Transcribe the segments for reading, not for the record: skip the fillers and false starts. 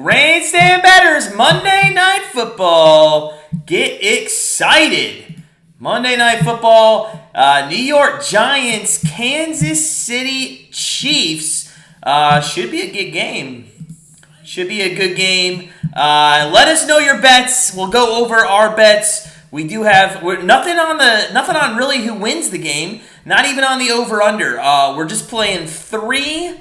Grandstand Bettors, Monday Night Football. Get excited. Monday Night Football, New York Giants, Kansas City Chiefs. Should be a good game. Let us know your bets. We'll go over our bets. We do have nothing on really who wins the game. Not even on the over/under. We're just playing three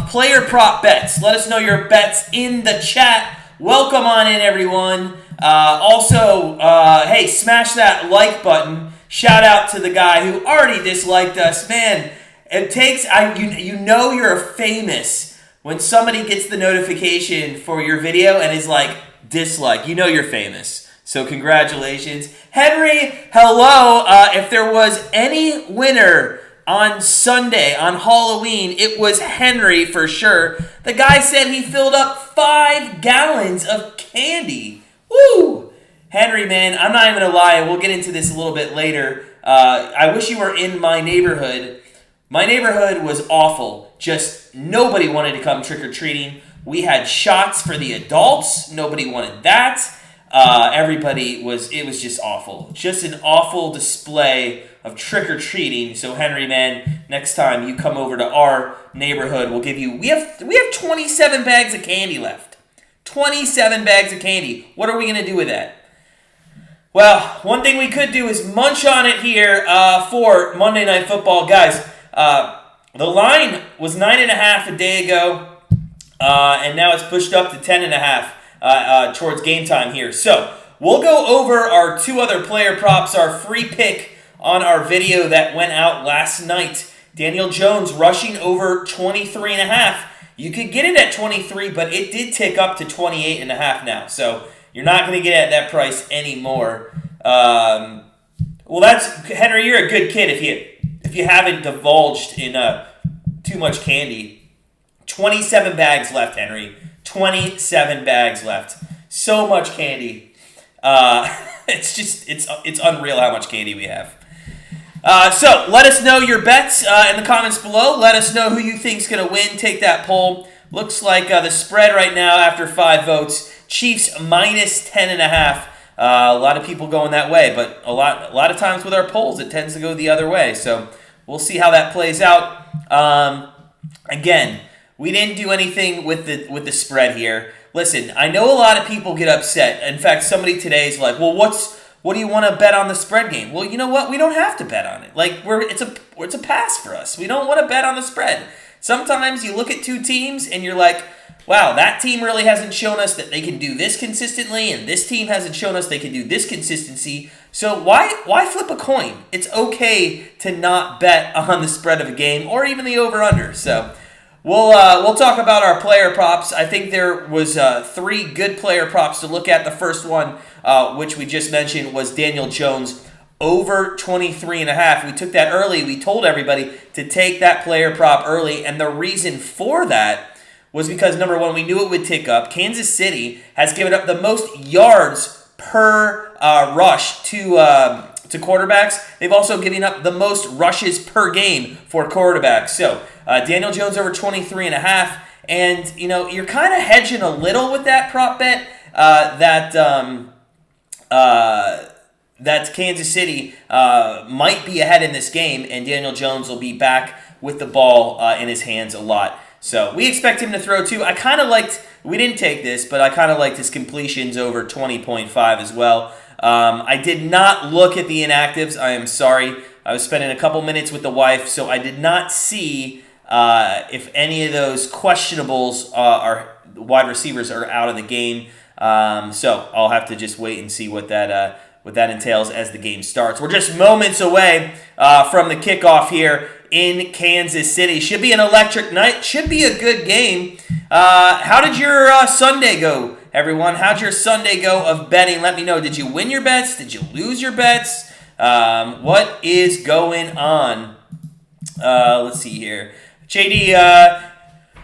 player prop bets. Let us know your bets in the chat. Welcome on in, everyone. Also, hey, smash that like button. Shout out to the guy who already disliked us. Man, it takes, you know you're famous when somebody gets the notification for your video and is like, dislike. You know you're famous. So congratulations. Henry, hello. If there was any winner on Sunday, on Halloween, it was Henry for sure. The guy said he filled up 5 gallons of candy. Woo! Henry, man, I'm not even going to lie. We'll get into this a little bit later. I wish you were in my neighborhood. My neighborhood was awful. Just nobody wanted to come trick-or-treating. We had shots for the adults. Nobody wanted that. It was just awful. Just an awful display of trick-or-treating. So Henry, man, next time you come over to our neighborhood, we'll give you, we have 27 bags of candy left. 27 bags of candy. What are we going to do with that? Well, one thing we could do is munch on it here for Monday Night Football. Guys, the line was 9.5 a day ago, and now it's pushed up to 10.5 towards game time here. So we'll go over our 2 other player props, our free pick on our video that went out last night. Daniel Jones rushing over 23.5. You could get it at 23, but it did tick up to 28.5 now. So you're not going to get it at that price anymore. Well, that's Henry. You're a good kid if you haven't divulged in too much candy. 27 bags left, Henry. 27 bags left. So much candy. It's unreal how much candy we have. So let us know your bets in the comments below. Let us know who you think's going to win. Take that poll. Looks like the spread right now after 5 votes, Chiefs minus 10.5. A lot of people going that way, but a lot of times with our polls, it tends to go the other way. So we'll see how that plays out. Again, we didn't do anything with the spread here. Listen, I know a lot of people get upset. In fact, somebody today is like, well, what do you want to bet on the spread game? Well, you know what? We don't have to bet on it. Like it's a pass for us. We don't want to bet on the spread. Sometimes you look at 2 teams and you're like, wow, that team really hasn't shown us that they can do this consistently, and this team hasn't shown us they can do this consistency. So why flip a coin? It's okay to not bet on the spread of a game or even the over/under. So we'll talk about our player props. I think there was 3 good player props to look at. The first one, which we just mentioned, was Daniel Jones over 23.5. We took that early. We told everybody to take that player prop early, and the reason for that was because, number one, we knew it would tick up. Kansas City has given up the most yards per rush to quarterbacks. They've also given up the most rushes per game for quarterbacks. So Daniel Jones over 23.5, and you're kind of hedging a little with that prop bet that Kansas City might be ahead in this game, and Daniel Jones will be back with the ball in his hands a lot. So we expect him to throw too. We didn't take this, but I kind of liked his completions over 20.5 as well. I did not look at the inactives. I am sorry. I was spending a couple minutes with the wife, so I did not see if any of those questionables wide receivers are out of the game. So I'll have to just wait and see what that entails as the game starts. We're just moments away from the kickoff here in Kansas City. Should be an electric night. Should be a good game. How did your Sunday go, everyone? How'd your Sunday go of betting? Let me know. Did you win your bets? Did you lose your bets? What is going on? Let's see here. JD,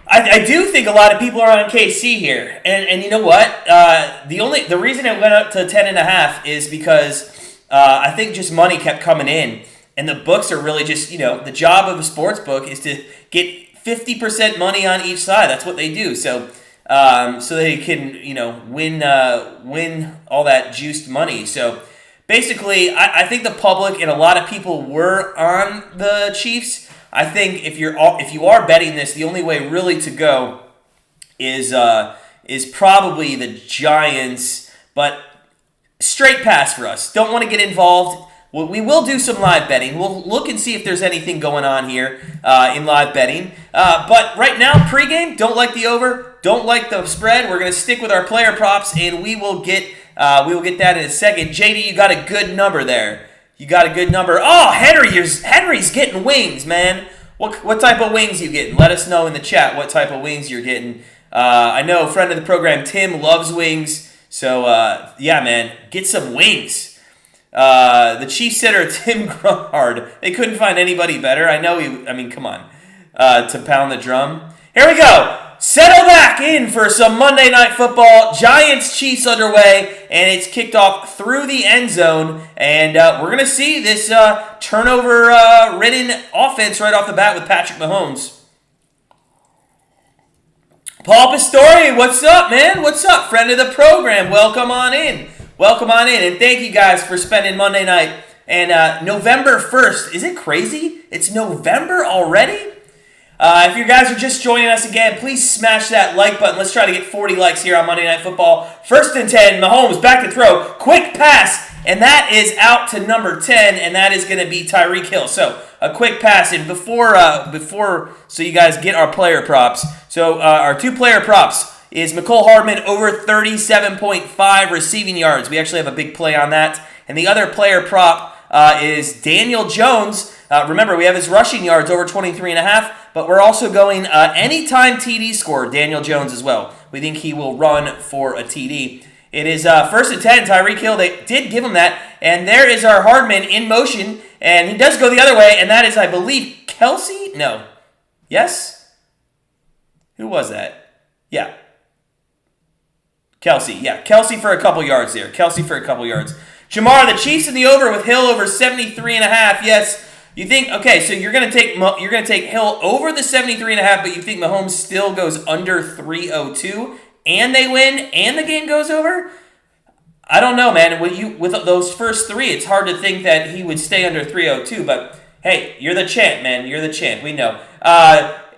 I do think a lot of people are on KC here. And you know what? The reason it went up to 10.5 is because I think just money kept coming in. And the books are really just, the job of a sports book is to get 50% money on each side. That's what they do. So so they can, win all that juiced money. So basically, I think the public and a lot of people were on the Chiefs. I think if you are betting this, the only way really to go is probably the Giants, but straight pass for us. Don't want to get involved. We will do some live betting. We'll look and see if there's anything going on here in live betting. But right now, pregame, don't like the over, don't like the spread. We're going to stick with our player props, and we will get that in a second. JD, you got a good number there. You got a good number. Oh, Henry's getting wings, man. What type of wings you getting? Let us know in the chat what type of wings you're getting. I know a friend of the program, Tim, loves wings. So, yeah, man, get some wings. The Chiefs center, Tim Grunhard. They couldn't find anybody better. Come on. To pound the drum. Here we go. Settle back in for some Monday Night Football. Giants-Chiefs underway, and it's kicked off through the end zone. And we're going to see this turnover-ridden offense right off the bat with Patrick Mahomes. Paul Pastore, what's up, man? What's up? Friend of the program. Welcome on in. And thank you guys for spending Monday night. And November 1st, is it crazy? It's November already? If you guys are just joining us again, please smash that like button. Let's try to get 40 likes here on Monday Night Football. 1st and 10, Mahomes back to throw. Quick pass, and that is out to number 10, and that is going to be Tyreek Hill. So a quick pass, and before so you guys get our player props. So our two player props is McCole Hardman over 37.5 receiving yards. We actually have a big play on that. And the other player prop is Daniel Jones. Remember, we have his rushing yards over 23.5, but we're also going anytime TD score, Daniel Jones as well. We think he will run for a TD. It is 1st and 10, Tyreek Hill. They did give him that. And there is our Hardman in motion, and he does go the other way, and that is, I believe, Kelsey? No. Yes? Who was that? Yeah. Kelsey, yeah. Kelsey for a couple yards there. Jamar, the Chiefs in the over with Hill over 73.5. Yes. You think, okay, so you're gonna take Hill over the 73.5, but you think Mahomes still goes under 302 and they win and the game goes over? I don't know, man. With those first three, it's hard to think that he would stay under 302, but hey, you're the champ, man. You're the champ. We know.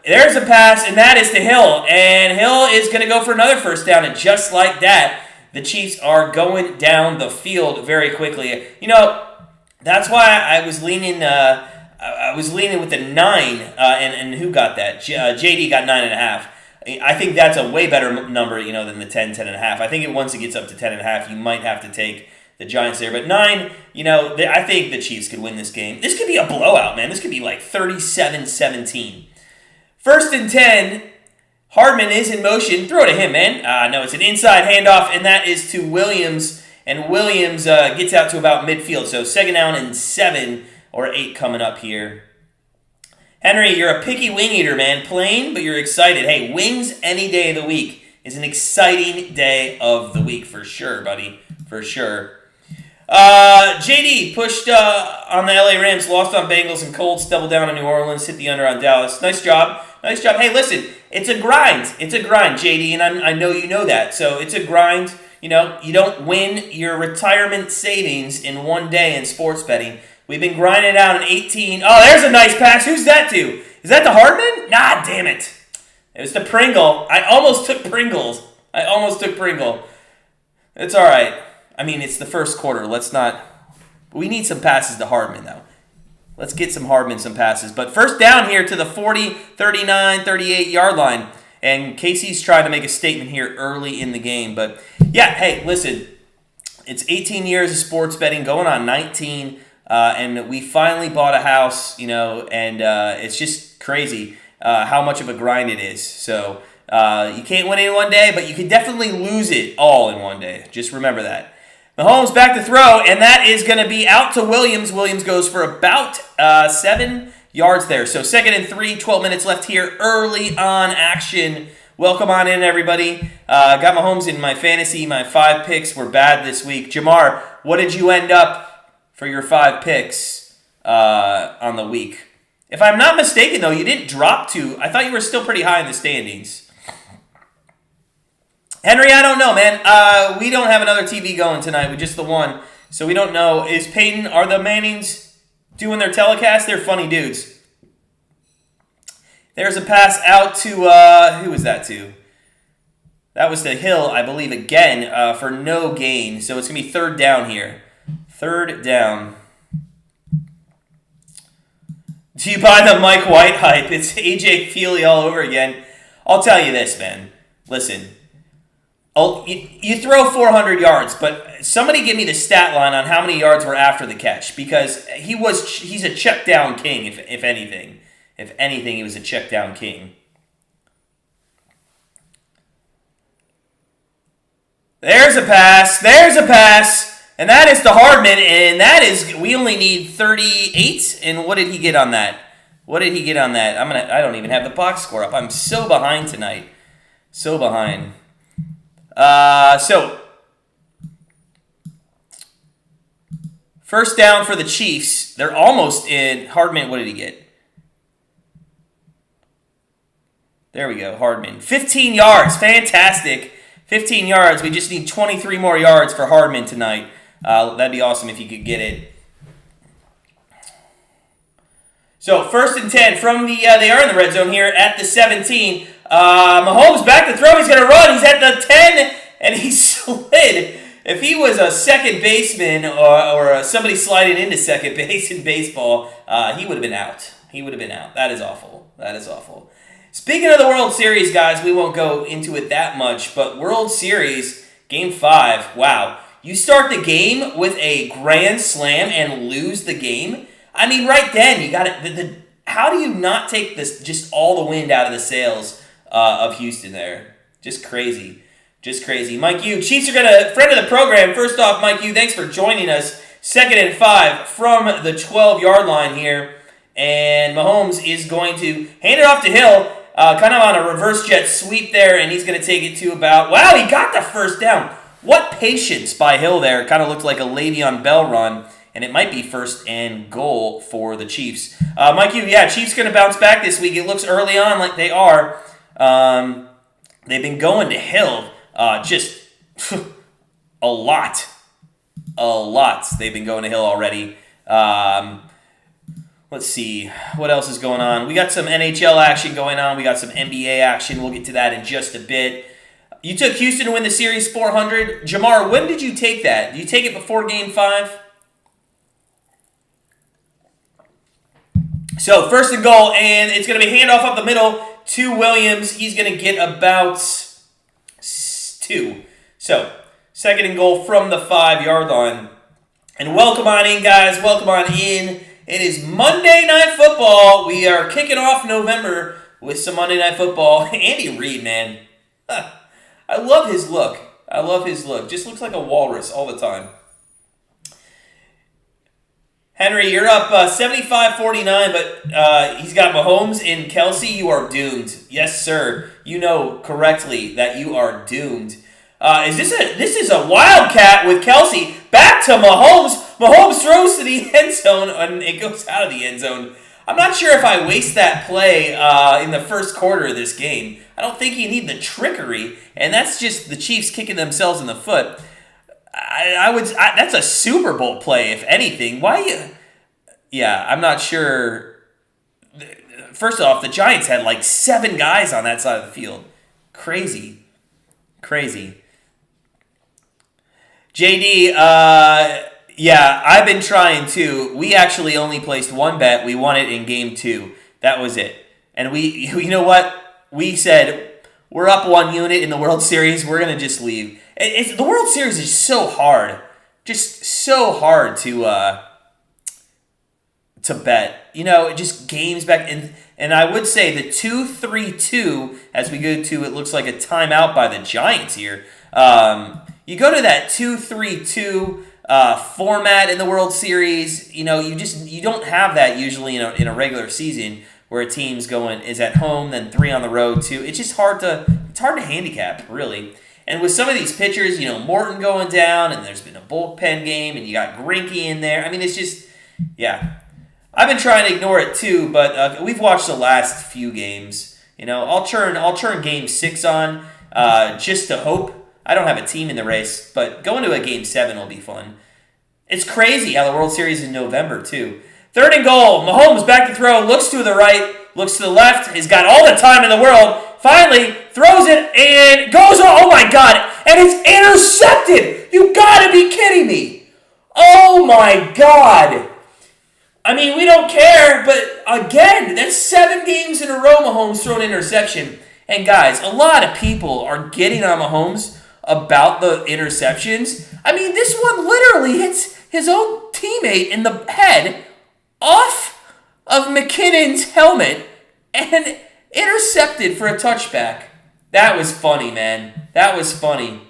There's a pass, and that is to Hill. And Hill is going to go for another first down, and just like that, the Chiefs are going down the field very quickly. That's why I was leaning with the 9, and who got that? JD got 9.5. I think that's a way better number, than the 10.5. I think once it gets up to 10.5, you might have to take the Giants there. But 9, I think the Chiefs could win this game. This could be a blowout, man. This could be like 37-17. 1st and 10, Hardman is in motion. Throw to him, man. No, it's an inside handoff, and that is to Williams. And Williams gets out to about midfield. So 2nd down and 7 or 8 coming up here. Henry, you're a picky wing eater, man. Plain, but you're excited. Hey, wings any day of the week is an exciting day of the week for sure, buddy. For sure. JD pushed on the LA Rams, lost on Bengals, and Colts doubled down on New Orleans, hit the under on Dallas. Nice job. Hey, listen, it's a grind, JD, and I know you know that. So it's a grind. You don't win your retirement savings in one day in sports betting. We've been grinding out an 18. Oh, there's a nice pass. Who's that to? Is that to Hardman? Nah, damn it. It was to Pringle. I almost took Pringle. It's all right. I mean, it's the first quarter. We need some passes to Hardman, though. Let's get some Hardman some passes. But first down here to the 40, 39, 38-yard line. And Casey's trying to make a statement here early in the game. But, yeah, hey, listen. It's 18 years of sports betting, going on 19. And we finally bought a house, and it's just crazy how much of a grind it is. So you can't win it in one day, but you can definitely lose it all in one day. Just remember that. Mahomes back to throw, and that is going to be out to Williams. Williams goes for about 7 yards there. So 2nd and 3, 12 minutes left here. Early on action. Welcome on in, everybody. Got Mahomes in my fantasy. My 5 picks were bad this week. Jamar, what did you end up for your 5 picks on the week? If I'm not mistaken, though, you didn't drop to. I thought you were still pretty high in the standings. Henry, I don't know, man. We don't have another TV going tonight. We just the one. So we don't know. Are the Mannings doing their telecast? They're funny dudes. There's a pass out to, who was that to? That was to Hill, I believe, again, for no gain. So it's going to be third down here. Third down. Do you buy the Mike White hype? It's AJ Feely all over again. I'll tell you this, man. Listen. You throw 400 yards, but somebody give me the stat line on how many yards were after the catch, because he's a check down king, if anything. If anything, he was a check down king. There's a pass. There's a pass. And that is to Hardman, and that is, we only need 38. And what did he get on that? What did he get on that? I don't even have the box score up. I'm so behind tonight. So behind. So first down for the Chiefs. They're almost in. Hardman, what did he get? There we go, Hardman. 15 yards. Fantastic. 15 yards. We just need 23 more yards for Hardman tonight. That'd be awesome if you could get it. So, 1st and 10 from the, they are in the red zone here at the 17. Mahomes back to throw. He's going to run. He's at the 10, and he slid. If he was a second baseman or somebody sliding into second base in baseball, he would have been out. He would have been out. That is awful. That is awful. Speaking of the World Series, guys, we won't go into it that much, but World Series, Game 5, wow. You start the game with a grand slam and lose the game? I mean, right then, you got it. How do you not take this just all the wind out of the sails of Houston there? Just crazy. Just crazy. Mike Yu, Chiefs are going to, friend of the program. First off, Mike Yu, thanks for joining us. 2nd and 5 from the 12-yard line here. And Mahomes is going to hand it off to Hill. Kind of on a reverse jet sweep there, and he's going to take it to about... Wow, he got the first down. What patience by Hill there. Kind of looked like a Le'Veon Bell run, and it might be 1st and goal for the Chiefs. Mike, Chiefs going to bounce back this week. It looks early on like they are. They've been going to Hill just a lot. A lot. They've been going to Hill already. Let's see. What else is going on? We got some NHL action going on. We got some NBA action. We'll get to that in just a bit. You took Houston to win the series 400. Jamar, when did you take that? Did you take it before Game 5? So, 1st and goal, and it's going to be handoff up the middle to Williams. He's going to get about 2. So, 2nd and goal from the 5-yard line. And welcome on in, guys. Welcome on in. It is Monday Night Football. We are kicking off November with some Monday Night Football. Andy Reid, man. I love his look. I love his look. Just looks like a walrus all the time. Henry, you're up 75-49, but he's got Mahomes and Kelsey. You are doomed. Yes, sir. You know correctly that you are doomed. This is a wildcat with Kelsey. Back to Mahomes. Mahomes throws to the end zone, and it goes out of the end zone. I'm not sure if I waste that play in the first quarter of this game. I don't think you need the trickery, and that's just the Chiefs kicking themselves in the foot. That's a Super Bowl play, if anything. I'm not sure. First off, the Giants had like 7 guys on that side of the field. Crazy. JD, I've been trying too. We actually only placed one bet. We won it in Game 2. That was it. And you know what? We said, we're up 1 unit in the World Series. We're going to just leave. The World Series is so hard. Just so hard to bet. You know, just games back. And I would say the 2-3-2, as we go to, it looks like a timeout by the Giants here. You go to that 2-3-2 format in the World Series. You know, you don't have that usually in a regular season where a team's is at home, then 3 on the road too. It's just hard to handicap, really. And with some of these pitchers, you know, Morton going down, and there's been a bullpen game, and you got Greinke in there. I mean, it's just, yeah. I've been trying to ignore it too, but we've watched the last few games. You know, I'll turn Game 6 on. just to hope. I don't have a team in the race, but going to a Game 7 will be fun. It's crazy how the World Series is in November, too. 3rd and goal. Mahomes back to throw. Looks to the right. Looks to the left. He's got all the time in the world. Finally, throws it and goes. Oh, my God. And it's intercepted. You got to be kidding me. Oh, my God. I mean, we don't care, but again, that's 7 games in a row Mahomes thrown an interception. And guys, a lot of people are getting on Mahomes about the interceptions. I mean, this one literally hits his own teammate in the head off of McKinnon's helmet and intercepted for a touchback. That was funny, man. That was funny.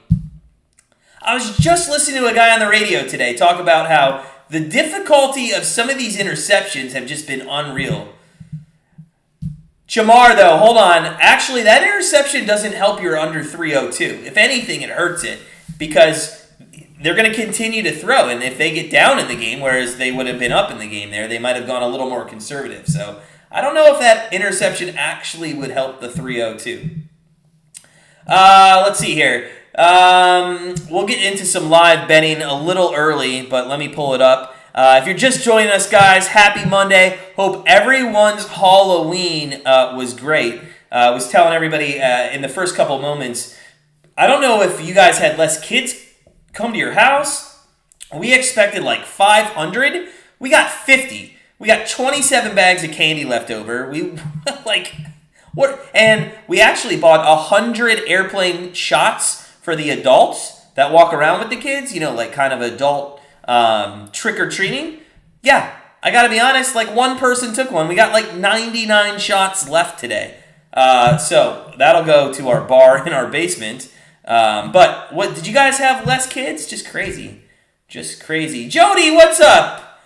I was just listening to a guy on the radio today talk about how the difficulty of some of these interceptions have just been unreal. Jamar, though, hold on. Actually, that interception doesn't help your under 302. If anything, it hurts it because they're going to continue to throw. And if they get down in the game, whereas they would have been up in the game there, they might have gone a little more conservative. So I don't know if that interception actually would help the 302. Let's see here. We'll get into some live betting a little early, but let me pull it up. If you're just joining us, guys, happy Monday. Hope everyone's Halloween was great. I was telling everybody in the first couple moments, I don't know if you guys had less kids come to your house. We expected like 500. We got 50. We got 27 bags of candy left over. We what? And we actually bought 100 airplane shots for the adults that walk around with the kids. You know, like kind of adult trick-or-treating. Yeah, I gotta be honest, like one person took one. We got like 99 shots left today. So that'll go to our bar in our basement. But what did you guys have less kids? Just crazy. Just crazy. Jody, what's up?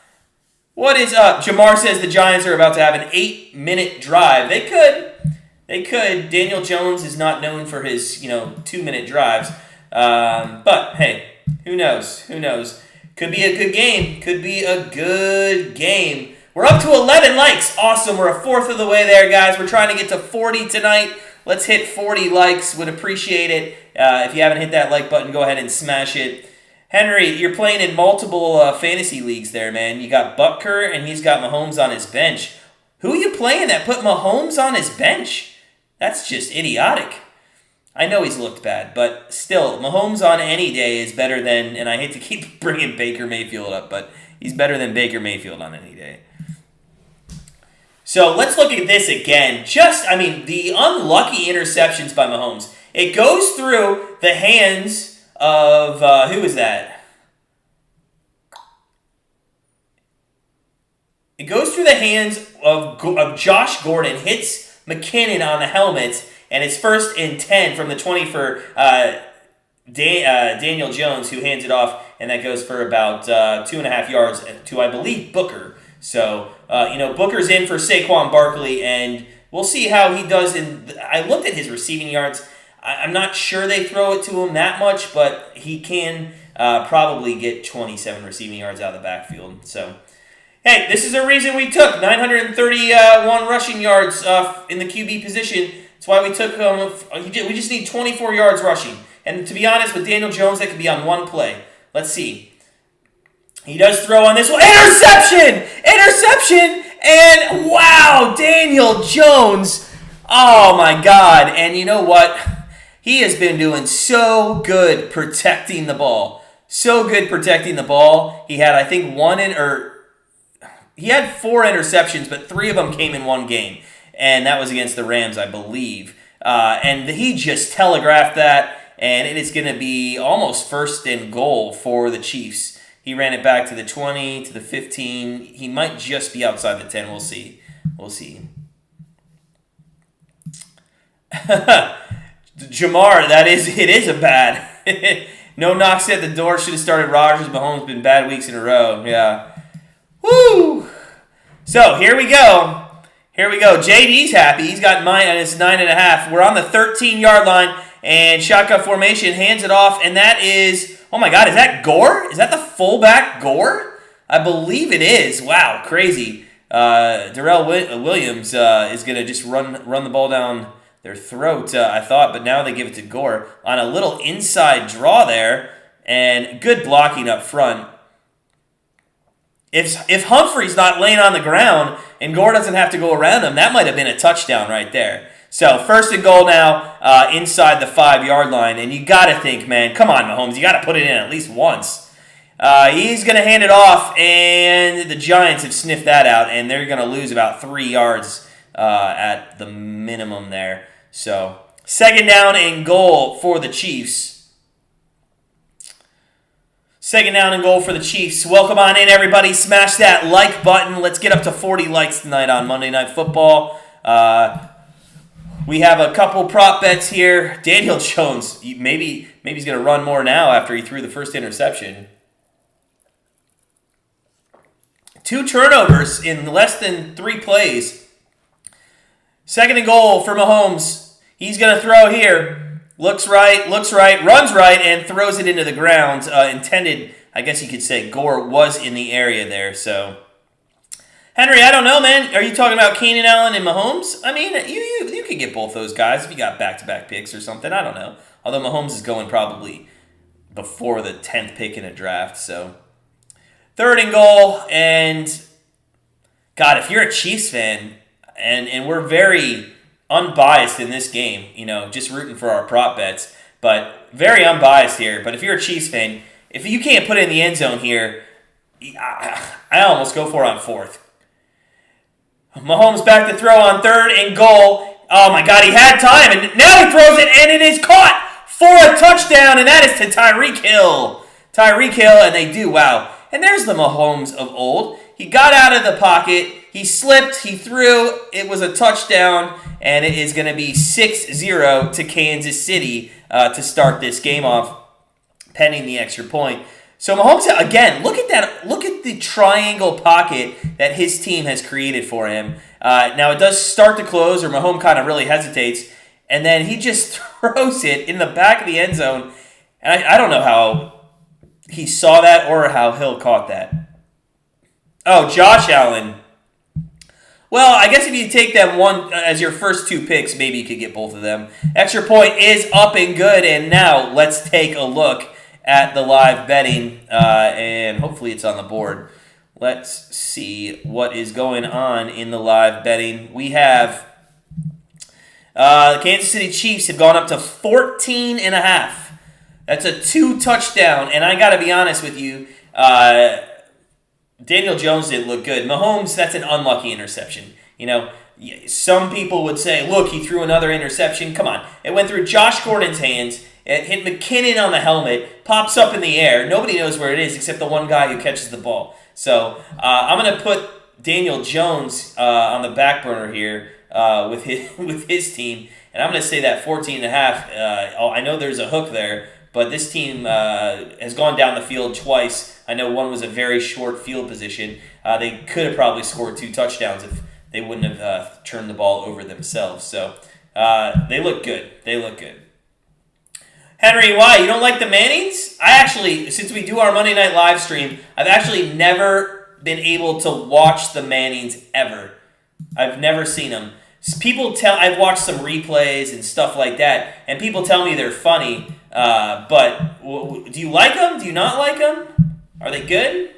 What is up? Jamar says the Giants are about to have an 8-minute drive. They could. They could. Daniel Jones is not known for his, 2-minute drives. But hey, who knows? Who knows? Could be a good game. Could be a good game. We're up to 11 likes. Awesome. We're a fourth of the way there, guys. We're trying to get to 40 tonight. Let's hit 40 likes. Would appreciate it. If you haven't hit that like button, go ahead and smash it. Henry, you're playing in multiple fantasy leagues there, man. You got Butker, and he's got Mahomes on his bench. Who are you playing that put Mahomes on his bench? That's just idiotic. I know he's looked bad, but still, Mahomes on any day is better than, and I hate to keep bringing Baker Mayfield up, but he's better than Baker Mayfield on any day. So let's look at this again. The unlucky interceptions by Mahomes. It goes through the hands of, who is that? It goes through the hands of Josh Gordon, hits McKinnon on the helmet, and it's 1st and 10 from the 20 for Daniel Jones, who hands it off, and that goes for about 2.5 yards to, I believe, Booker. So, Booker's in for Saquon Barkley, and we'll see how he does. I looked at his receiving yards. I'm not sure they throw it to him that much, but he can probably get 27 receiving yards out of the backfield. So, hey, this is a reason we took 931 rushing yards in the QB position. That's why we took him. We just need 24 yards rushing. And to be honest, with Daniel Jones, that could be on one play. Let's see. He does throw on this one. Interception! Interception! And wow, Daniel Jones. Oh my God. And you know what? He has been doing so good protecting the ball. So good protecting the ball. He had, I think, he had 4 interceptions, but 3 of them came in one game. And that was against the Rams, I believe. And he just telegraphed that, and it is going to be almost 1st and goal for the Chiefs. He ran it back to the 20, to the 15. He might just be outside the 10. We'll see. We'll see. Jamar, it is a bad. No knocks at the door. Should have started Rodgers. Mahomes been bad weeks in a row. Yeah. Woo! So, here we go. Here we go. JD's happy. He's got mine, and it's 9.5. We're on the 13-yard line, and shotgun formation hands it off, and that is, oh my God, is that Gore? Is that the fullback Gore? I believe it is. Wow, crazy. Darrell Williams is going to just run the ball down throat, I thought, but now they give it to Gore on a little inside draw there, and good blocking up front. If Humphrey's not laying on the ground and Gore doesn't have to go around him, that might have been a touchdown right there. So 1st and goal now inside the 5-yard line, and you got to think, man, come on, Mahomes, you got to put it in at least once. He's going to hand it off, and the Giants have sniffed that out, and they're going to lose about 3 yards at the minimum there. So 2nd down and goal for the Chiefs. 2nd down and goal for the Chiefs. Welcome on in, everybody. Smash that like button. Let's get up to 40 likes tonight on Monday Night Football. We have a couple prop bets here. Daniel Jones, maybe he's going to run more now after he threw the first interception. 2 turnovers in less than 3 plays. 2nd and goal for Mahomes. He's going to throw here. Looks right, runs right, and throws it into the ground. Intended, I guess you could say, Gore was in the area there. So, Henry, I don't know, man. Are you talking about Keenan Allen and Mahomes? I mean, you could get both those guys if you got back-to-back picks or something. I don't know. Although Mahomes is going probably before the 10th pick in a draft. So, 3rd and goal, and God, if you're a Chiefs fan, and we're very unbiased in this game, just rooting for our prop bets, but very unbiased here. But if you're a Chiefs fan, if you can't put it in the end zone here, I almost go for it on 4th. Mahomes back to throw on 3rd and goal. Oh my God, he had time, and now he throws it, and it is caught for a touchdown, and that is to Tyreek Hill. Tyreek Hill, and they do, wow. And there's the Mahomes of old. He got out of the pocket, he slipped, he threw, it was a touchdown, and it is going to be 6-0 to Kansas City to start this game off, pending the extra point. So Mahomes, again, look at that. Look at the triangle pocket that his team has created for him. Now, it does start to close, or Mahomes kind of really hesitates, and then he just throws it in the back of the end zone. And I don't know how he saw that or how Hill caught that. Oh, Josh Allen. Well, I guess if you take them one as your first 2 picks, maybe you could get both of them. Extra point is up and good, and now let's take a look at the live betting, and hopefully it's on the board. Let's see what is going on in the live betting. We have the Kansas City Chiefs have gone up to 14.5. That's a 2 touchdown, and I got to be honest with you, Daniel Jones didn't look good. Mahomes, that's an unlucky interception. Some people would say, look, he threw another interception. Come on. It went through Josh Gordon's hands. It hit McKinnon on the helmet, pops up in the air. Nobody knows where it is except the one guy who catches the ball. So I'm going to put Daniel Jones on the back burner here with his team, and I'm going to say that 14.5. I know there's a hook there, but this team has gone down the field twice. I know one was a very short field position. They could have probably scored 2 touchdowns if they wouldn't have turned the ball over themselves. So they look good. They look good. Henry, why? You don't like the Mannings? I actually, since we do our Monday night live stream, I've actually never been able to watch the Mannings ever. I've never seen them. I've watched some replays and stuff like that, and people tell me they're funny. But do you like them? Do you not like them? Are they good?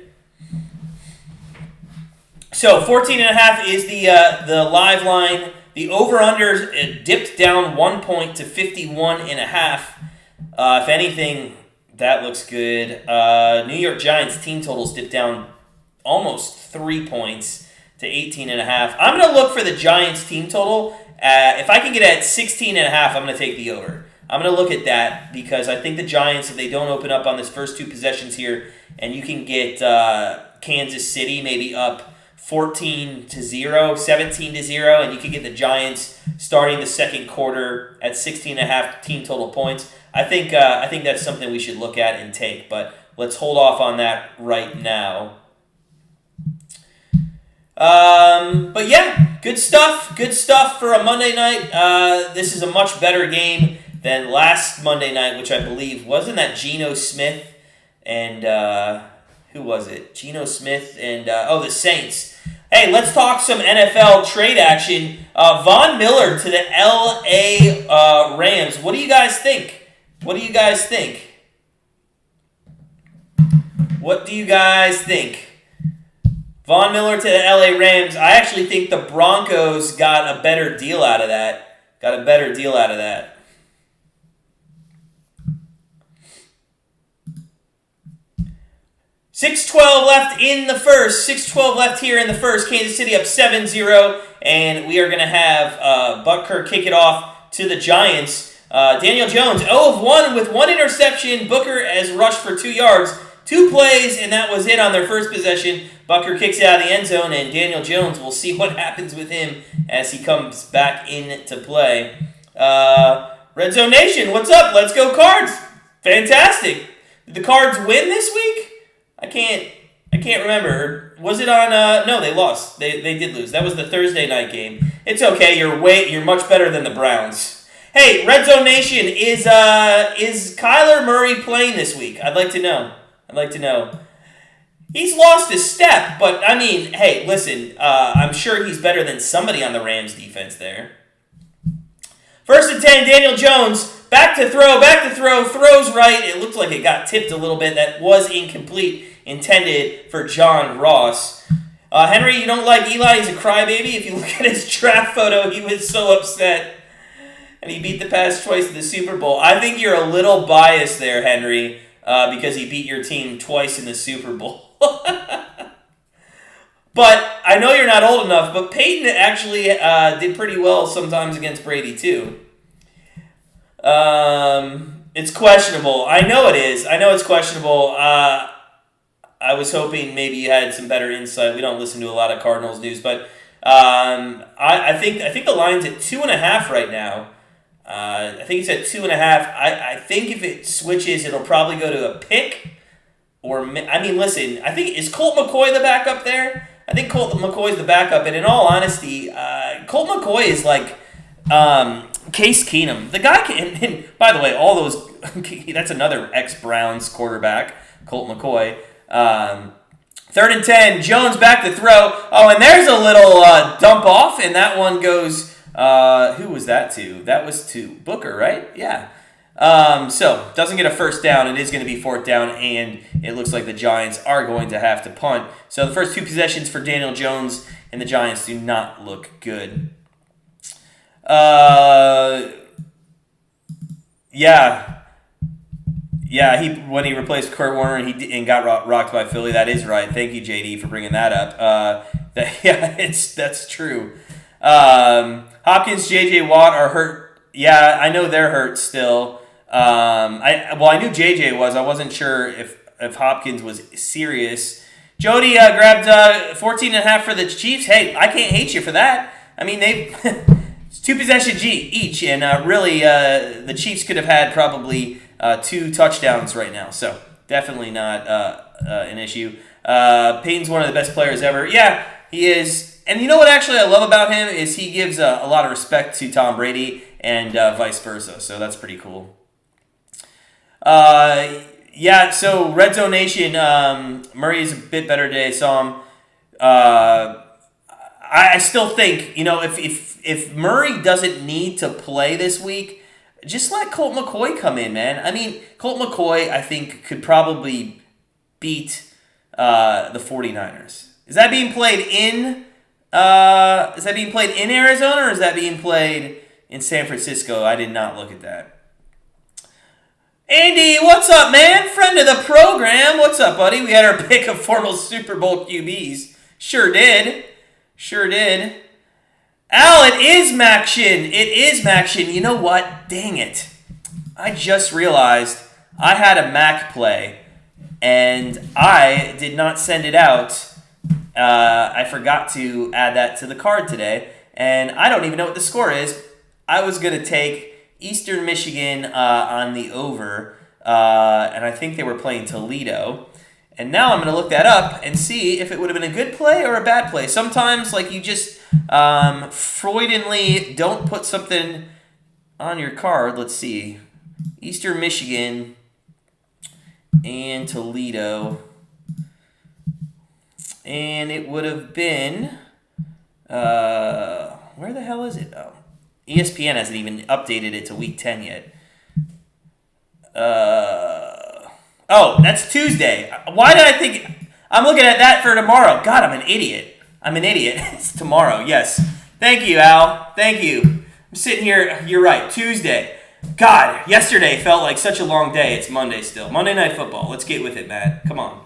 So 14.5 is the live line. The over/under dipped down 1 point to 51.5. If anything, that looks good. New York Giants team totals dipped down almost 3 points to 18.5. I'm going to look for the Giants team total. If I can get at 16.5, I'm going to take the over. I'm going to look at that because I think the Giants, if they don't open up on this first 2 possessions here, and you can get Kansas City maybe up 14-0, 17-0, and you can get the Giants starting the second quarter at 16.5 team total points. I think that's something we should look at and take, but let's hold off on that right now. But yeah, good stuff for a Monday night. This is a much better game than last Monday night, which I believe, wasn't that Geno Smith and who was it? Geno Smith and the Saints. Hey, let's talk some NFL trade action. Von Miller to the LA Rams. What do you guys think? What do you guys think? What do you guys think? Von Miller to the LA Rams. I actually think the Broncos got a better deal out of that. 6:12 left in the first. 6:12 left here in the first. Kansas City up 7-0. And we are going to have Butker kick it off to the Giants. Daniel Jones, 0 of 1 with 1 interception. Booker has rushed for 2 yards. 2 plays, and that was it on their first possession. Butker kicks it out of the end zone, and Daniel Jones, we'll see what happens with him as he comes back into play. Red Zone Nation, what's up? Let's go Cards. Fantastic. Did the Cards win this week? I can't remember. Was it on? No, they lost. They did lose. That was the Thursday night game. It's okay. You're much better than the Browns. Hey, Red Zone Nation, is Kyler Murray playing this week? I'd like to know. He's lost his step, but I mean, hey, listen. I'm sure he's better than somebody on the Rams defense there. 1st and 10, Daniel Jones. Back to throw, throws right. It looked like it got tipped a little bit. That was incomplete, intended for John Ross. Henry, you don't like Eli? He's a crybaby. If you look at his draft photo, he was so upset. And he beat the Pats twice in the Super Bowl. I think you're a little biased there, Henry, because he beat your team twice in the Super Bowl. But I know you're not old enough, but Peyton actually did pretty well sometimes against Brady, too. It's questionable. I know it is. I know it's questionable. I was hoping maybe you had some better insight. We don't listen to a lot of Cardinals news, but I think the line's at 2.5 right now. I think it's at 2.5. I think if it switches, it'll probably go to a pick. Listen. I think is Colt McCoy the backup there? I think Colt McCoy's the backup, and in all honesty, Colt McCoy is like Case Keenum. The guy can. And by the way, all those. That's another ex-Browns quarterback, Colt McCoy. 3rd and 10. Jones back to throw. Oh, and there's a little dump off, and that one goes. Who was that to? That was to Booker, right? Yeah. So, doesn't get a first down. It is going to be 4th down, and it looks like the Giants are going to have to punt. So, the first 2 possessions for Daniel Jones and the Giants do not look good. When he replaced Kurt Warner and got rocked by Philly, that is right. Thank you, JD, for bringing that up. That's true. Hopkins, J.J. Watt are hurt. Yeah, I know they're hurt still. I knew J.J. was. I wasn't sure if Hopkins was serious. Jody grabbed 14.5 for the Chiefs. Hey, I can't hate you for that. I mean, it's 2 possessions each, and really the Chiefs could have had probably 2 touchdowns right now. So definitely not an issue. Peyton's one of the best players ever. Yeah, he is. And you know what actually I love about him is he gives a lot of respect to Tom Brady and vice versa. So that's pretty cool. So Red Zone Nation, Murray is a bit better today. Saw him. I still think, if Murray doesn't need to play this week, just let Colt McCoy come in, man. I mean, Colt McCoy, I think, could probably beat the 49ers. Is that being played in Arizona, or is that being played in San Francisco? I did not look at that. Andy, what's up, man? Friend of the program. What's up, buddy? We had our pick of former Super Bowl QBs. Sure did. Al, it is Maction. You know what? Dang it. I just realized I had a Mac play, and I did not send it out. I forgot to add that to the card today, and I don't even know what the score is. I was going to take Eastern Michigan on the over, and I think they were playing Toledo. And now I'm going to look that up and see if it would have been a good play or a bad play. Sometimes, you just Freudianly don't put something on your card. Let's see. Eastern Michigan and Toledo. And it would have been... where the hell is it? Oh, ESPN hasn't even updated it to Week 10 yet. Oh, that's Tuesday. Why did I think... I'm looking at that for tomorrow. God, I'm an idiot. It's tomorrow, yes. Thank you, Al. Thank you. I'm sitting here. You're right. Tuesday. God, yesterday felt like such a long day. It's Monday still. Monday Night Football. Let's get with it, Matt. Come on.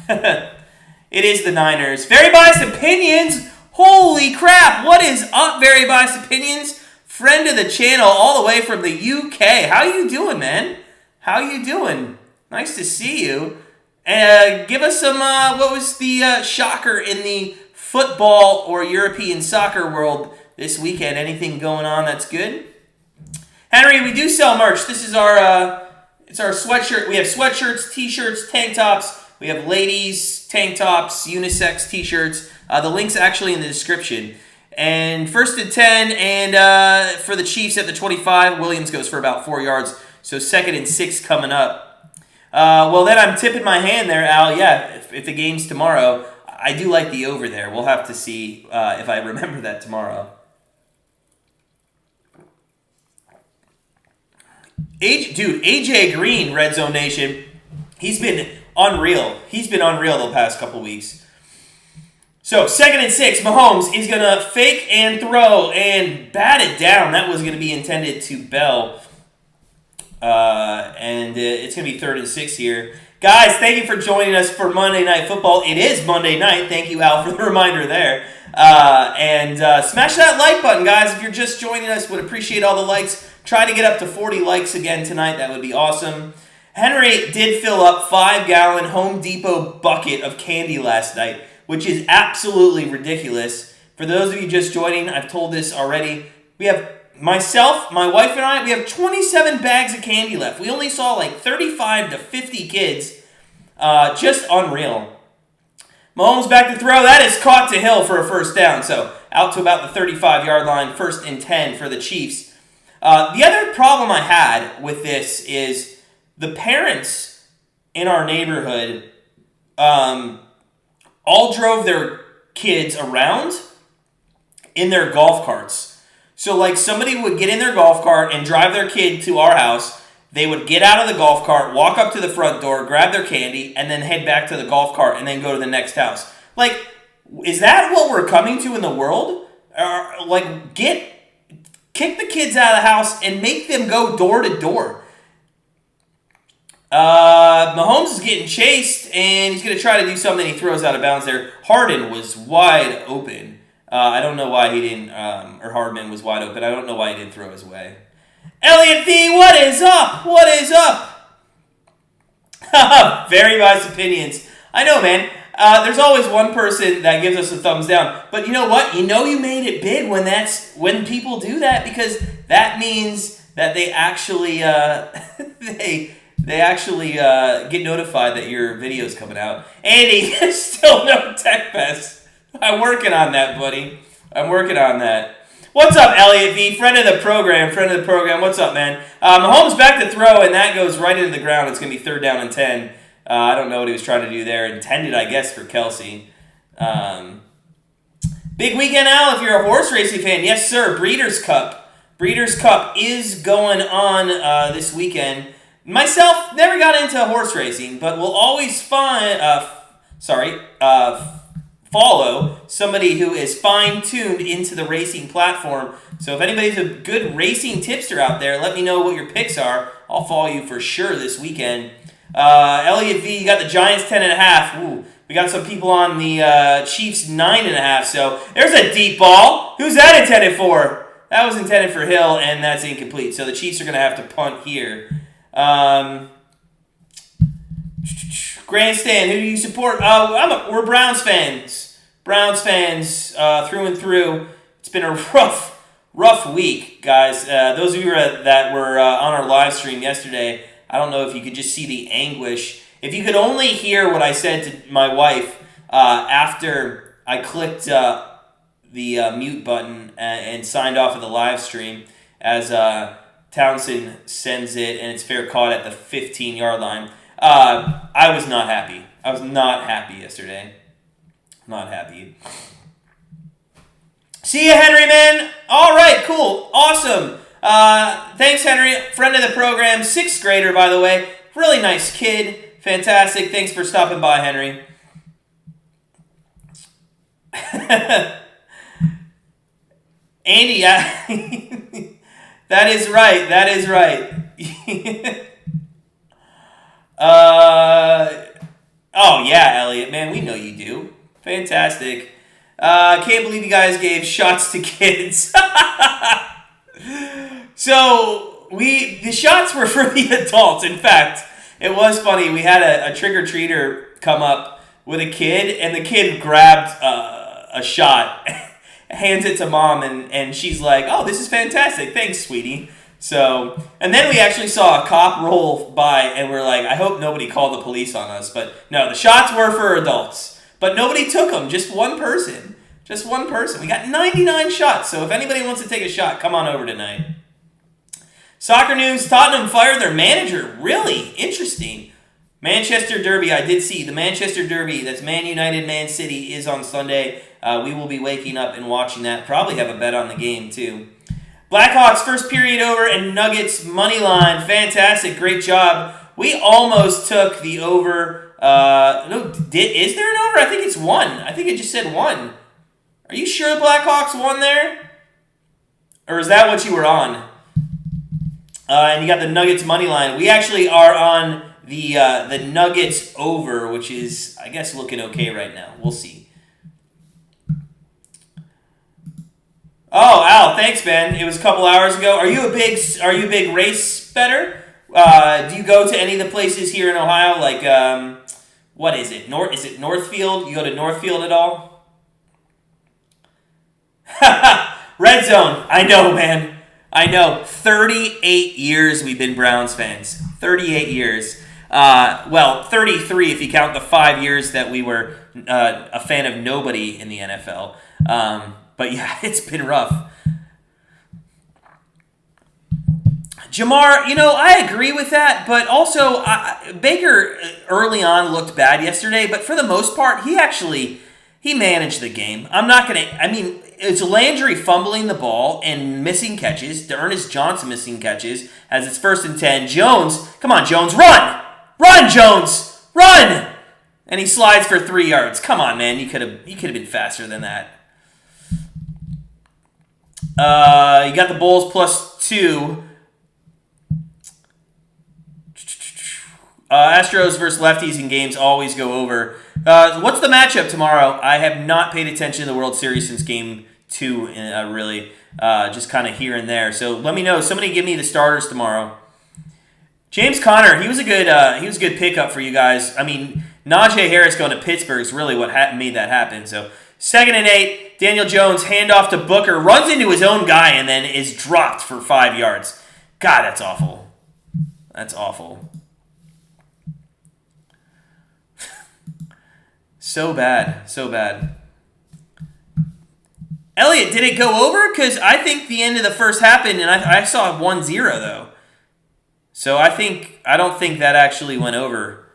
It is the Niners. Very Biased Opinions. Holy crap. What is up, Very Biased Opinions? Friend of the channel all the way from the UK. How you doing, man? How you doing? Nice to see you. Give us some, what was the shocker in the football or European soccer world this weekend? Anything going on that's good? Henry, we do sell merch. This is our, it's our sweatshirt. We have sweatshirts, t-shirts, tank tops. We have ladies, tank tops, unisex t-shirts. The link's actually in the description. And 1st and 10, and for the Chiefs at the 25, Williams goes for about 4 yards. So 2nd and 6 coming up. Well, then I'm tipping my hand there, Al. Yeah, if the game's tomorrow, I do like the over there. We'll have to see if I remember that tomorrow. AJ Green, Red Zone Nation, he's been unreal. He's been unreal the past couple weeks. So, 2nd and 6, Mahomes is going to fake and throw and bat it down. That was going to be intended to Bell. And it's going to be 3rd and 6 here. Guys, thank you for joining us for Monday Night Football. It is Monday night. Thank you, Al, for the reminder there. And smash that like button, guys. If you're just joining us, would appreciate all the likes. Try to get up to 40 likes again tonight. That would be awesome. Henry did fill up 5-gallon Home Depot bucket of candy last night, which is absolutely ridiculous. For those of you just joining, I've told this already. We have myself, my wife, and I, we have 27 bags of candy left. We only saw like 35 to 50 kids. Just unreal. Mahomes back to throw. That is caught to Hill for a first down. So out to about the 35-yard line, 1st and 10 for the Chiefs. The other problem I had with this is the parents in our neighborhood all drove their kids around in their golf carts. So, like, somebody would get in their golf cart and drive their kid to our house. They would get out of the golf cart, walk up to the front door, grab their candy, and then head back to the golf cart and then go to the next house. Like, is that what we're coming to in the world? Kick the kids out of the house and make them go door to door. Mahomes is getting chased, and he's going to try to do something. He throws out of bounds there. Harden was wide open. I don't know why he didn't, or Hardman was wide open. I don't know why he didn't throw his way. Elliot V, what is up? What is up? Very Biased Opinions. I know, man. There's always one person that gives us a thumbs down. But you know what? You know you made it big when people do that, because that means that they actually they actually get notified that your video's coming out. Andy, still no tech best. I'm working on that, buddy. I'm working on that. What's up, Elliot V? Friend of the program. What's up, man? Mahomes back to throw, and that goes right into the ground. It's going to be 3rd down and 10. I don't know what he was trying to do there. Intended, I guess, for Kelsey. Big weekend, Al, if you're a horse racing fan. Yes, sir. Breeders' Cup. Breeders' Cup is going on this weekend. Myself, never got into horse racing, but will always follow somebody who is fine-tuned into the racing platform. So if anybody's a good racing tipster out there, let me know what your picks are. I'll follow you for sure this weekend. Elliot V, you got the Giants 10.5. Ooh, we got some people on the Chiefs 9.5. So there's a deep ball. Who's that intended for? That was intended for Hill, and that's incomplete. So the Chiefs are going to have to punt here. Grandstand, who do you support? We're Browns fans. Browns fans through and through. It's been a rough week, guys. Those of you that were on our live stream yesterday, I don't know if you could just see the anguish. If you could only hear what I said to my wife after I clicked the mute button and signed off of the live stream, as Townsend sends it, and it's fair caught at the 15-yard line. I was not happy. I was not happy yesterday. not happy. See ya, Henry, man. All right, cool. Awesome. Thanks, Henry. Friend of the program. 6th grader, by the way. Really nice kid. Fantastic. Thanks for stopping by, Henry. Andy, yeah. That is right. That is right. Oh, yeah, Elliot. Man, we know you do. Fantastic. Can't believe you guys gave shots to kids. So, the shots were for the adults. In fact, it was funny. We had a trick-or-treater come up with a kid, and the kid grabbed a shot, hands it to mom, and she's like, "Oh, this is fantastic. Thanks, sweetie." So, and then we actually saw a cop roll by, and we're like, I hope nobody called the police on us. But no, the shots were for adults. But nobody took them. Just one person. Just one person. We got 99 shots. So if anybody wants to take a shot, come on over tonight. Soccer news, Tottenham fired their manager. Really? Interesting. Manchester Derby, I did see. The Manchester Derby, that's Man United, Man City, is on Sunday. We will be waking up and watching that. Probably have a bet on the game, too. Blackhawks first period over and Nuggets money line. Fantastic. Great job. We almost took the over. Is there an over? I think it's 1. I think it just said 1. Are you sure the Blackhawks won there? Or is that what you were on? And you got the Nuggets money line. We actually are on the Nuggets over, which is, I guess, looking okay right now. We'll see. Oh, Al, thanks, man. It was a couple hours ago. Are you a big race bettor? Do you go to any of the places here in Ohio? Like, what is it? Is it Northfield? You go to Northfield at all? Red Zone. I know, man. I know. 38 years we've been Browns fans. 38 years. 33 if you count the 5 years that we were a fan of nobody in the NFL. But yeah, it's been rough. Jamar, I agree with that, but also Baker early on looked bad yesterday, but for the most part, he managed the game. It's Landry fumbling the ball and missing catches. D'Ernest Johnson missing catches as it's 1st and 10. Jones, come on, Jones, run! Run, Jones! Run! And he slides for 3 yards. Come on, man, you could have been faster than that. You got the Bulls +2. Astros versus lefties in games always go over. What's the matchup tomorrow? I have not paid attention to the World Series since Game 2, really. Just kind of here and there. So let me know. Somebody give me the starters tomorrow. James Conner, he was a good pickup for you guys. I mean, Najee Harris going to Pittsburgh is really what made that happen. So 2nd and 8. Daniel Jones, handoff to Booker, runs into his own guy, and then is dropped for 5 yards. God, that's awful. That's awful. So bad. So bad. Elliot, did it go over? Because I think the end of the first happened, and I saw 1-0, though. So I don't think that actually went over.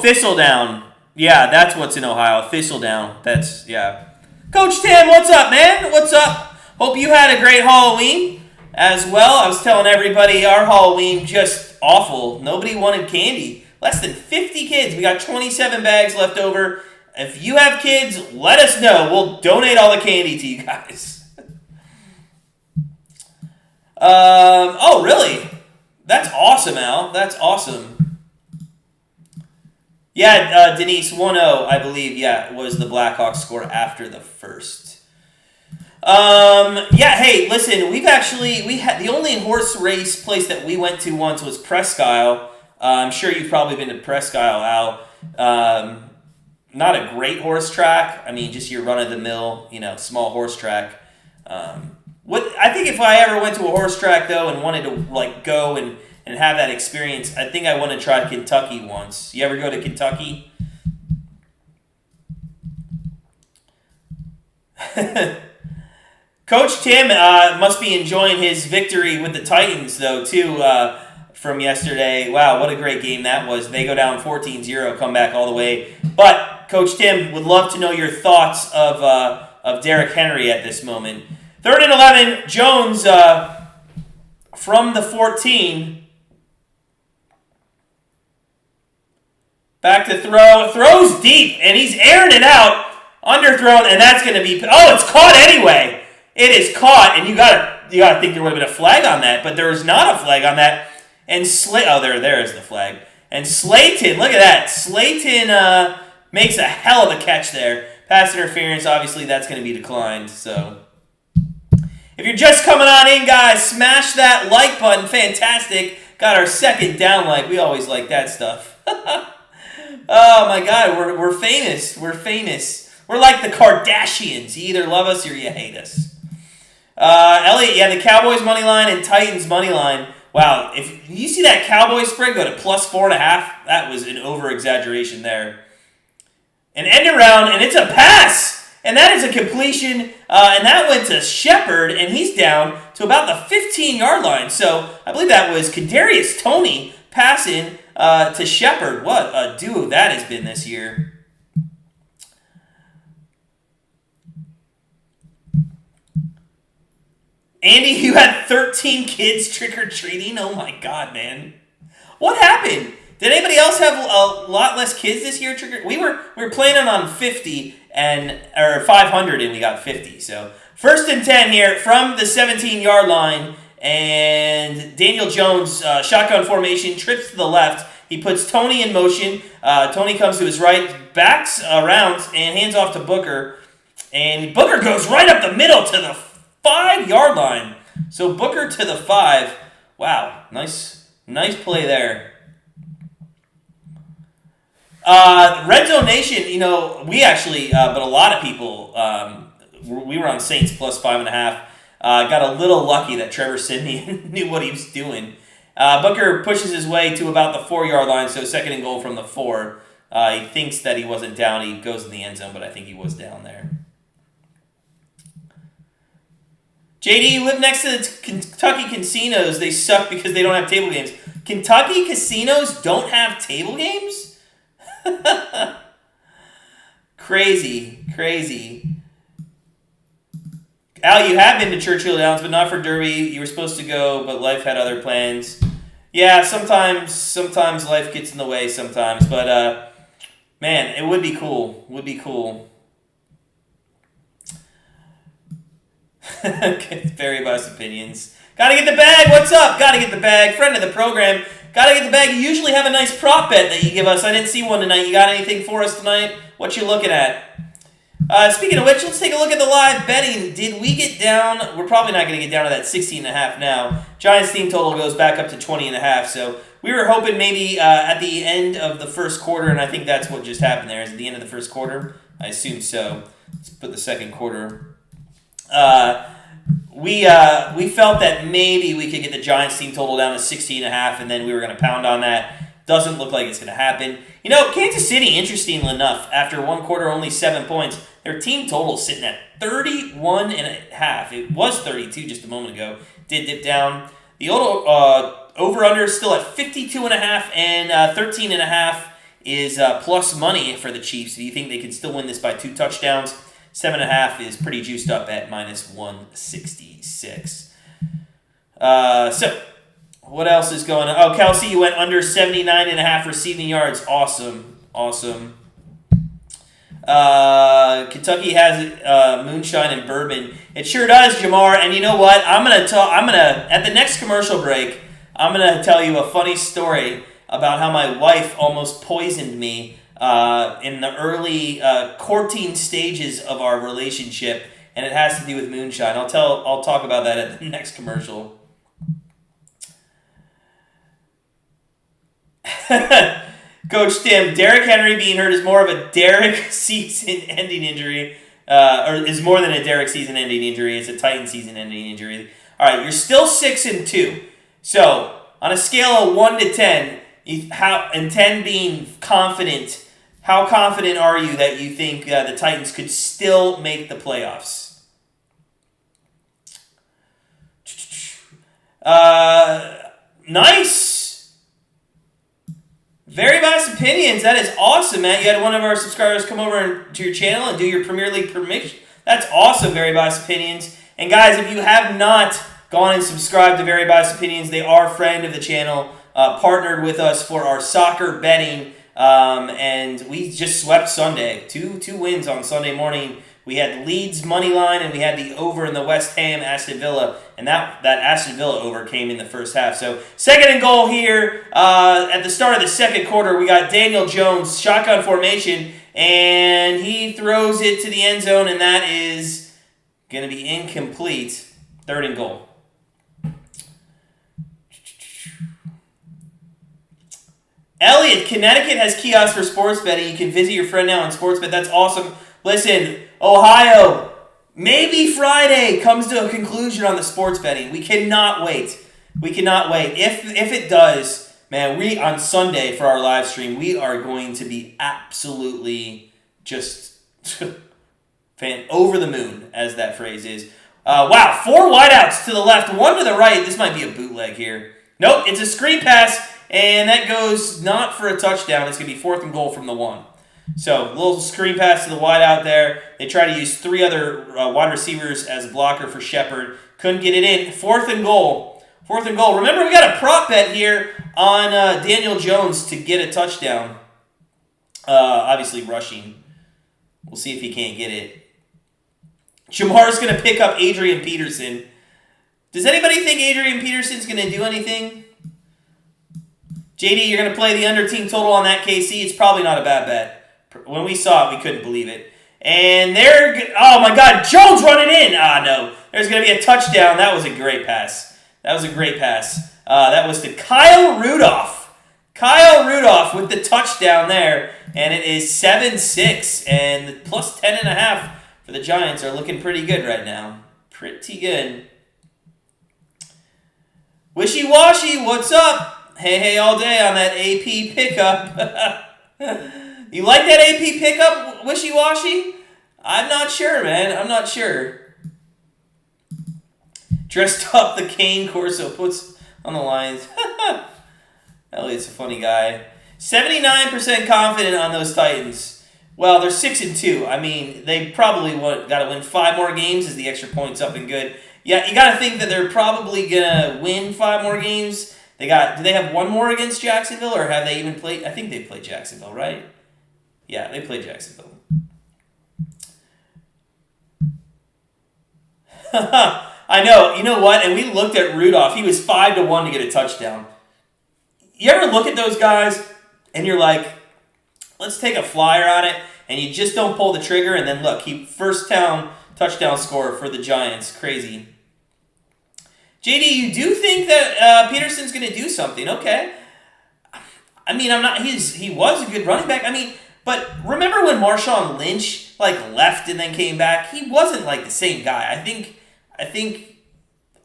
Thistledown. Yeah, that's what's in Ohio. Thistledown. Yeah. Coach Tim, what's up, man? What's up? Hope you had a great Halloween as well. I was telling everybody our Halloween just awful. Nobody wanted candy. Less than 50 kids. We got 27 bags left over. If you have kids, let us know. We'll donate all the candy to you guys. Oh, really? That's awesome, Al. That's awesome. Yeah, Denise, 1-0, I believe, was the Blackhawks score after the first. Hey, listen, we had the only horse race place that we went to once was Presque Isle. I'm sure you've probably been to Presque Isle, Al. Not a great horse track. I mean, just your run-of-the-mill, small horse track. I think if I ever went to a horse track, though, and wanted to, go and have that experience, I think I want to try Kentucky once. You ever go to Kentucky? Coach Tim must be enjoying his victory with the Titans, though, too. from yesterday. Wow, what a great game that was. They go down 14-0, come back all the way. But Coach Tim would love to know your thoughts of Derrick Henry at this moment. 3rd and 11, Jones from the 14. Back to throw. Throws deep, and he's airing it out. Underthrown, and that's going to be... Oh, it's caught anyway. It is caught, and you gotta think there would have been a flag on that, but there was not a flag on that. And there is the flag. And Slayton, look at that. Slayton makes a hell of a catch there. Pass interference, obviously that's going to be declined. So, if you're just coming on in, guys, smash that like button. Fantastic. Got our second down like. We always like that stuff. Oh my God, we're famous. We're famous. We're like the Kardashians. You either love us or you hate us. Elliot, yeah, the Cowboys money line and Titans money line. Wow, if you see that Cowboys spread go to plus 4.5, that was an over-exaggeration there. An end around, and it's a pass. And that is a completion, and that went to Shepard, and he's down to about the 15-yard line. So I believe that was Kadarius Toney passing to Shepard. What a duo that has been this year. Andy, you had 13 kids trick-or-treating? Oh my God, man. What happened? Did anybody else have a lot less kids this year? We were planning on 50 or 500 and we got 50. So 1st and 10 here from the 17-yard line, and Daniel Jones, shotgun formation, trips to the left. He puts Toney in motion. Toney comes to his right, backs around, and hands off to Booker. And Booker goes right up the middle to the 5-yard line. So Booker to the 5. Wow, nice play there. Red Zone Nation, we actually, but a lot of people, we were on Saints plus 5.5. Got a little lucky that Trevor Sidney knew what he was doing. Booker pushes his way to about the 4-yard line, so 2nd and goal from the 4. He thinks that he wasn't down. He goes in the end zone, but I think he was down there. JD, you live next to the Kentucky casinos. They suck because they don't have table games. Kentucky casinos don't have table games? Crazy. Al, you have been to Churchill Downs, but not for Derby. You were supposed to go, but life had other plans. Yeah, sometimes life gets in the way sometimes, but man, it would be cool. Very biased opinions. Gotta get the bag. What's up? Gotta get the bag. Friend of the program. Gotta get the bag. You usually have a nice prop bet that you give us. I didn't see one tonight. You got anything for us tonight? What you looking at? Speaking of which, let's take a look at the live betting. Did we get down? We're probably not going to get down to that 16.5 now. Giants team total goes back up to 20.5. So we were hoping maybe at the end of the first quarter, and I think that's what just happened there. Is it the end of the first quarter? I assume so. Let's put the second quarter. We felt that maybe we could get the Giants team total down to 16.5, and then we were going to pound on that. Doesn't look like it's going to happen. Kansas City, interestingly enough, after one quarter, only 7 points, their team total is sitting at 31.5. It was 32 just a moment ago. Did dip down. The over-under is still at 52.5, and 13.5 is plus money for the Chiefs. Do you think they can still win this by 2 touchdowns? 7.5 is pretty juiced up at minus 166. So, what else is going on? Oh, Kelsey, you went under 79.5 receiving yards. Awesome. Kentucky has moonshine and bourbon. It sure does, Jamar. And you know what? I'm gonna at the next commercial break, I'm gonna tell you a funny story about how my wife almost poisoned me in the early courting stages of our relationship, and it has to do with moonshine. I'll talk about that at the next commercial. Coach Tim, Derrick Henry being hurt is more of a Derrick season-ending injury, or is more than a Derrick season-ending injury. It's a Titan season-ending injury. All right, you're still 6-2. So on a scale of 1 to 10, and 10 being confident, how confident are you that you think the Titans could still make the playoffs? Nice. Opinions. That is awesome, man. You had one of our subscribers come over to your channel and do your Premier League permission. That's awesome, Very Biased Opinions. And guys, if you have not gone and subscribed to Very Biased Opinions, they are a friend of the channel, partnered with us for our soccer betting, and we just swept Sunday. Two wins on Sunday morning. We had Leeds Moneyline, and we had the over in the West Ham Aston Villa, and that Aston Villa over came in the first half. So second and goal here at the start of the second quarter. We got Daniel Jones, shotgun formation, and he throws it to the end zone, and that is going to be incomplete. Third and goal. Elliot, Connecticut has kiosks for sports betting. You can visit your friend now on Sportsbet. That's awesome. Listen, Ohio, maybe Friday comes to a conclusion on the sports betting. We cannot wait. We cannot wait. If it does, man, we on Sunday for our live stream, we are going to be absolutely just over the moon, as that phrase is. Wow, 4 wideouts to the left, 1 to the right. This might be a bootleg here. Nope, it's a screen pass, and that goes not for a touchdown. It's going to be 4th and goal from the 1. So, a little screen pass to the wide out there. They try to use 3 other wide receivers as a blocker for Shepard. Couldn't get it in. 4th and goal. 4th and goal. Remember, we got a prop bet here on Daniel Jones to get a touchdown. Obviously, rushing. We'll see if he can't get it. Jamar's going to pick up Adrian Peterson. Does anybody think Adrian Peterson's going to do anything? JD, you're going to play the under team total on that KC. It's probably not a bad bet. When we saw it, we couldn't believe it. And oh my God, Jones running in. No. There's going to be a touchdown. That was a great pass. That was to Kyle Rudolph. Kyle Rudolph with the touchdown there. And it is 7-6. And plus 10.5 for the Giants are looking pretty good right now. Pretty good. Wishy Washy, what's up? Hey all day on that AP pickup. You like that AP pickup, Wishy Washy? I'm not sure, man. I'm not sure. Dressed up the cane Corso puts on the lines. Elliot's a funny guy. 79% confident on those Titans. Well, they're 6-2. I mean, they probably got to win 5 more games as the extra points up and good. Yeah, you got to think that they're probably gonna win 5 more games. Do they have 1 more against Jacksonville, or have they even played? I think they played Jacksonville, right? Yeah, they played Jacksonville. I know. You know what? And we looked at Rudolph. He was 5-1 to get a touchdown. You ever look at those guys and you're like, let's take a flyer on it, and you just don't pull the trigger, and then look, he first touchdown score for the Giants. Crazy. JD, you do think that Peterson's going to do something? Okay. I mean, he was a good running back. I mean, but remember when Marshawn Lynch left and then came back? He wasn't the same guy. I think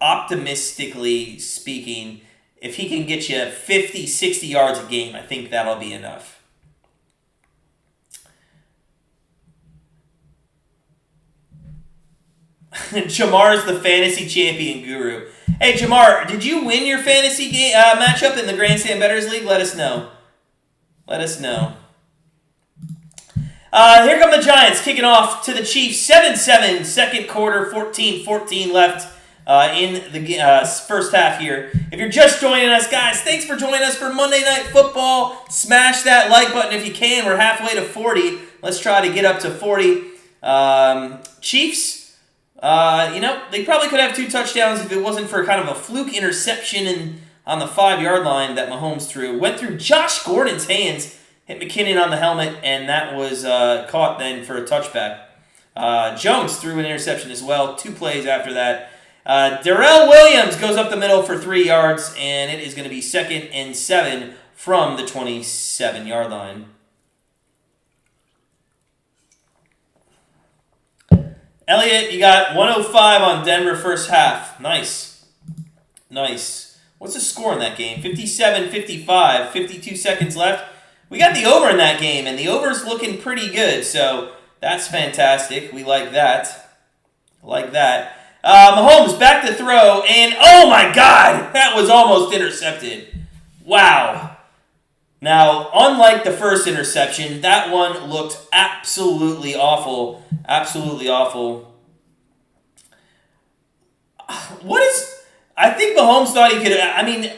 optimistically speaking, if he can get you 50, 60 yards a game, I think that'll be enough. Jamar's the fantasy champion guru. Hey, Jamar, did you win your fantasy game matchup in the Grandstand Bettors League? Let us know. Here come the Giants kicking off to the Chiefs. 7-7, second quarter, 14-14 left in the first half here. If you're just joining us, guys, thanks for joining us for Monday Night Football. Smash that like button if you can. We're halfway to 40. Let's try to get up to 40. Chiefs. They probably could have 2 touchdowns if it wasn't for kind of a fluke interception on the 5-yard line that Mahomes threw. Went through Josh Gordon's hands, hit McKinnon on the helmet, and that was caught then for a touchback. Jones threw an interception as well, 2 plays after that. Darrell Williams goes up the middle for 3 yards, and it is going to be 2nd and 7 from the 27-yard line. Elliot, you got 105 on Denver first half. Nice. What's the score in that game? 57-55, 52 seconds left. We got the over in that game, and the over's looking pretty good, so that's fantastic. We like that. Mahomes back to throw, and oh my God, that was almost intercepted. Wow. Now, unlike the first interception, that one looked absolutely awful. Absolutely awful. I think Mahomes thought he could, it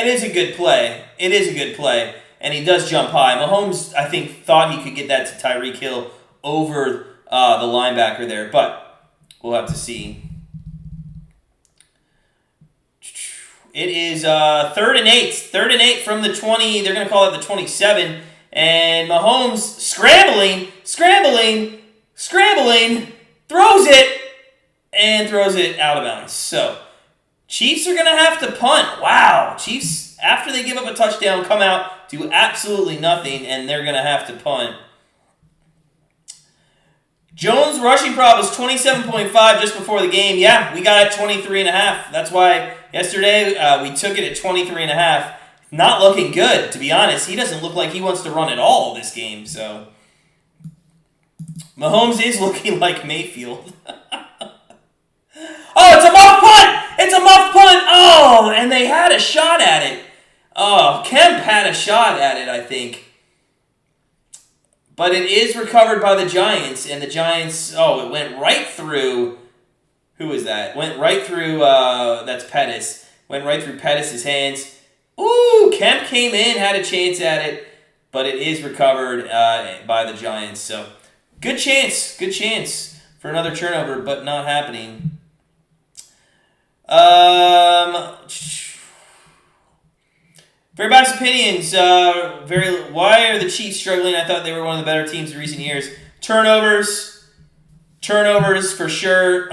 is a good play. It is a good play. And he does jump high. Mahomes, I think, thought he could get that to Tyreek Hill over the linebacker there. But we'll have to see. It is 3rd and 8. 3rd and 8 from the 20. They're going to call it the 27. And Mahomes scrambling, throws it out of bounds. So, Chiefs are going to have to punt. Wow. Chiefs, after they give up a touchdown, come out, do absolutely nothing, and they're going to have to punt. Jones' rushing prop was 27.5 just before the game. Yeah, we got it 23.5. That's why yesterday we took it at 23.5. Not looking good, to be honest. He doesn't look like he wants to run at all this game. So Mahomes is looking like Mayfield. Oh, it's a muff punt! It's a muff punt! Oh, and they had a shot at it. Oh, Kemp had a shot at it, I think. But it is recovered by the Giants, and the Giants, it went right through, who is that? Went right through, that's Pettis. Went right through Pettis' hands. Ooh, Kemp came in, had a chance at it, but it is recovered by the Giants. So, good chance for another turnover, but not happening. Very biased opinions. Why are the Chiefs struggling? I thought they were one of the better teams in recent years. Turnovers for sure.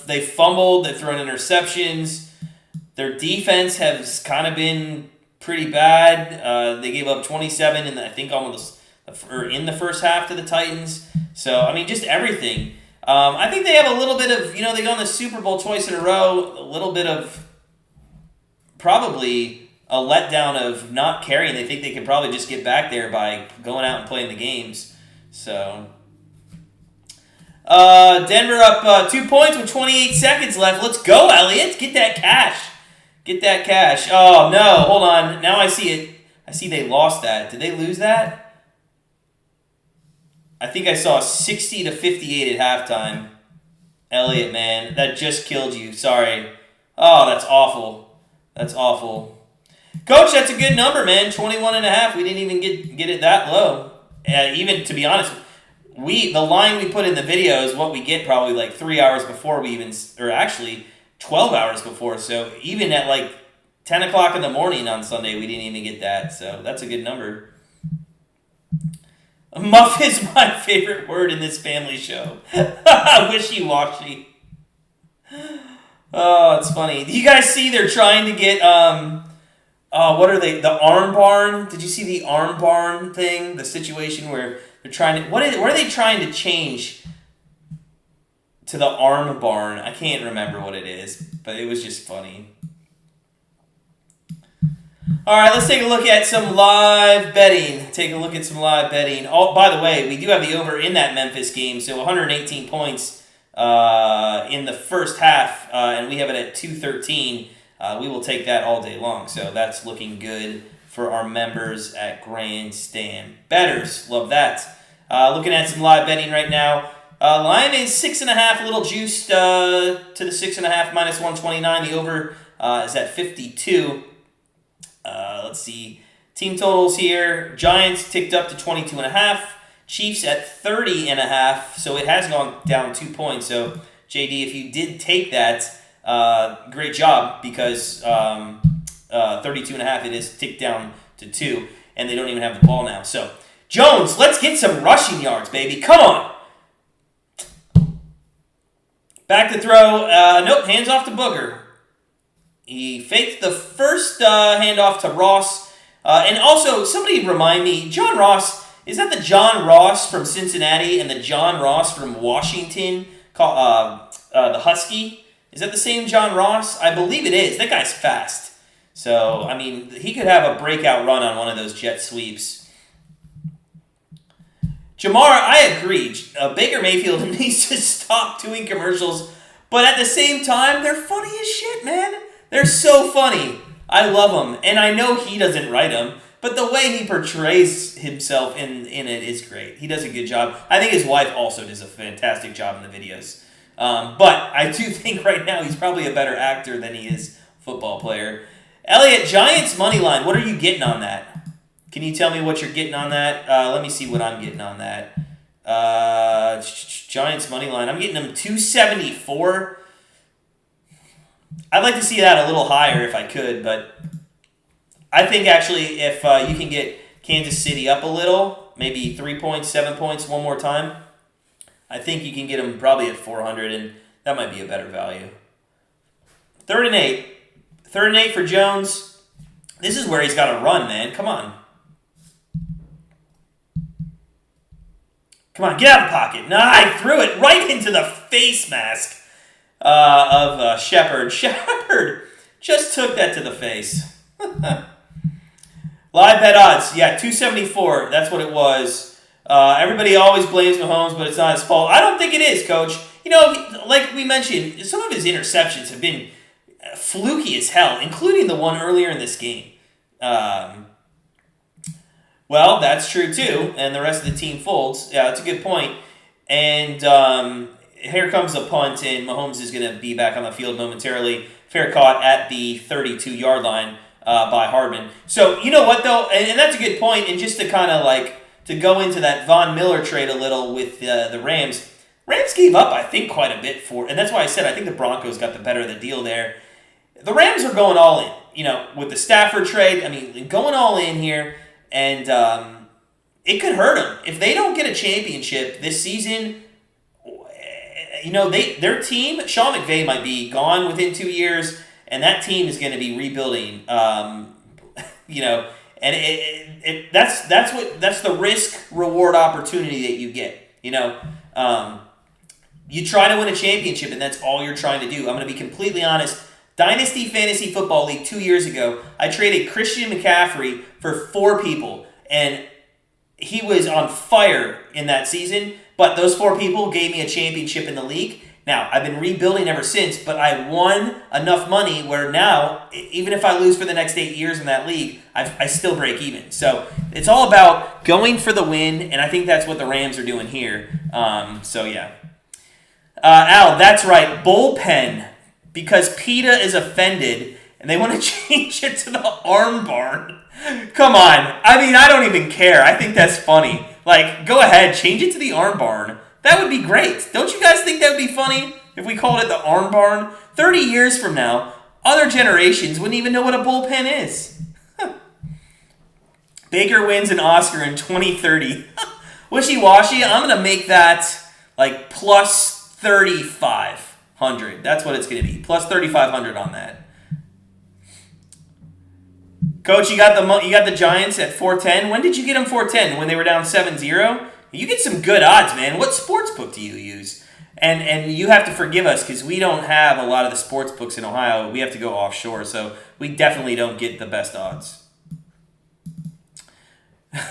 They fumbled. They've thrown interceptions. Their defense has kind of been pretty bad. They gave up 27 in in the first half to the Titans. So just everything. I think they have a little bit of they go in the Super Bowl twice in a row. A little bit of probably a letdown of not carrying. They think they can probably just get back there by going out and playing the games. So, Denver up 2 points with 28 seconds left. Let's go, Elliot. Get that cash. Oh, no. Hold on. Now I see it. I see they lost that. Did they lose that? I think I saw 60-58 at halftime. Elliot, man. That just killed you. Sorry. Oh, that's awful. Coach, that's a good number, man. 21.5. We didn't even get it that low. Even, to be honest, the line we put in the video is what we get probably like 3 hours before or actually 12 hours before. So even at like 10 o'clock in the morning on Sunday, we didn't even get that. So that's a good number. Muff is my favorite word in this family show. Wishy-washy. Oh, it's funny. Do you guys see they're trying to get, what are they? The arm barn? Did you see the arm barn thing? The situation where they're trying to, what are they trying to change to the arm barn? I can't remember what it is, but it was just funny. All right, let's take a look at some live betting. Oh, by the way, we do have the over in that Memphis game, so 118 points in the first half, and we have it at 213. We will take that all day long, so that's looking good for our members at Grandstand Bettors. Love that. Looking at some live betting right now. Line is 6.5, a little juiced to the 6.5, minus 129. The over is at 52. Let's see. Team totals here. Giants ticked up to 22.5. Chiefs at 30.5. So it has gone down 2 points. So, JD, if you did take that, great job, because 32.5, it is ticked down to 2, and they don't even have the ball now. So, Jones, let's get some rushing yards, baby. Come on. Back to throw. Nope, hands off to Booger. He faked the first handoff to Ross. And also, somebody remind me, John Ross, is that the John Ross from Cincinnati and the John Ross from Washington, the Husky? Is that the same John Ross? I believe it is. That guy's fast. So, he could have a breakout run on one of those jet sweeps. Jamar, I agree. Baker Mayfield needs to stop doing commercials, but at the same time, they're funny as shit, man. They're so funny. I love him, and I know he doesn't write them, but the way he portrays himself in it is great. He does a good job. I think his wife also does a fantastic job in the videos. But I do think right now he's probably a better actor than he is football player. Elliot, Giants Moneyline, what are you getting on that? Can you tell me what you're getting on that? Let me see what I'm getting on that. Giants Moneyline, I'm getting them 274. I'd like to see that a little higher if I could, but I think actually if you can get Kansas City up a little, maybe 3 points, 7 points one more time, I think you can get them probably at 400, and that might be a better value. 3rd and 8. 3rd and 8 for Jones. This is where he's got to run, man. Come on. Come on, get out of the pocket. Nah, I threw it right into the face mask of Shepard. Shepard just took that to the face. Live bet odds. Yeah, 274. That's what it was. Everybody always blames Mahomes, but it's not his fault. I don't think it is, Coach. You know, like we mentioned, some of his interceptions have been fluky as hell, including the one earlier in this game. Well, that's true too, and the rest of the team folds. Yeah, that's a good point. And here comes a punt, and Mahomes is going to be back on the field momentarily. Fair caught at the 32-yard line by Hardman. So, you know what, though? And that's a good point, and just to kind of like, to go into that Von Miller trade a little with the Rams, Rams gave up, I think, quite a bit for, and that's why I said I think the Broncos got the better of the deal there. The Rams are going all in, you know, with the Stafford trade. I mean, going all in here. And it could hurt them. If they don't get a championship this season, you know, their team, Sean McVay might be gone within 2 years, and that team is going to be rebuilding. You know, and that's the risk-reward opportunity that you get. You know, you try to win a championship, and that's all you're trying to do. I'm going to be completely honest. Dynasty Fantasy Football League 2 years ago, I traded Christian McCaffrey for 4 people, and he was on fire in that season, but those 4 people gave me a championship in the league. Now, I've been rebuilding ever since, but I won enough money where now, even if I lose for the next 8 years in that league, I still break even. So it's all about going for the win, and I think that's what the Rams are doing here. So, yeah. Al, that's right, bullpen. Because PETA is offended, and they want to change it to the arm barn. Come on. I mean, I don't even care. I think that's funny. Like, go ahead, change it to the arm barn. That would be great. Don't you guys think that would be funny if we called it the arm barn? 30 years from now, other generations wouldn't even know what a bullpen is. Baker wins an Oscar in 2030. Wishy-washy, I'm going to make that like plus 35. 100. That's what it's going to be. Plus 3,500 on that. Coach, you got the Giants at 410. When did you get them 410? When they were down 7-0? You get some good odds, man. What sports book do you use? And you have to forgive us because we don't have a lot of the sports books in Ohio. We have to go offshore, so we definitely don't get the best odds.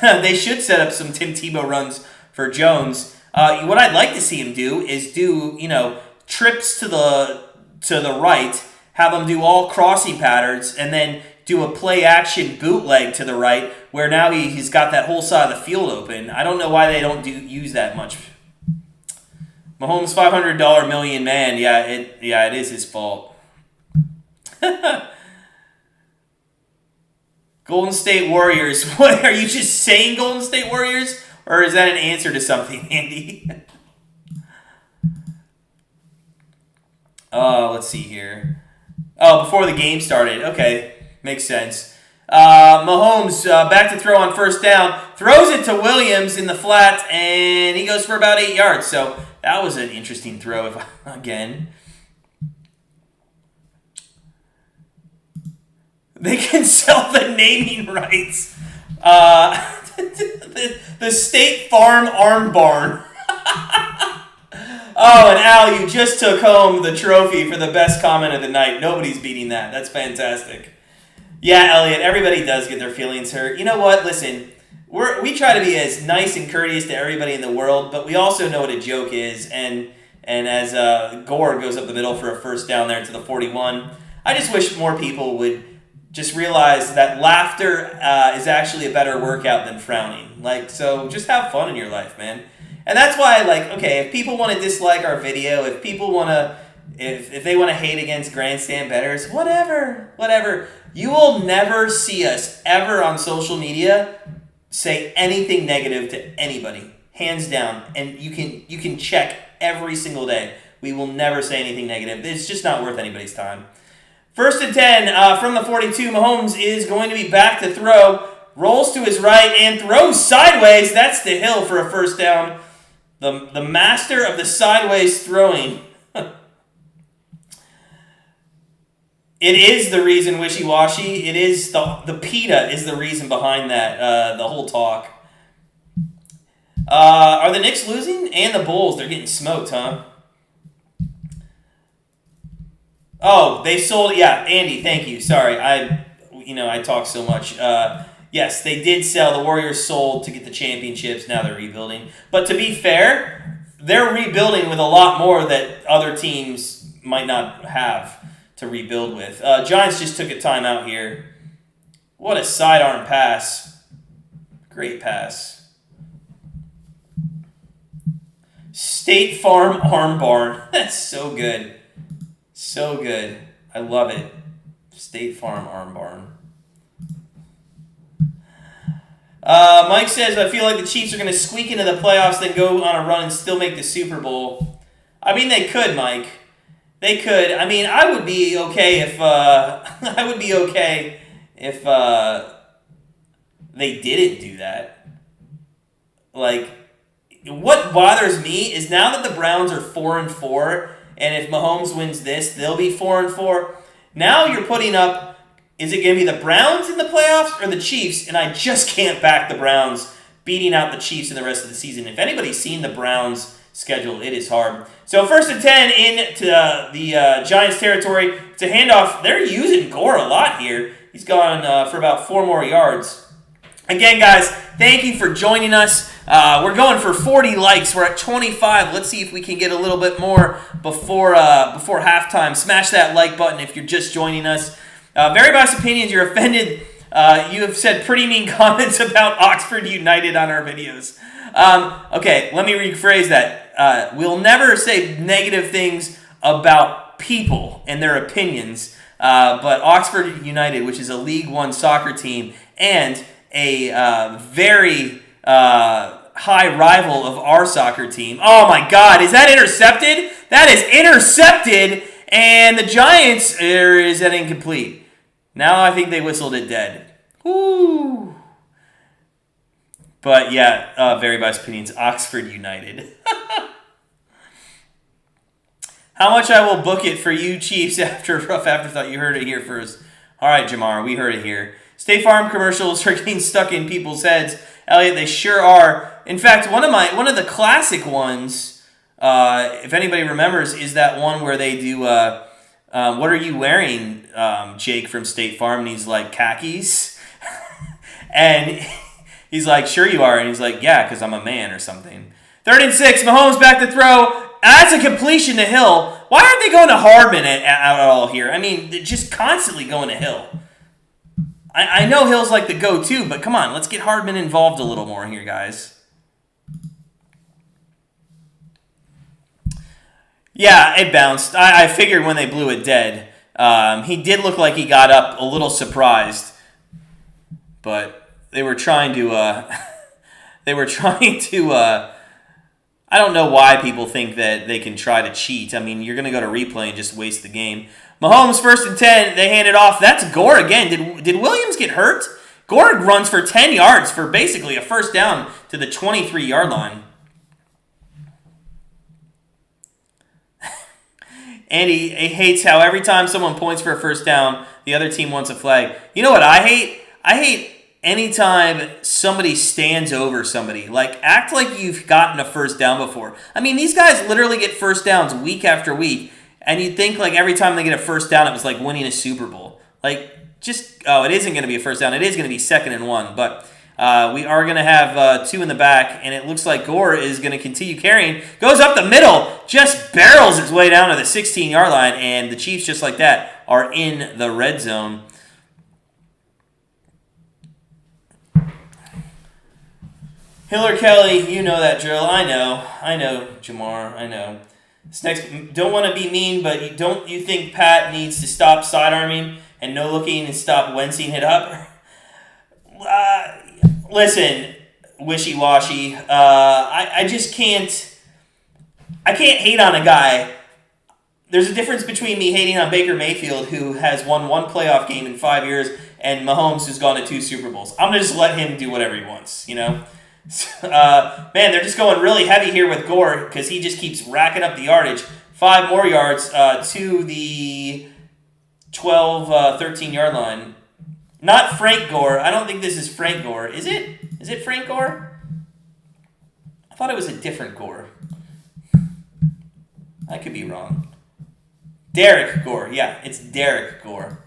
They should set up some Tim Tebow runs for Jones. What I'd like to see him do is you know, trips to the right, have them do all crossing patterns, and then do a play-action bootleg to the right, where now he's got that whole side of the field open. I don't know why they don't use that much. Mahomes' $500 million man. Yeah, it is his fault. Golden State Warriors. What, are you just saying Golden State Warriors? Or is that an answer to something, Andy? Let's see here. Oh, before the game started. Okay, makes sense. Mahomes back to throw on first down. Throws it to Williams in the flat, and he goes for about 8 yards. So that was an interesting throw again. They can sell the naming rights. The State Farm Arm Barn. Oh, and Al, you just took home the trophy for the best comment of the night. Nobody's beating that. That's fantastic. Yeah, Elliot, everybody does get their feelings hurt. You know what? Listen, we try to be as nice and courteous to everybody in the world, but we also know what a joke is. And as Gore goes up the middle for a first down there to the 41, I just wish more people would just realized that laughter is actually a better workout than frowning. Like, so just have fun in your life, man. And that's why, like, okay, if people want to dislike our video, if people want to, if they want to hate against Grandstand Bettors, whatever. You will never see us ever on social media say anything negative to anybody, hands down. And you can check every single day. We will never say anything negative. It's just not worth anybody's time. 1st and 10 from the 42. Mahomes is going to be back to throw. Rolls to his right and throws sideways. That's the hill for a first down. The master of the sideways throwing. It is the reason wishy-washy. It is the PETA is the reason behind that, the whole talk. Are the Knicks losing? And the Bulls, they're getting smoked, huh? Oh, they sold, yeah, Andy, thank you. Sorry, I talk so much. Yes, they did sell. The Warriors sold to get the championships. Now they're rebuilding. But to be fair, they're rebuilding with a lot more that other teams might not have to rebuild with. Giants just took a timeout here. What a sidearm pass. Great pass. State Farm Arm Barn. That's so good. So good. I love it. State Farm Arm Barn. Mike says, I feel like the Chiefs are going to squeak into the playoffs, then go on a run and still make the Super Bowl. I mean, they could, Mike. They could. I mean, I would be okay if they didn't do that. Like, what bothers me is now that the Browns are 4-4, and if Mahomes wins this, they'll be 4-4. Now you're putting up, is it going to be the Browns in the playoffs or the Chiefs? And I just can't back the Browns beating out the Chiefs in the rest of the season. If anybody's seen the Browns schedule, it is hard. So 1st and 10 into the Giants territory. It's a handoff. They're using Gore a lot here. He's gone for about 4 more yards. Again, guys, thank you for joining us. We're going for 40 likes. We're at 25. Let's see if we can get a little bit more before halftime. Smash that like button if you're just joining us. Very biased opinions. You're offended. You have said pretty mean comments about Oxford United on our videos. Okay, let me rephrase that. We'll never say negative things about people and their opinions, but Oxford United, which is a League One soccer team and a very high rival of our soccer team. Oh my God, is that intercepted? That is intercepted, and the Giants is that incomplete. Now I think they whistled it dead. Woo! But yeah, very biased opinions. Oxford United. How much I will book it for you Chiefs after a rough afterthought. You heard it here first. All right, Jamar, we heard it here. State Farm commercials are getting stuck in people's heads. Elliot, they sure are. In fact, one of the classic ones, if anybody remembers, is that one where they do, what are you wearing, Jake from State Farm? And he's like, khakis. And he's like, sure you are. And he's like, yeah, because I'm a man or something. 3rd and 6, Mahomes back to throw. That's a completion to Hill. Why aren't they going to Hardman at all here? I mean, they're just constantly going to Hill. I know Hill's like the go-to, but come on, let's get Hardman involved a little more here, guys. Yeah, it bounced. I figured when they blew it dead. He did look like he got up a little surprised, but they were trying to. I don't know why people think that they can try to cheat. I mean, you're going to go to replay and just waste the game. Mahomes 1st and 10. They hand it off. That's Gore again. Did Williams get hurt? Gore runs for 10 yards for basically a first down to the 23-yard line. Andy hates how every time someone points for a first down, the other team wants a flag. You know what I hate? I hate anytime somebody stands over somebody. Like, act like you've gotten a first down before. I mean, these guys literally get first downs week after week, and you'd think, like, every time they get a first down, it was like winning a Super Bowl. Like, it isn't going to be a first down. It is going to be 2nd and 1, but we are going to have 2 in the back, and it looks like Gore is going to continue carrying. Goes up the middle, just barrels his way down to the 16-yard line, and the Chiefs, just like that, are in the red zone. Hiller Kelly, you know that drill. I know, Jamar. I know. This next, don't want to be mean, but don't you think Pat needs to stop sidearming and no looking and stop Wensing it up? Listen, wishy-washy. I just can't. I can't hate on a guy. There's a difference between me hating on Baker Mayfield, who has won one playoff game in 5 years, and Mahomes, who's gone to 2 Super Bowls. I'm going to just let him do whatever he wants, you know? Man, they're just going really heavy here with Gore because he just keeps racking up the yardage. 5 more yards to the 12, 13-yard line. Not Frank Gore. I don't think this is Frank Gore. Is it? Is it Frank Gore? I thought it was a different Gore. I could be wrong. Derek Gore. Yeah, it's Derek Gore.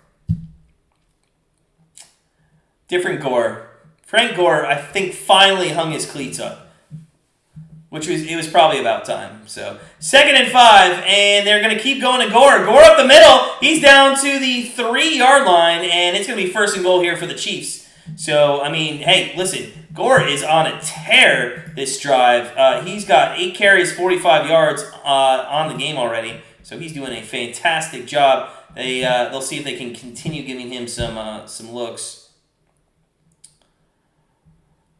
Different Gore. Frank Gore, I think, finally hung his cleats up, it was probably about time. So 2nd and 5, and they're going to keep going to Gore. Gore up the middle. He's down to the 3-yard line, and it's going to be 1st and goal here for the Chiefs. So, I mean, hey, listen, Gore is on a tear this drive. He's got 8 carries, 45 yards on the game already. So he's doing a fantastic job. They'll see if they can continue giving him some looks.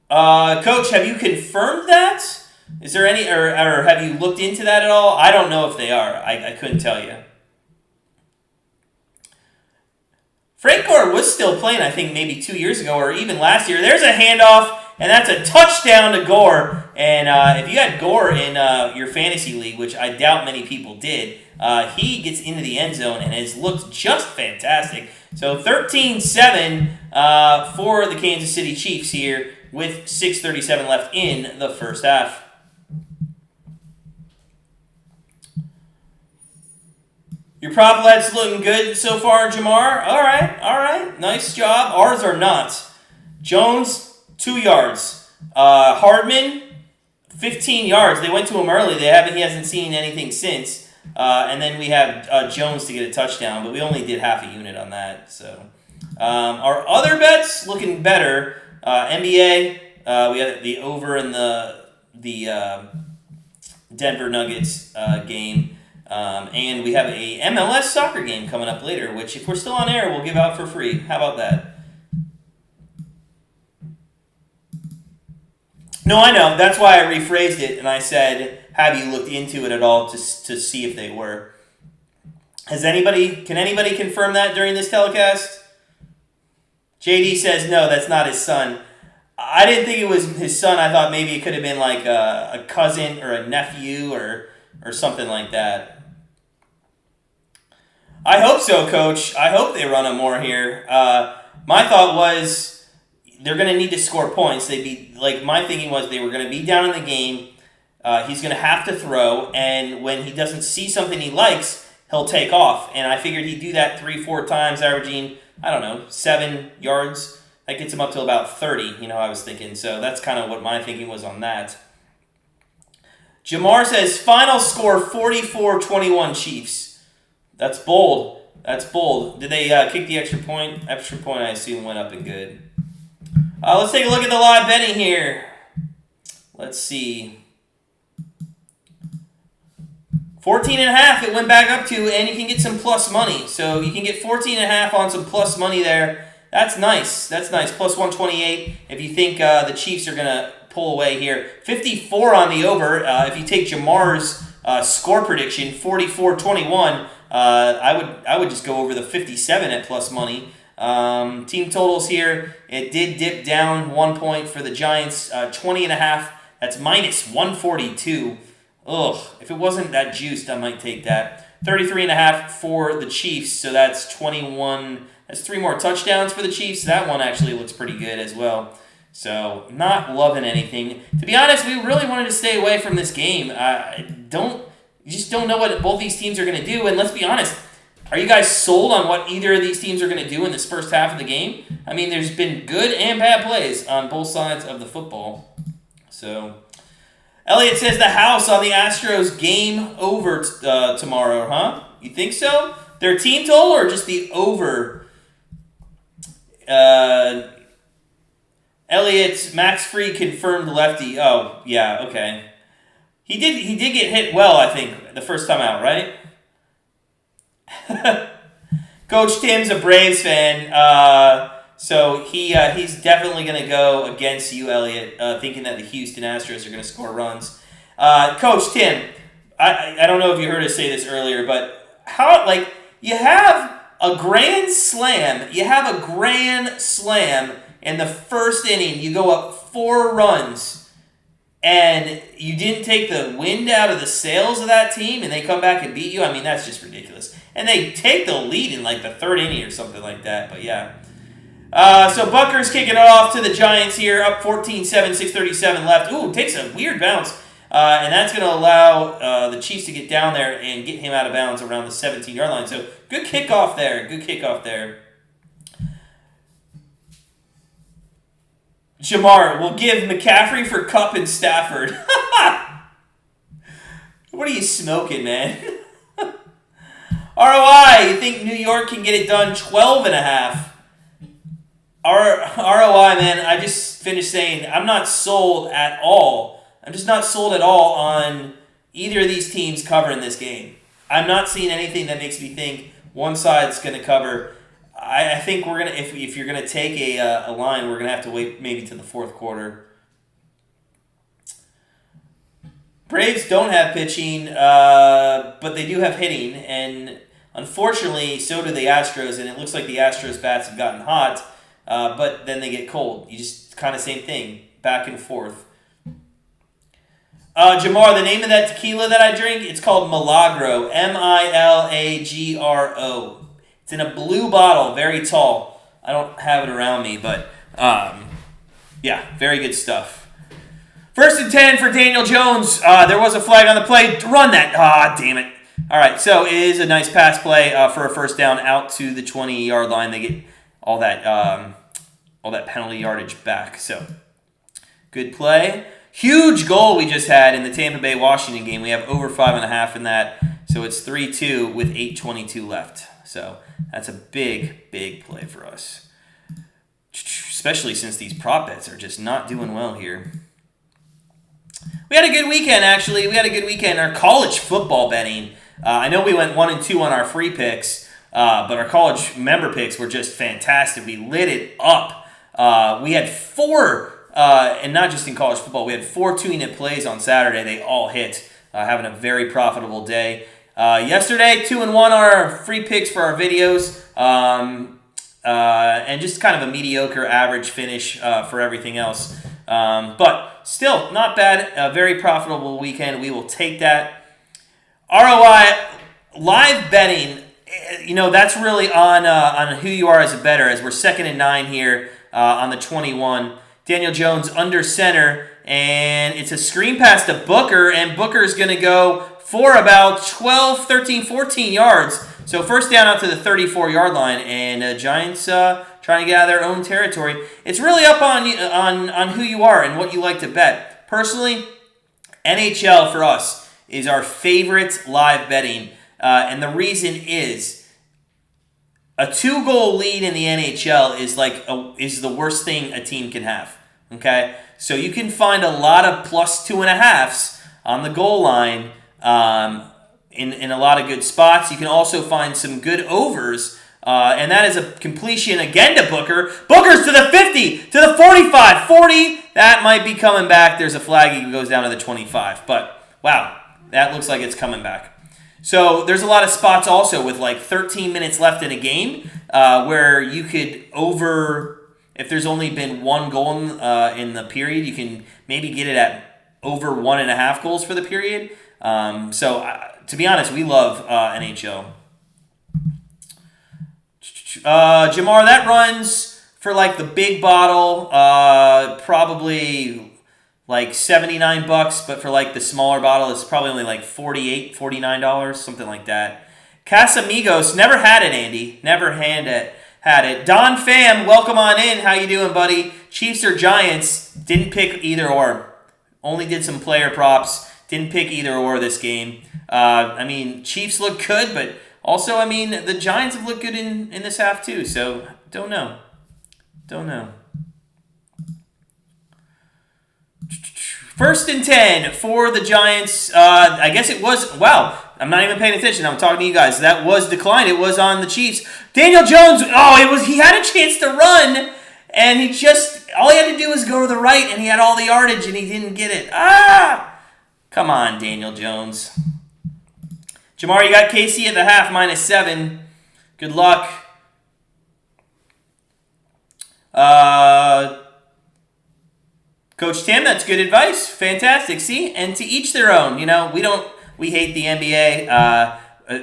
Coach, have you confirmed that? Is there any, or have you looked into that at all? I don't know if they are. I couldn't tell you. Frank Gore was still playing, I think, maybe 2 years ago or even last year. There's a handoff, and that's a touchdown to Gore. And if you had Gore in your fantasy league, which I doubt many people did, he gets into the end zone and has looked just fantastic. So 13-7 for the Kansas City Chiefs here with 6:37 left in the first half. Your prop let's looking good so far, Jamar. All right. Nice job. Ours are not. Jones, 2 yards. Hardman, 15 yards. They went to him early. He hasn't seen anything since. And then we have Jones to get a touchdown, but we only did half a unit on that. So our other bets looking better. NBA, we had the over in the Denver Nuggets game. And we have a MLS soccer game coming up later, which if we're still on air, we'll give out for free. How about that? No, I know. That's why I rephrased it, and I said, have you looked into it at all to see if they were? Can anybody confirm that during this telecast? JD says, no, that's not his son. I didn't think it was his son. I thought maybe it could have been like a cousin or a nephew or something like that. I hope so, Coach. I hope they run him more here. My thought was they're going to need to score points. My thinking was they were going to be down in the game. He's going to have to throw, and when he doesn't see something he likes, he'll take off. And I figured he'd do that 3-4 times, averaging, 7 yards. That gets him up to about 30, I was thinking. So that's kind of what my thinking was on that. Jamar says, final score 44-21 Chiefs. That's bold. Did they kick the extra point? Extra point, I assume, went up and good. Let's take a look at the live betting here. Let's see. 14.5 it went back up to, and you can get some plus money. So you can get 14.5 on some plus money there. That's nice. Plus 128 if you think the Chiefs are going to pull away here. 54 on the over. If you take Jamar's score prediction, 44-21, I would just go over the 57 at plus money. Team totals here, it did dip down 1 point for the Giants, 20.5. That's minus 142. Ugh, if it wasn't that juiced, I might take that. 33.5 for the Chiefs, so that's 21. That's 3 more touchdowns for the Chiefs. That one actually looks pretty good as well. So, not loving anything. To be honest, we really wanted to stay away from this game. You just don't know what both these teams are going to do. And let's be honest, are you guys sold on what either of these teams are going to do in this first half of the game? I mean, there's been good and bad plays on both sides of the football. So, Elliot says the house on the Astros game over tomorrow, huh? You think so? Their team total or just the over? Elliot, Max Free confirmed lefty. Oh, yeah, okay. He did get hit well, I think, the first time out, right? Coach Tim's a Braves fan, so he's definitely going to go against you, Elliot, thinking that the Houston Astros are going to score runs. Coach Tim, I don't know if you heard us say this earlier, but you have a grand slam in the first inning, you go up 4 runs, and you didn't take the wind out of the sails of that team, and they come back and beat you. I mean, that's just ridiculous. And they take the lead in like the 3rd inning or something like that, but yeah. So Bucker's kicking it off to the Giants here, up 14-7, 6:37 left. Ooh, takes a weird bounce, and that's going to allow the Chiefs to get down there and get him out of bounds around the 17-yard line. So good kickoff there. Jamar, we'll give McCaffrey for Kupp and Stafford. What are you smoking, man? ROI, you think New York can get it done 12.5? ROI, man, I just finished saying I'm not sold at all. I'm just not sold at all on either of these teams covering this game. I'm not seeing anything that makes me think one side's going to cover. I think we're gonna if you're gonna take a line, we're gonna have to wait maybe to the 4th quarter. Braves don't have pitching, but they do have hitting, and unfortunately, so do the Astros. And it looks like the Astros bats have gotten hot, but then they get cold. You just kind of same thing, back and forth. Jamar, the name of that tequila that I drink, it's called Milagro, Milagro. It's in a blue bottle, very tall. I don't have it around me, but yeah, very good stuff. 1st and 10 for Daniel Jones. There was a flag on the play. Run that. Damn it. All right, so it is a nice pass play for a first down out to the 20-yard line. They get all that penalty yardage back. So good play. Huge goal we just had in the Tampa Bay Washington game. We have over 5.5 in that. So it's 3-2 with 8:22 left. So that's a big play for us. Especially since these prop bets are just not doing well here. We had a good weekend, actually. Our college football betting. I know we went 1-2 on our free picks, but our college member picks were just fantastic. We lit it up. We had 4, and not just in college football, we had 4 2-unit plays on Saturday. They all hit, having a very profitable day. Yesterday, 2-1 on our free picks for our videos, and just kind of a mediocre average finish for everything else. But still, not bad. A very profitable weekend. We will take that. ROI, live betting, that's really on who you are as a bettor, as we're 2nd and 9 here on the 21. Daniel Jones under center, and it's a screen pass to Booker, and Booker's going to go for about 12, 13, 14 yards. So first down out to the 34-yard line, and Giants trying to get out of their own territory. It's really up on who you are and what you like to bet. Personally, NHL for us is our favorite live betting, and the reason is a 2-goal lead in the NHL is the worst thing a team can have. Okay, so you can find a lot of plus 2.5s on the goal line. In a lot of good spots. You can also find some good overs, and that is a completion again to Booker. Booker's to the 50, to the 45, 40. That might be coming back. There's a flag. He goes down to the 25. But, wow, that looks like it's coming back. So there's a lot of spots also with like 13 minutes left in a game where you could if there's only been 1 goal in the period, you can maybe get it at over 1.5 goals for the period. To be honest, we love NHL. Jamar, that runs for like the big bottle, probably like $79, but for like the smaller bottle, it's probably only like $48, $49, something like that. Casamigos, never had it, Andy. Never had it. Don Pham, welcome on in. How you doing, buddy? Chiefs or Giants? Didn't pick either or. Only did some player props. Didn't pick either or this game. Chiefs look good, but also, the Giants have looked good in this half too. So, don't know. First and 10 for the Giants. I guess it was, wow, I'm not even paying attention. I'm talking to you guys. That was declined. It was on the Chiefs. Daniel Jones, he had a chance to run, and all he had to do was go to the right, and he had all the yardage, and he didn't get it. Come on, Daniel Jones. Jamar, you got KC at the half, -7. Good luck. Coach Tim, that's good advice. Fantastic. See, and to each their own. We hate the NBA.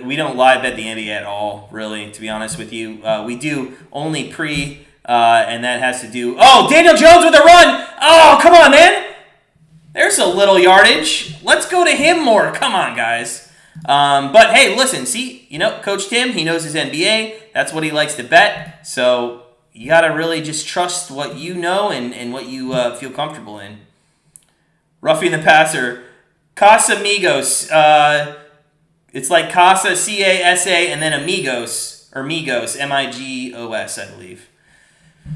We don't live bet the NBA at all, really, to be honest with you. We do only pre, and that has to do... Oh, Daniel Jones with a run! Oh, come on, man! There's a little yardage. Let's go to him more. Come on, guys. But, hey, listen, see, Coach Tim, he knows his NBA. That's what he likes to bet. So... you got to really just trust what you know and what you feel comfortable in. Roughing the passer. Casamigos. It's like Casa, C-A-S-A, and then Amigos, or Migos, M-I-G-O-S, I believe.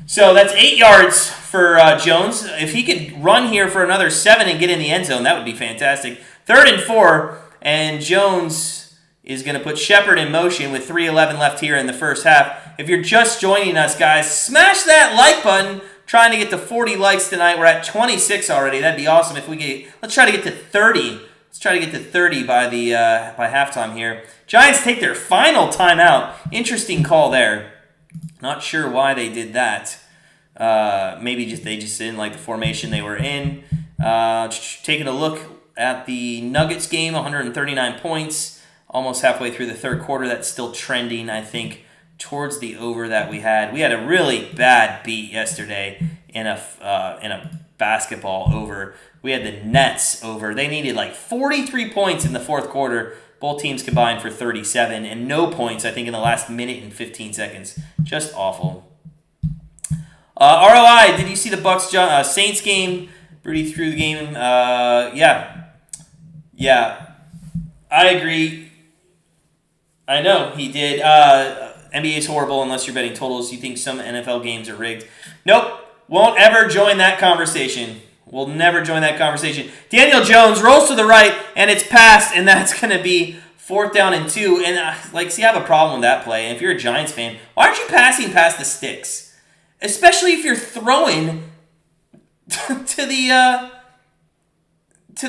So that's 8 yards for Jones. If he could run here for another 7 and get in the end zone, that would be fantastic. 3rd and 4, and Jones is going to put Shepard in motion with 3:11 left here in the first half. If you're just joining us, guys, smash that like button. Trying to get to 40 likes tonight. We're at 26 already. That'd be awesome if we get... Let's try to get to 30. Let's try to get to 30 by halftime here. Giants take their final timeout. Interesting call there. Not sure why they did that. Maybe they just didn't like the formation they were in. Taking a look at the Nuggets game, 139 points. Almost halfway through the third quarter. That's still trending, I think, towards the over that we had. We had a really bad beat yesterday in a basketball over. We had the Nets over. They needed like 43 points in the fourth quarter. Both teams combined for 37, and no points, I think, in the last minute and 15 seconds. Just awful. ROI, did you see the Bucks Saints game? Brady threw the game. Yeah. I agree. I know, he did. NBA is horrible unless you're betting totals. You think some NFL games are rigged. Nope. Won't ever join that conversation. We'll never join that conversation. Daniel Jones rolls to the right, and it's passed, and that's going to be 4th down and 2. And, I have a problem with that play. And if you're a Giants fan, why aren't you passing past the sticks? Especially if you're throwing to the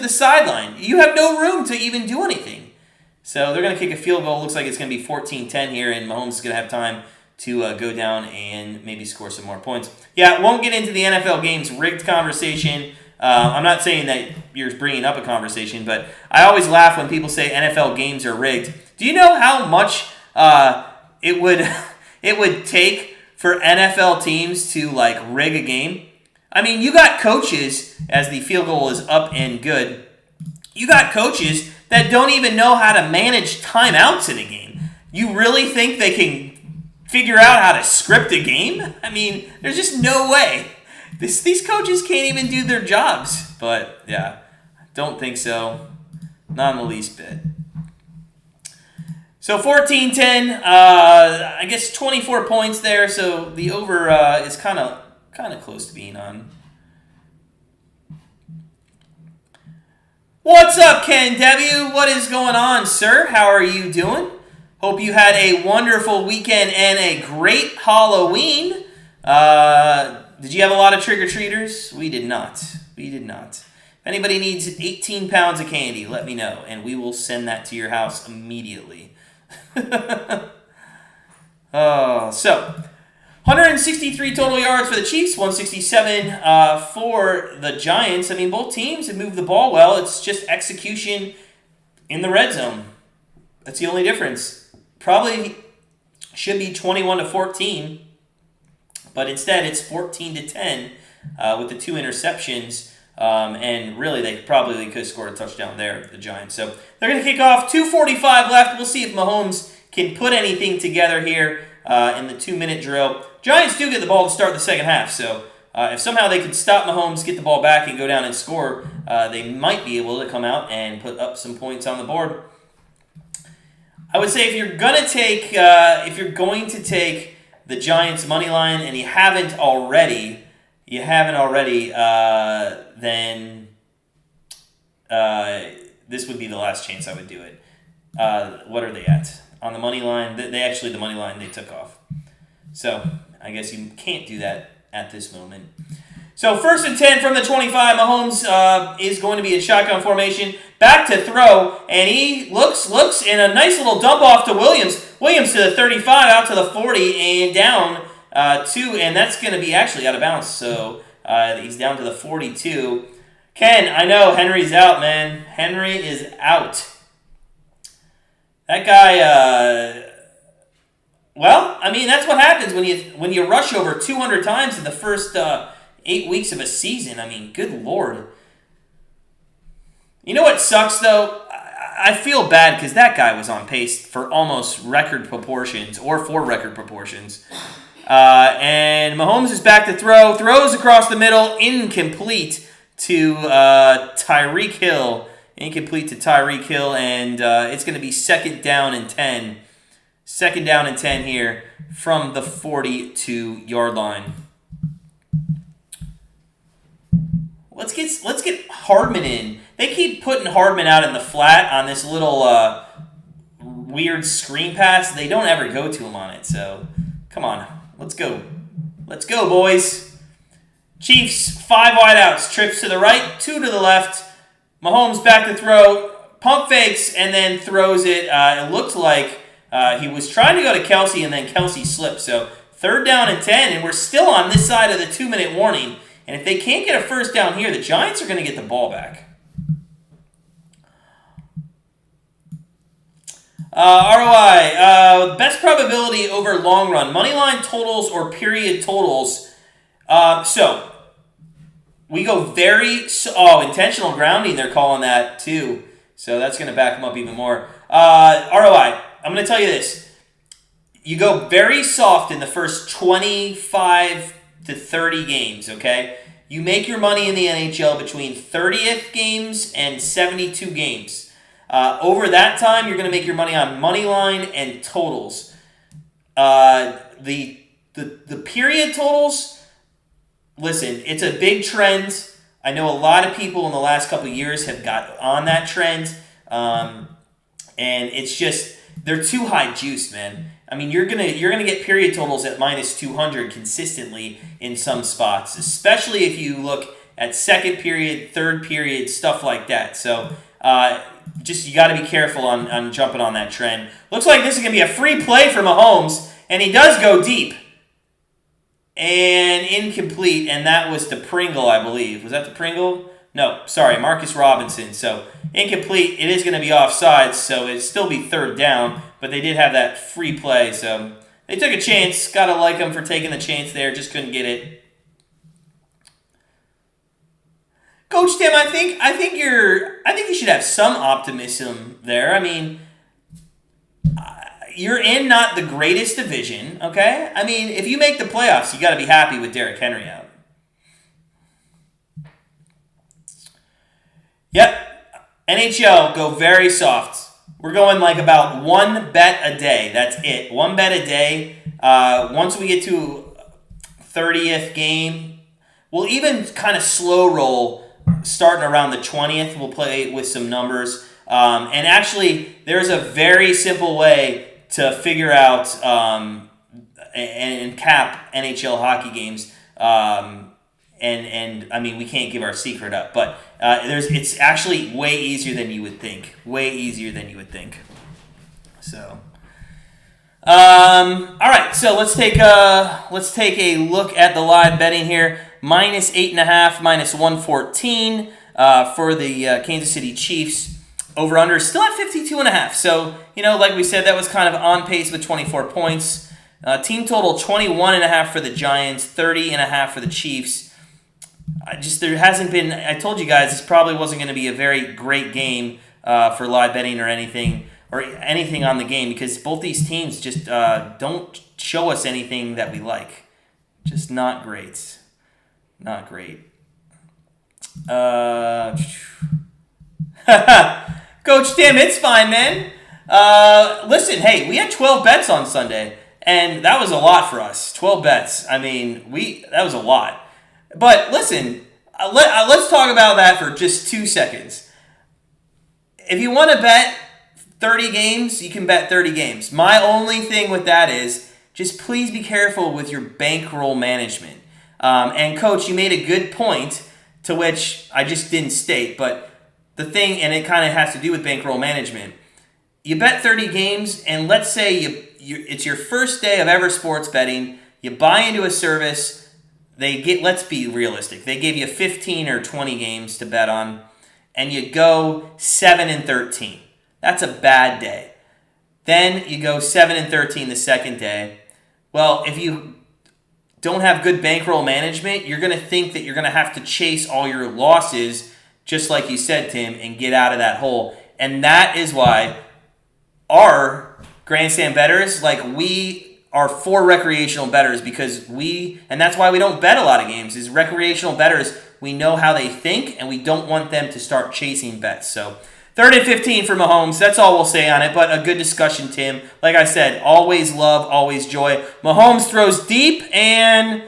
sideline. You have no room to even do anything. So they're going to kick a field goal. Looks like it's going to be 14-10 here, and Mahomes is going to have time to go down and maybe score some more points. Yeah, won't get into the NFL games rigged conversation. I'm not saying that you're bringing up a conversation, but I always laugh when people say NFL games are rigged. Do you know how much it would take for NFL teams to rig a game? I mean, you got coaches, as the field goal is up and good, you got coaches that don't even know how to manage timeouts in a game. You really think they can figure out how to script a game? I mean, there's just no way. These coaches can't even do their jobs. But, yeah, don't think so. Not in the least bit. So 14-10, I guess 24 points there, so the over is kind of close to being on. What's up, Ken W? What is going on, sir? How are you doing? Hope you had a wonderful weekend and a great Halloween. Did you have a lot of trick-or-treaters? We did not. If anybody needs 18 pounds of candy, let me know, and we will send that to your house immediately. So 163 total yards for the Chiefs, 167 for the Giants. I mean, both teams have moved the ball well. It's just execution in the red zone. That's the only difference. Probably should be 21-14, but instead it's 14-10 with the 2 interceptions. And really, they probably could have scored a touchdown there, the Giants. So they're going to kick off. 2:45 left. We'll see if Mahomes can put anything together here in the 2-minute drill. Giants do get the ball to start the second half. So if somehow they could stop Mahomes, get the ball back, and go down and score, they might be able to come out and put up some points on the board. I would say if you're going to take the Giants money line, and you haven't already, then this would be the last chance I would do it. What are they at? On the money line, the money line they took off. So I guess you can't do that at this moment. So 1st and 10 from the 25. Mahomes is going to be in shotgun formation. Back to throw, and he looks, and a nice little dump off to Williams. Williams to the 35, out to the 40, and down 2, and that's going to be actually out of bounds. So he's down to the 42. Ken, I know Henry's out, man. Henry is out. That guy. Well, I mean, that's what happens when you rush over 200 times in the first 8 weeks of a season. I mean, good Lord. You know what sucks, though? I feel bad because that guy was on pace for almost record proportions, or for record proportions. And Mahomes is back to throw. Throws across the middle. Incomplete to Tyreek Hill. Incomplete to Tyreek Hill, and it's going to be 2nd down and 10. 2nd down and 10 here from the 42-yard line. Let's get Hardman in. They keep putting Hardman out in the flat on this little weird screen pass. They don't ever go to him on it. So, come on. Let's go. Let's go, boys. Chiefs, 5 wideouts. Trips to the right, 2 to the left. Mahomes back to throw. Pump fakes and then throws it. It looked like he was trying to go to Kelsey, and then Kelsey slipped. So, 3rd down and 10, and we're still on this side of the 2-minute warning. And if they can't get a first down here, the Giants are going to get the ball back. ROI, best probability over long run. Moneyline totals or period totals. So, we go intentional grounding, they're calling that too. So that's going to back them up even more. ROI, I'm going to tell you this. You go very soft in the first 25 to 30 games, okay? You make your money in the NHL between 30th games and 72 games. Over that time, you're going to make your money on money line and totals. The period totals, listen, it's a big trend. I know a lot of people in the last couple of years have got on that trend, and it's just they're too high juiced, man. I mean, you're gonna get period totals at minus 200 consistently in some spots, especially if you look at 2nd period, 3rd period, stuff like that. So, you got to be careful on jumping on that trend. Looks like this is gonna be a free play for Mahomes, and he does go deep. And incomplete, and that was to Pringle, I believe. Was that to Pringle? No, sorry, Marcus Robinson. So, incomplete. It is going to be offsides, so it'd still be 3rd down, but they did have that free play, so they took a chance. Got to like them for taking the chance there, just couldn't get it. Coach Tim, I think you should have some optimism there. I mean, you're in not the greatest division, okay? I mean, if you make the playoffs, you got to be happy with Derrick Henry out. Yep. NHL, go very soft. We're going like about 1 bet a day. That's it. 1 bet a day. Once we get to 30th game, we'll even kind of slow roll starting around the 20th. We'll play with some numbers. And actually, there's a very simple way to figure out and cap NHL hockey games. And I mean, we can't give our secret up, but it's actually way easier than you would think. Way easier than you would think. So, all right. So let's take a look at the live betting here. Minus 8.5, minus 114 for the Kansas City Chiefs. Over under still at 52.5. So, like we said, that was kind of on pace with 24 points. Team total 21.5 for the Giants, 30.5 for the Chiefs. There hasn't been, I told you guys, this probably wasn't going to be a very great game for live betting or anything on the game, because both these teams just don't show us anything that we like. Just not great. Not great. Coach Tim, it's fine, man. Listen, hey, we had 12 bets on Sunday, and that was a lot for us. 12 bets. I mean, that was a lot. But listen, let's talk about that for just 2 seconds. if you want to bet 30 games, you can bet 30 games. My only thing with that is just please be careful with your bankroll management. And Coach, you made a good point, to which I just didn't state, but the thing, and it kind of has to do with bankroll management. You bet 30 games, and let's say it's your first day of ever sports betting. You buy into a service. Let's be realistic. They give you 15 or 20 games to bet on, and you go 7-13. That's a bad day. Then you go 7-13 the second day. Well, if you don't have good bankroll management, you're going to think that you're going to have to chase all your losses, just like you said, Tim, and get out of that hole. And that is why our Grandstand Bettors, we are for recreational bettors, because and that's why we don't bet a lot of games, is recreational bettors, we know how they think, and we don't want them to start chasing bets. So 3rd and 15 for Mahomes. That's all we'll say on it, but a good discussion, Tim. Like I said, always love, always joy. Mahomes throws deep, and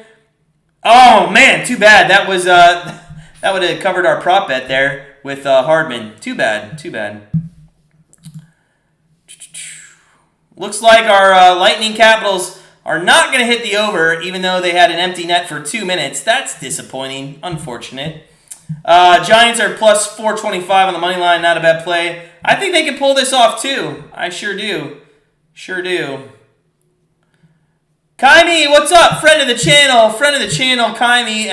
oh man, too bad. That was that would have covered our prop bet there with Hardman. Too bad. Looks like our Lightning Capitals are not going to hit the over, even though they had an empty net for 2 minutes. That's disappointing. Unfortunate. Giants are plus 425 on the money line. Not a bad play. I think they can pull this off too. I sure do. Kaimi, what's up? Friend of the channel, Kaimi.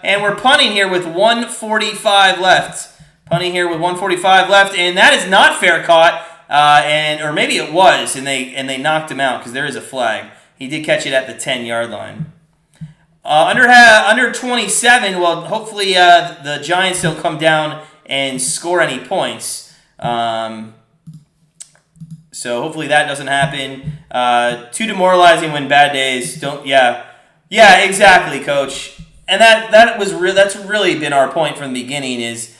And we're punting here with 145 left. And that is not fair caught. Or maybe it was, and they knocked him out because there is a flag. He did catch it at the 10-yard line. Under 27, well, hopefully the Giants don't come down and score any points. So hopefully that doesn't happen. Too demoralizing when bad days don't. Yeah, exactly, Coach. And that's really been our point from the beginning. Is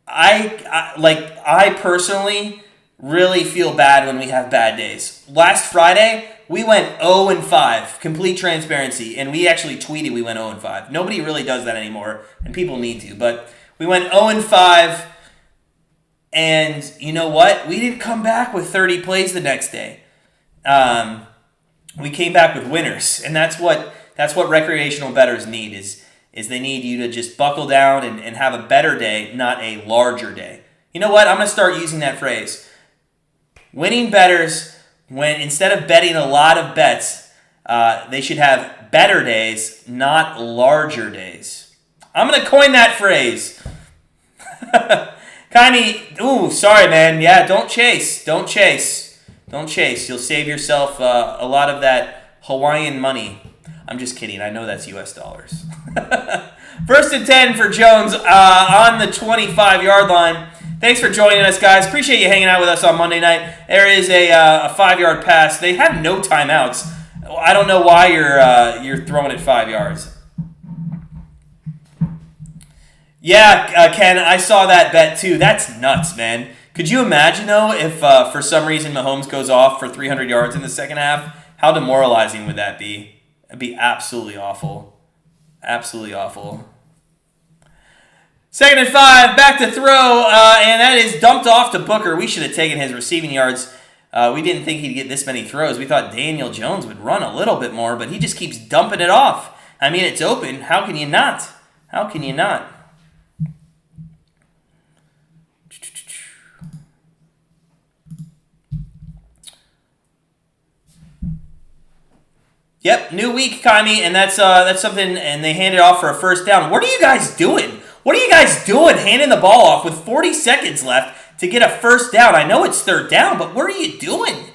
I personally really feel bad when we have bad days. Last Friday, we went 0-5, complete transparency, and we actually tweeted we went 0-5. Nobody really does that anymore, and people need to, but we went 0-5, and you know what? We didn't come back with 30 plays the next day. We came back with winners, and that's what recreational bettors need, is they need you to just buckle down and have a better day, not a larger day. You know what? I'm going to start using that phrase. Winning bettors, when instead of betting a lot of bets, they should have better days, not larger days. I'm going to coin that phrase. Ooh, sorry, man. Yeah, don't chase. You'll save yourself a lot of that Hawaiian money. I'm just kidding. I know that's US dollars. 1st and 10 for Jones on the 25-yard line. Thanks for joining us, guys. Appreciate you hanging out with us on Monday night. There is a 5-yard pass. They have no timeouts. I don't know why you're throwing it 5 yards. Yeah, Ken, I saw that bet too. That's nuts, man. Could you imagine, though, if for some reason Mahomes goes off for 300 yards in the second half? How demoralizing would that be? It'd be absolutely awful. Absolutely awful. 2nd and 5, back to throw, and that is dumped off to Booker. We should have taken his receiving yards. We didn't think he'd get this many throws. We thought Daniel Jones would run a little bit more, but he just keeps dumping it off. I mean, it's open. How can you not? Yep, new week, Kaimi, and that's something, and they hand it off for a first down. What are you guys doing? Handing the ball off with 40 seconds left to get a first down? I know it's 3rd down, but what are you doing?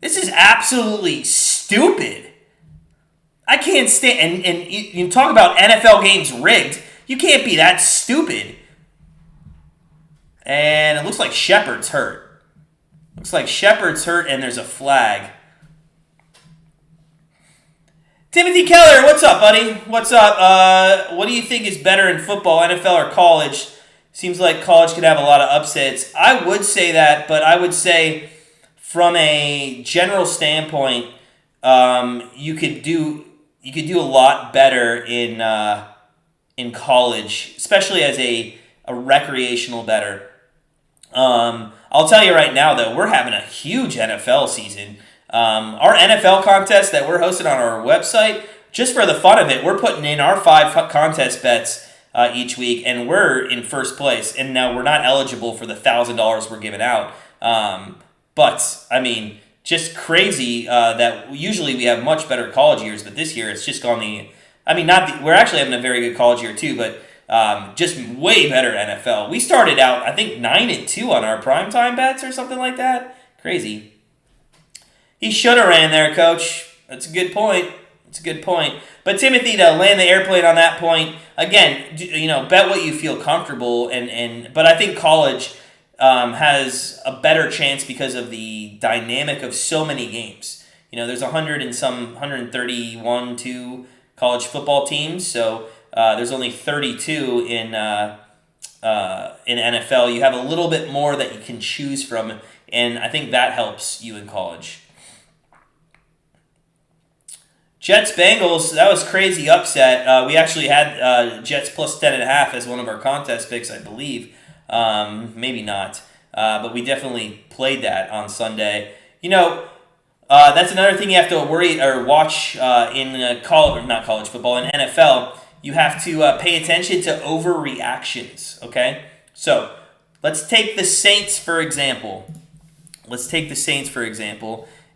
This is absolutely stupid. I can't stand, and you talk about NFL games rigged. You can't be that stupid. And it looks like Shepard's hurt. And there's a flag. Timothy Keller, what's up, buddy? What's up? What do you think is better in football, NFL or college? Seems like college could have a lot of upsets. I would say that, but I would say from a general standpoint, you could do a lot better in college, especially as a recreational bettor. I'll tell you right now, though, we're having a huge NFL season. Our NFL contest that we're hosting on our website, just for the fun of it, we're putting in our 5 contest bets each week, and we're in first place. And now we're not eligible for the $1,000 we're giving out. But, I mean, just crazy that usually we have much better college years, but this year it's just gone we're actually having a very good college year too, but just way better NFL. We started out, I think, 9-2 on our primetime bets or something like that. Crazy. He should have ran there, Coach. That's a good point. But Timothy, to land the airplane on that point, again, bet what you feel comfortable, but I think college has a better chance because of the dynamic of so many games. There's 131 college football teams, so there's only 32 in NFL. You have a little bit more that you can choose from, and I think that helps you in college. Jets-Bengals, that was crazy upset. We actually had Jets plus 10.5 as one of our contest picks, I believe. Maybe not. But we definitely played that on Sunday. That's another thing you have to worry or watch in college football, in NFL. You have to pay attention to overreactions, okay? So, let's take the Saints, for example.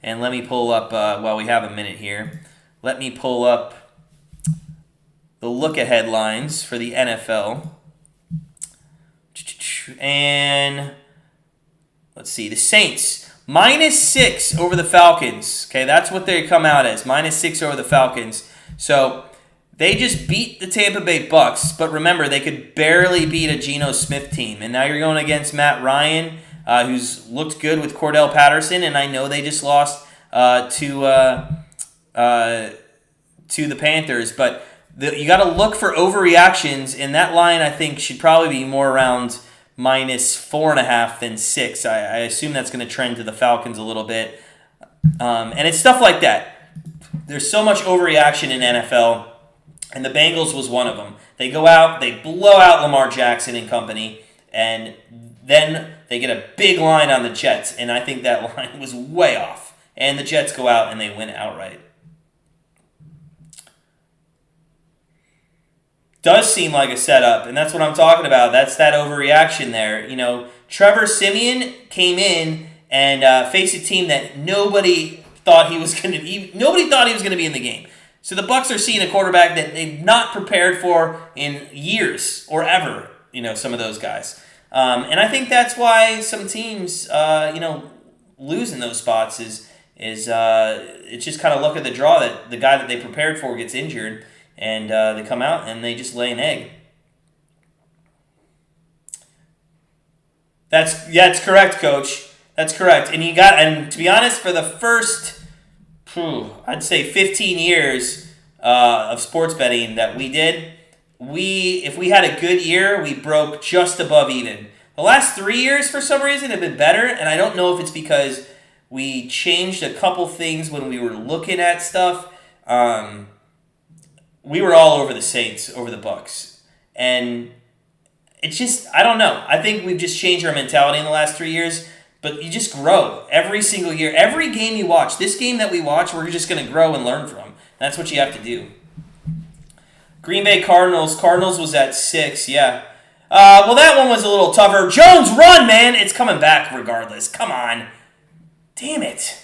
And let me pull up, while we have a minute here, let me pull up the look-ahead lines for the NFL. And let's see, the Saints, -6 over the Falcons. Okay, that's what they come out as, -6 over the Falcons. So they just beat the Tampa Bay Bucks, but remember, they could barely beat a Geno Smith team. And now you're going against Matt Ryan, who's looked good with Cordell Patterson, and I know they just lost to the Panthers, but you got to look for overreactions, and that line, I think, should probably be more around -4.5 than 6. I assume that's going to trend to the Falcons a little bit. And it's stuff like that. There's so much overreaction in NFL, and the Bengals was one of them. They go out, they blow out Lamar Jackson and company, and then they get a big line on the Jets, and I think that line was way off. And the Jets go out and they win outright. Does seem like a setup, and that's what I'm talking about. That's that overreaction there. Trevor Siemian came in and faced a team that nobody thought he was going to be. Nobody thought he was going to be in the game. So the Bucs are seeing a quarterback that they've not prepared for in years or ever. Some of those guys, and I think that's why some teams, lose in those spots. Is it's just kind of luck of the draw that the guy that they prepared for gets injured. And they come out and they just lay an egg. That's correct, Coach. That's correct. And to be honest, for the first, I'd say 15 years of sports betting that we did, if we had a good year, we broke just above even. The last 3 years, for some reason, have been better, and I don't know if it's because we changed a couple things when we were looking at stuff. We were all over the Saints, over the Bucs. And it's just, I don't know. I think we've just changed our mentality in the last 3 years. But you just grow every single year. Every game you watch, this game that we watch, we're just going to grow and learn from. That's what you have to do. Green Bay Cardinals. Cardinals was at 6, yeah. Well, that one was a little tougher. Jones, run, man! It's coming back regardless. Come on. Damn it.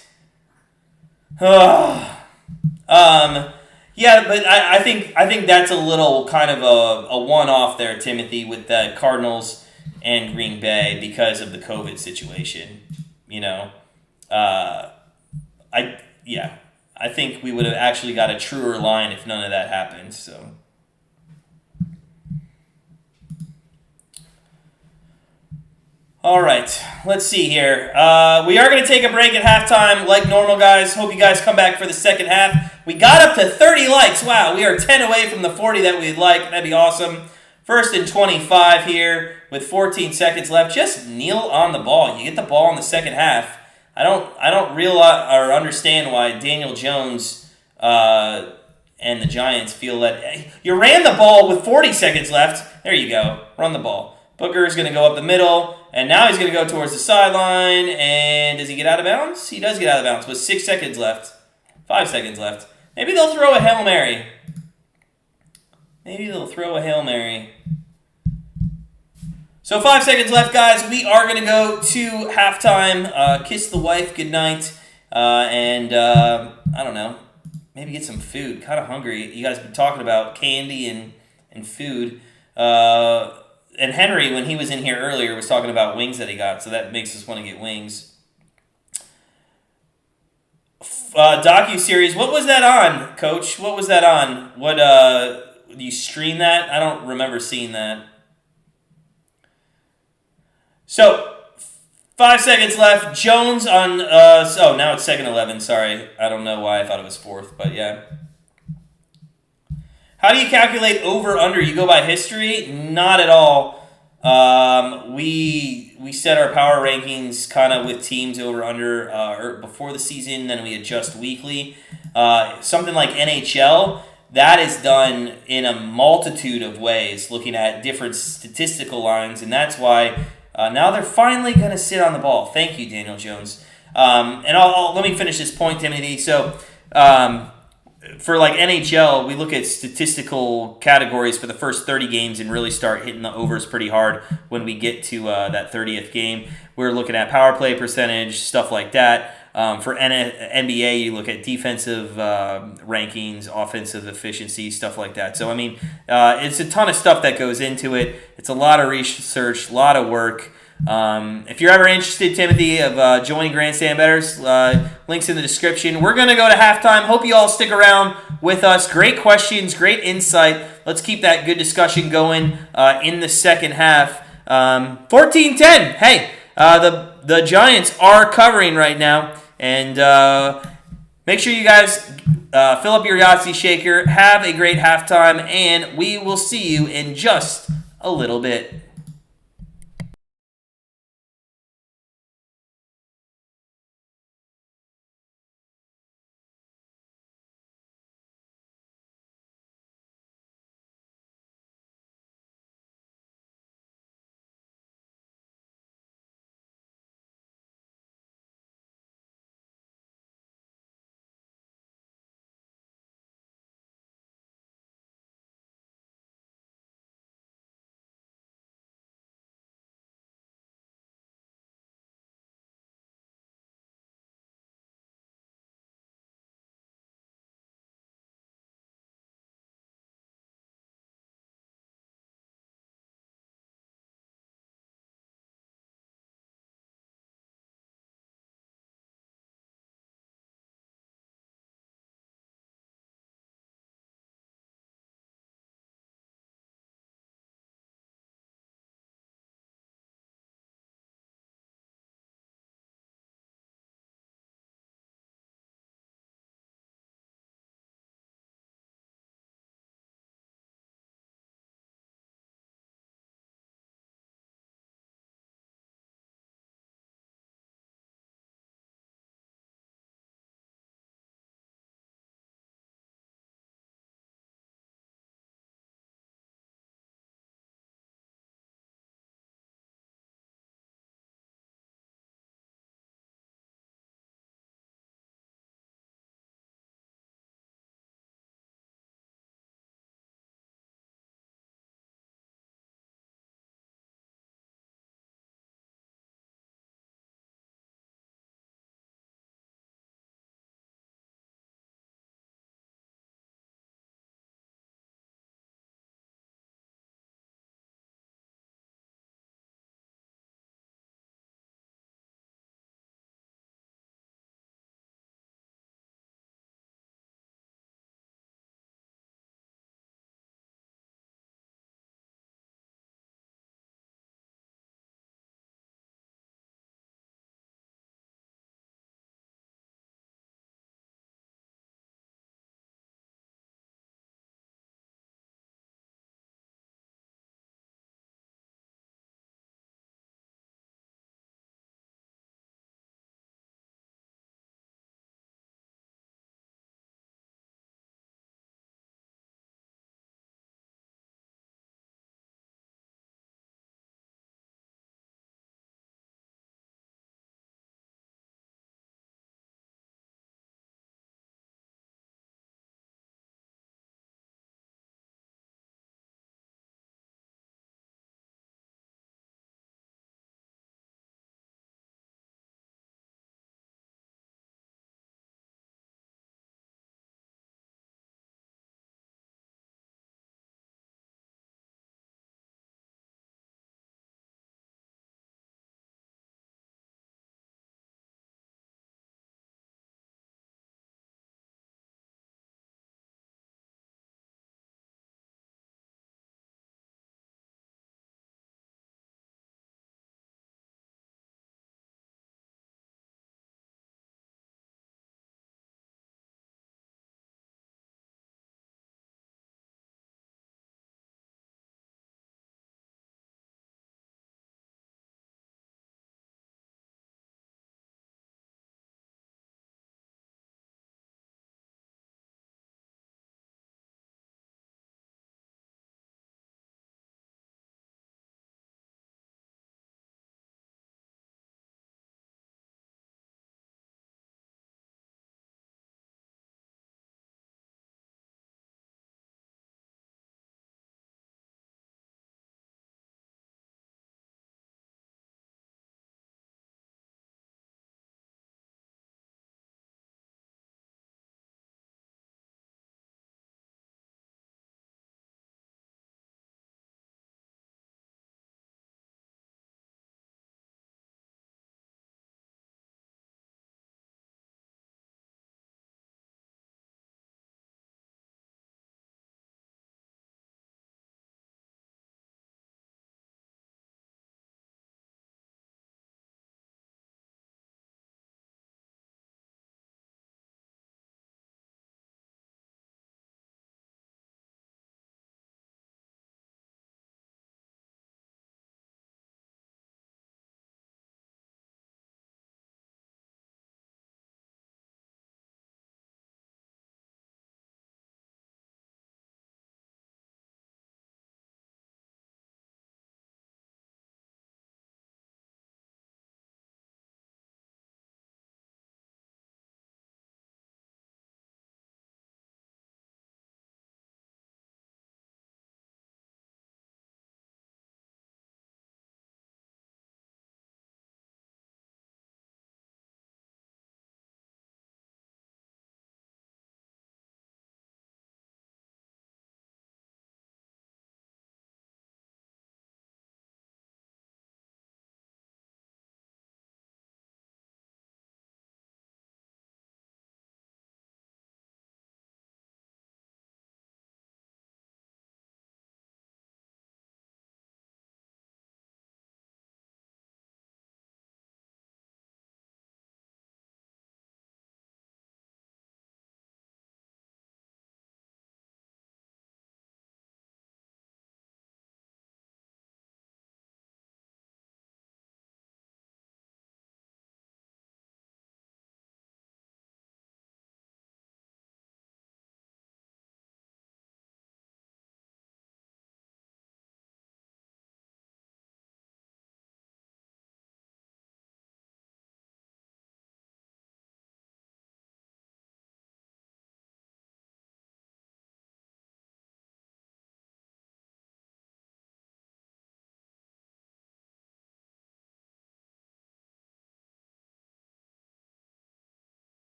Yeah, but I think that's a little kind of a one-off there, Timothy, with the Cardinals and Green Bay because of the COVID situation. I think we would have actually got a truer line if none of that happened. So. All right, let's see here. We are going to take a break at halftime like normal, guys. Hope you guys come back for the second half. We got up to 30 likes. Wow, we are 10 away from the 40 that we'd like. That'd be awesome. 1st and 25 here with 14 seconds left. Just kneel on the ball. You get the ball in the second half. I don't realize or understand why Daniel Jones and the Giants feel that you ran the ball with 40 seconds left. There you go. Run the ball. Booker is going to go up the middle. and now he's going to go towards the sideline, and does he get out of bounds? He does get out of bounds with 6 seconds left. 5 seconds left. Maybe they'll throw a Hail Mary. So 5 seconds left, guys. We are going to go to halftime. Kiss the wife goodnight. And I don't know. Maybe get some food. Kind of hungry. You guys have been talking about candy and food. And Henry, when he was in here earlier, was talking about wings that he got. So that makes us want to get wings. Docu-series. What was that on, Coach? What was that on? What, you stream that? I don't remember seeing that. So, 5 seconds left. Jones on, now it's second 11. Sorry. I don't know why I thought it was fourth, but yeah. How do you calculate over-under? You go by history? Not at all. We set our power rankings kind of with teams over-under or before the season, then we adjust weekly. Something like NHL, that is done in a multitude of ways, looking at different statistical lines, and that's why now they're finally going to sit on the ball. Thank you, Daniel Jones. And let me finish this point, Timothy. So, for like NHL, we look at statistical categories for the first 30 games and really start hitting the overs pretty hard when we get to that 30th game. We're looking at power play percentage, stuff like that. For NBA, you look at defensive rankings, offensive efficiency, stuff like that. So, I mean, it's a ton of stuff that goes into it. It's a lot of research, a lot of work. If you're ever interested, Timothy, of joining Grandstand Bettors, links in the description. We're going to go to halftime. Hope you all stick around with us. Great questions, great insight. Let's keep that good discussion going in the second half. 14-10. Hey, the Giants are covering right now. And make sure you guys fill up your Yahtzee shaker. Have a great halftime, and we will see you in just a little bit.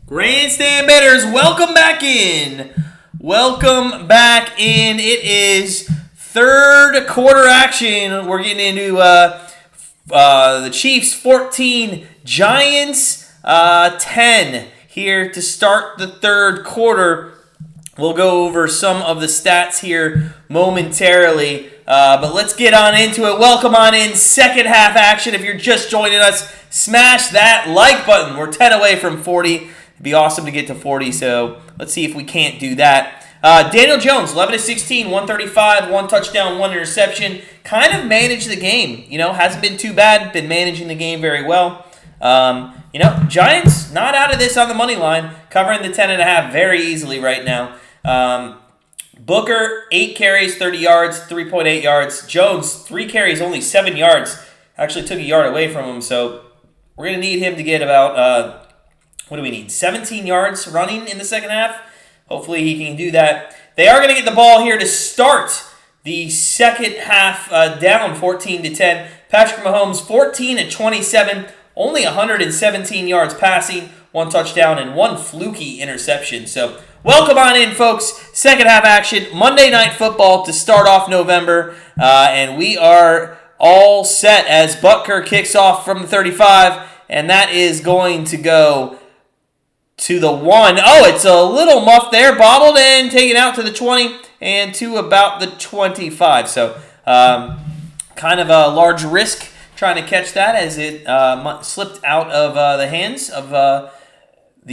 Grandstand Bettors, welcome back in. Welcome back in. It is third quarter action. We're getting into the Chiefs 14, Giants 10 here to start the third quarter. We'll go over some of the stats here momentarily, but let's get on into it. Welcome on in, second half action. If you're just joining us, smash that like button. We're 10 away from 40. It'd be awesome to get to 40, so let's see if we can't do that. Daniel Jones, 11-16, 135, 1 touchdown, 1 interception. Kind of managed the game. Hasn't been too bad. Been managing the game very well. Giants not out of this on the money line, covering the 10.5 very easily right now. Booker, 8 carries, 30 yards, 3.8 yards. Jones, 3 carries, only 7 yards. Actually took a yard away from him, so we're going to need him to get about, 17 yards running in the second half. Hopefully he can do that. They are going to get the ball here to start the second half down 14-10. Patrick Mahomes, 14-27, only 117 yards passing, 1 touchdown, and 1 fluky interception. So welcome on in, folks. Second half action, Monday Night Football to start off November. And we are all set as Butker kicks off from the 35. And that is going to go to the 1. Oh, it's a little muff there. Bobbled and taken out to the 20 and to about the 25. So kind of a large risk trying to catch that as it slipped out of the hands of the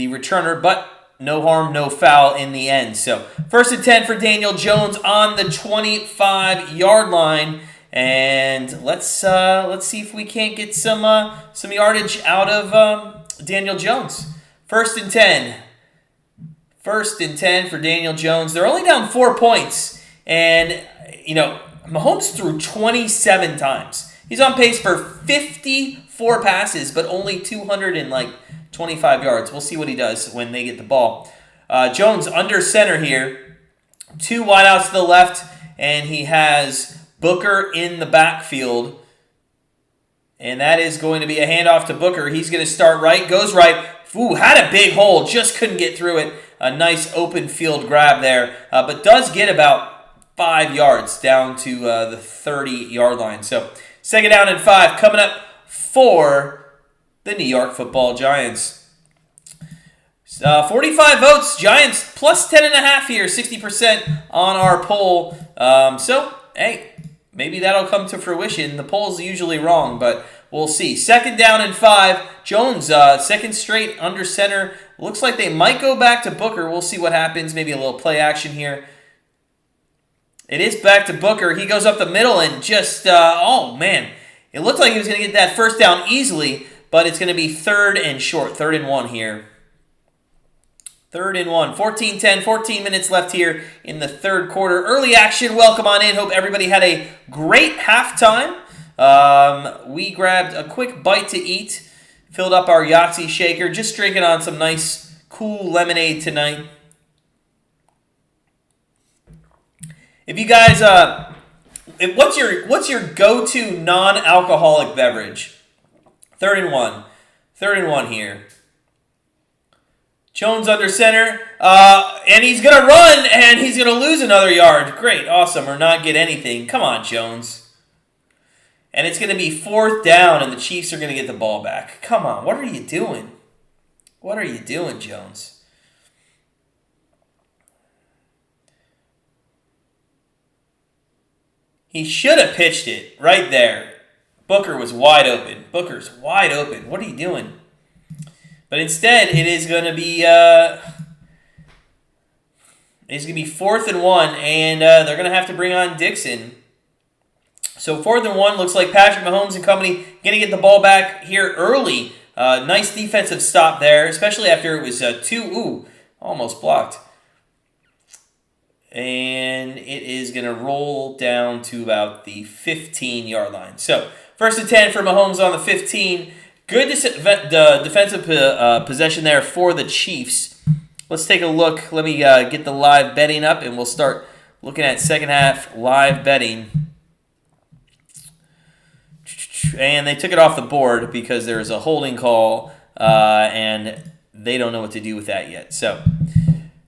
returner, but no harm, no foul in the end. So 1st and 10 for Daniel Jones on the 25-yard line, and let's see if we can't get some yardage out of Daniel Jones. 1st and 10. 1st and 10 for Daniel Jones. They're only down 4 points, and Mahomes threw 27 times. He's on pace for 54 passes, but only 225 yards. We'll see what he does when they get the ball. Jones under center here. 2 wideouts to the left, and he has Booker in the backfield. And that is going to be a handoff to Booker. He's going to start right, goes right. Ooh, had a big hole, just couldn't get through it. A nice open field grab there, but does get about 5 yards down to the 30-yard line. So 2nd down and 5 coming up for the New York Football Giants. 45 votes, Giants plus 10.5 here, 60% on our poll. So, hey, maybe that'll come to fruition. The poll's usually wrong, but we'll see. 2nd down and 5. Jones, second straight under center. Looks like they might go back to Booker. We'll see what happens. Maybe a little play action here. It is back to Booker. He goes up the middle and just, oh man. It looked like he was going to get that 1st down easily, but it's going to be 3rd and short. 3rd and 1 here. 3rd and 1. 14-10, 14 minutes left here in the third quarter. Early action. Welcome on in. Hope everybody had a great halftime. We grabbed a quick bite to eat. Filled up our Yahtzee shaker. Just drinking on some nice, cool lemonade tonight. If you guys, what's your go-to non-alcoholic beverage? 3rd and 1. 3rd and 1 here. Jones under center, and he's going to run, and he's going to lose another yard. Great, awesome, or not get anything. Come on, Jones. And it's going to be 4th down, and the Chiefs are going to get the ball back. Come on, what are you doing? What are you doing, Jones? He should have pitched it right there. Booker was wide open. Booker's wide open. What are you doing? But instead, it is going to be 4th and 1, and they're going to have to bring on Dixon. So 4th and 1, looks like Patrick Mahomes and company going to get the ball back here early. Nice defensive stop there, especially after it was 2. Almost blocked. And it is going to roll down to about the 15-yard line. So 1st and 10 for Mahomes on the 15. Good defensive possession there for the Chiefs. Let's take a look. Let me get the live betting up, and we'll start looking at second half live betting. And they took it off the board because there was a holding call, and they don't know what to do with that yet. So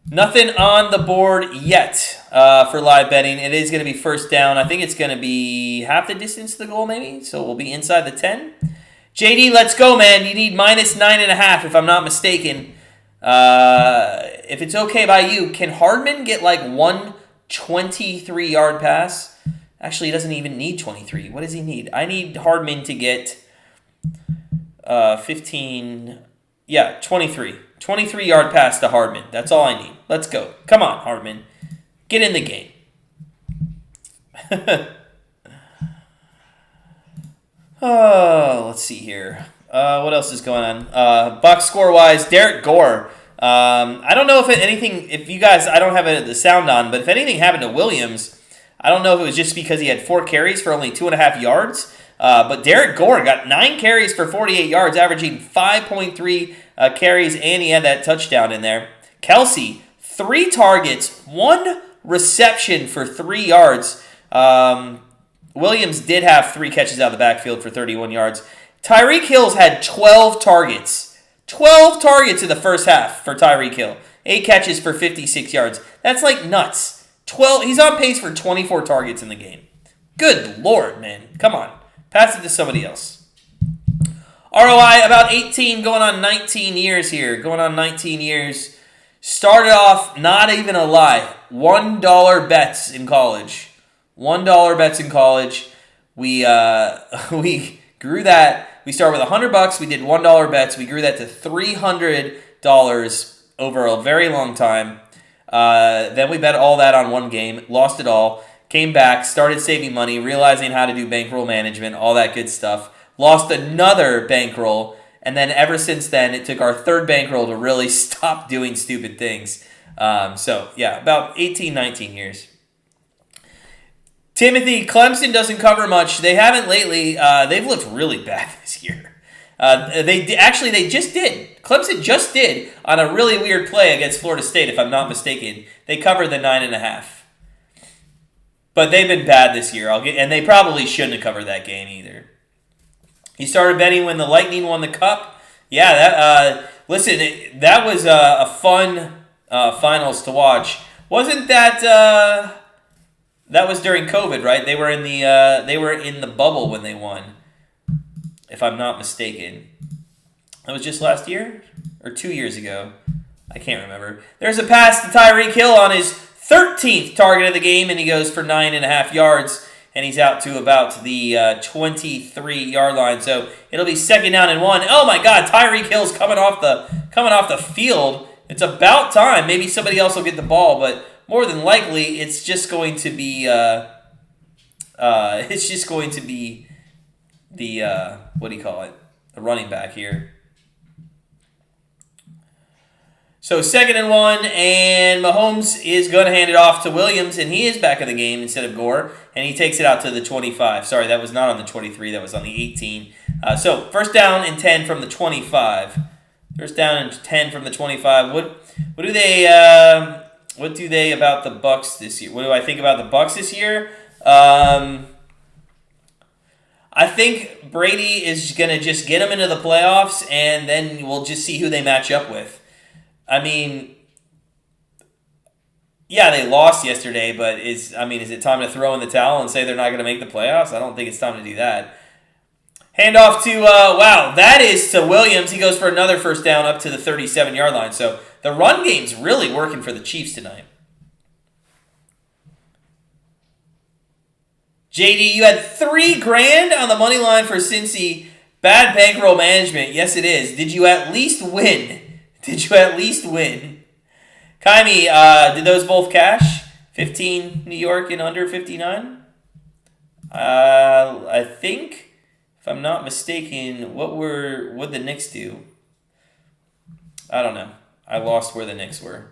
nothing on the board yet for live betting. It is going to be first down. I think it's going to be half the distance to the goal maybe, so we'll be inside the 10. JD, let's go, man. You need minus 9.5 if I'm not mistaken. If it's okay by you, can Hardman get like 123-yard pass? Actually, he doesn't even need 23. What does he need? I need Hardman to get 15. Yeah, 23. 23-yard pass to Hardman. That's all I need. Let's go. Come on, Hardman. Get in the game. Oh, let's see here. What else is going on? Buck score-wise, Derek Gore. I don't know if you guys, I don't have the sound on, but if anything happened to Williams, I don't know if it was just because he had 4 carries for only 2.5 yards, but Derek Gore got 9 carries for 48 yards, averaging 5.3 carries, and he had that touchdown in there. Kelsey, 3 targets, 1 reception for 3 yards. Williams did have 3 catches out of the backfield for 31 yards. Tyreek Hill's had 12 targets. 12 targets in the first half for Tyreek Hill. 8 catches for 56 yards. That's like nuts. 12. He's on pace for 24 targets in the game. Good Lord, man. Come on. Pass it to somebody else. ROI about 18, going on 19 years here. Going on 19 years. Started off, not even a lie, $1 bets in college. $1 bets in college. We grew that. We started with $100. We did $1 bets. We grew that to $300 over a very long time. Then we bet all that on one game, lost it all, came back, started saving money, realizing how to do bankroll management, all that good stuff. Lost another bankroll, and then ever since then, it took our 3rd bankroll to really stop doing stupid things. So, yeah, about 18, 19 years. Timothy, Clemson doesn't cover much. They haven't lately. They've looked really bad this year. They just did. Clemson just did on a really weird play against Florida State, if I'm not mistaken. They covered the 9.5. But they've been bad this year. And they probably shouldn't have covered that game either. He started betting when the Lightning won the Cup. Yeah, that was a fun finals to watch. Wasn't that? That was during COVID, right? They were in the bubble when they won, if I'm not mistaken. That was just last year or 2 years ago. I can't remember. There's a pass to Tyreek Hill on his 13th target of the game, and he goes for 9.5 yards, and he's out to about the 23-yard line. So it'll be 2nd down and 1. Oh my God, Tyreek Hill's coming off the field. It's about time. Maybe somebody else will get the ball, but more than likely, it's just going to be the what do you call it? The running back here. So 2nd and 1, and Mahomes is going to hand it off to Williams, and he is back in the game instead of Gore, and he takes it out to the 25. Sorry, that was not on the 23, that was on the 18. So 1st down and 10 from the 25. 1st down and 10 from the 25. What do they about the Bucs this year? What do I think about the Bucs this year? I think Brady is going to just get them into the playoffs, and then we'll just see who they match up with. I mean, yeah, they lost yesterday, but is it time to throw in the towel and say they're not going to make the playoffs? I don't think it's time to do that. Handoff to, that is to Williams. He goes for another 1st down up to the 37-yard line. So the run game's really working for the Chiefs tonight. JD, you had $3,000 on the money line for Cincy. Bad bankroll management. Yes, it is. Did you at least win? Kaimi, did those both cash? 15 New York and under 59? I think, if I'm not mistaken, what'd the Knicks do? I don't know. I lost where the Knicks were.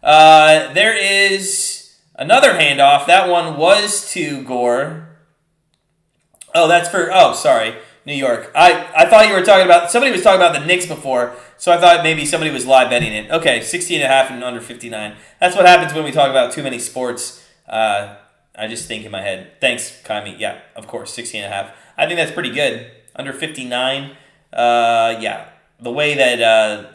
There is another handoff. That one was to Gore. Sorry, New York. I thought you were talking about, somebody was talking about the Knicks before, so I thought maybe somebody was live betting it. Okay, 16.5 and under 59. That's what happens when we talk about too many sports. I just think in my head. Thanks, Kaimi. Yeah, of course, 16.5. I think that's pretty good. Under 59. The way that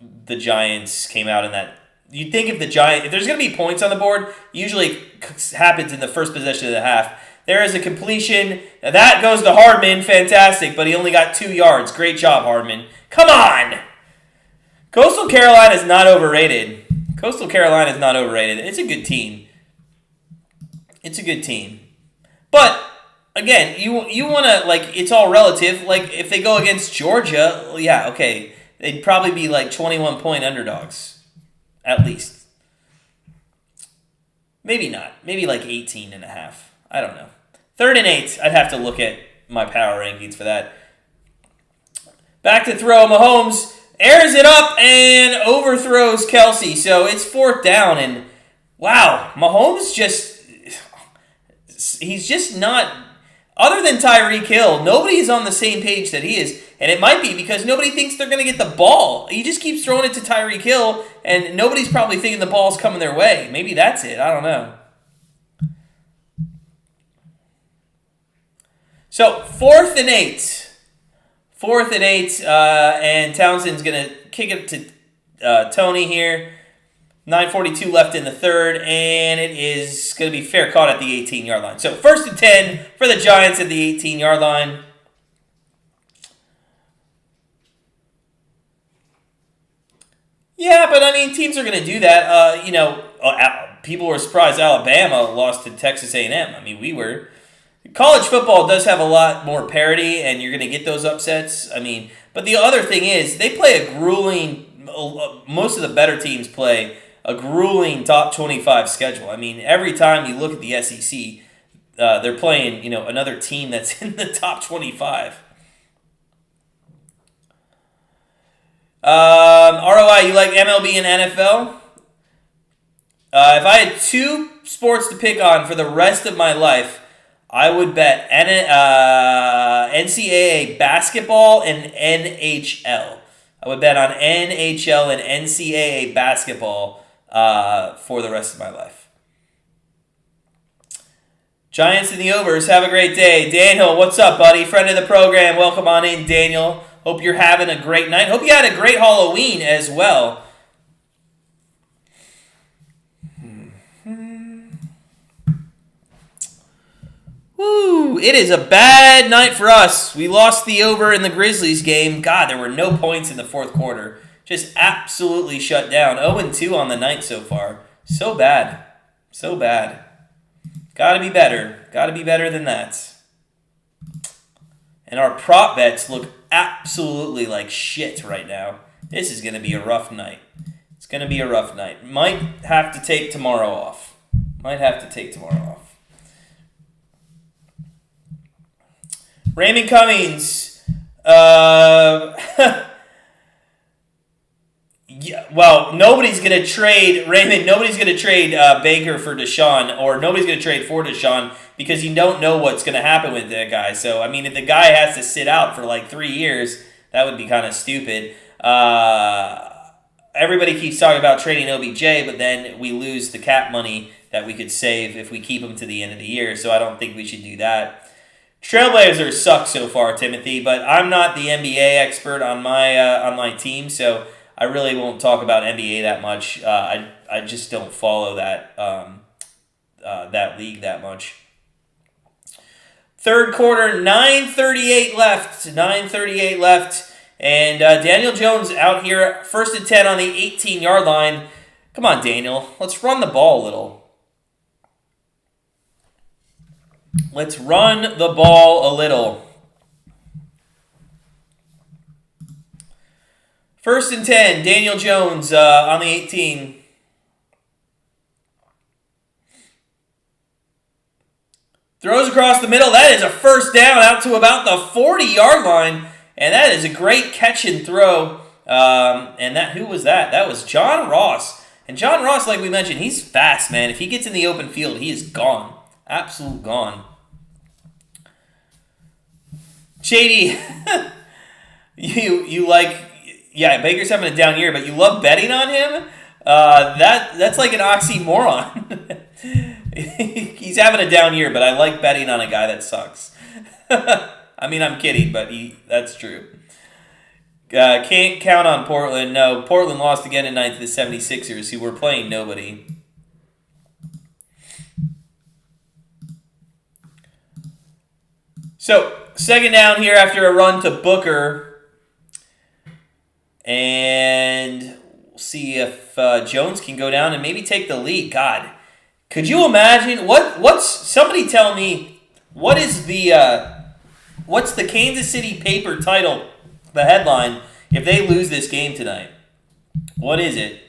the Giants came out in that. You'd think if there's going to be points on the board, usually it happens in the first possession of the half. There is a completion. That goes to Hardman. Fantastic, but he only got 2 yards. Great job, Hardman. Come on! Coastal Carolina is not overrated. Coastal Carolina is not overrated. It's a good team. It's a good team. But, again, you want to, like, it's all relative. Like, if they go against Georgia, yeah, okay. They'd probably be, like, 21-point underdogs. At least. Maybe not. Maybe, like, 18.5. I don't know. 3rd and 8. I'd have to look at my power rankings for that. Back to throw. Mahomes airs it up and overthrows Kelsey. So it's 4th down. And, wow, Mahomes he's just not, other than Tyreek Hill, nobody's on the same page that he is. And it might be because nobody thinks they're going to get the ball. He just keeps throwing it to Tyreek Hill, and nobody's probably thinking the ball's coming their way. Maybe that's it. I don't know. So, 4th and 8. 4th and 8, and Townsend's going to kick it to Toney here. 9:42 left in the 3rd, and it is going to be fair caught at the 18-yard line. So, 1st and 10 for the Giants at the 18-yard line. Yeah, but I mean, teams are going to do that. People were surprised Alabama lost to Texas A&M. I mean, we were. College football does have a lot more parity, and you're going to get those upsets. I mean, but the other thing is, they play a grueling, most of the better teams play a grueling top 25 schedule. I mean, every time you look at the SEC, they're playing, another team that's in the top 25. ROI, you like MLB and NFL? If I had 2 sports to pick on for the rest of my life, I would bet NCAA basketball and NHL. I would bet on NHL and NCAA basketball for the rest of my life. Giants in the overs. Have a great day. Daniel, what's up, buddy? Friend of the program. Welcome on in, Daniel. Hope you're having a great night. Hope you had a great Halloween as well. Woo! It is a bad night for us. We lost the over in the Grizzlies game. God, there were no points in the 4th quarter. Just absolutely shut down. 0-2 on the night so far. So bad. So bad. Gotta be better. Gotta be better than that. And our prop bets look absolutely like shit right now. This is going to be a rough night. It's going to be a rough night. Might have to take tomorrow off. Raymond Cummings. Well, nobody's going to trade Raymond. Nobody's going to trade Baker for Deshaun, or nobody's going to trade for Deshaun because you don't know what's going to happen with that guy. So, I mean, if the guy has to sit out for like 3 years, that would be kind of stupid. Everybody keeps talking about trading OBJ, but then we lose the cap money that we could save if we keep him to the end of the year. So I don't think we should do that. Trailblazers suck so far, Timothy, but I'm not the NBA expert on my team, so I really won't talk about NBA that much. I just don't follow that league that much. 3rd quarter, 9:38 left. 9:38 left. And Daniel Jones out here, 1st and 10 on the 18-yard line. Come on, Daniel. Let's run the ball a little. Let's run the ball a little. 1st and 10, Daniel Jones on the 18. Throws across the middle. That is a 1st down out to about the 40-yard line. And that is a great catch and throw. Who was that? That was John Ross. And John Ross, like we mentioned, he's fast, man. If he gets in the open field, he is gone. Absolute gone. Shady, you like, yeah, Baker's having a down year, but you love betting on him? That's like an oxymoron. He's having a down year, but I like betting on a guy that sucks. I mean, I'm kidding, but that's true. Can't count on Portland. No, Portland lost again tonight to the 76ers, who were playing nobody. So, second down here after a run to Booker. And we'll see if Jones can go down and maybe take the lead. God, could you imagine? Somebody tell me, what's the Kansas City paper title, the headline, if they lose this game tonight? What is it?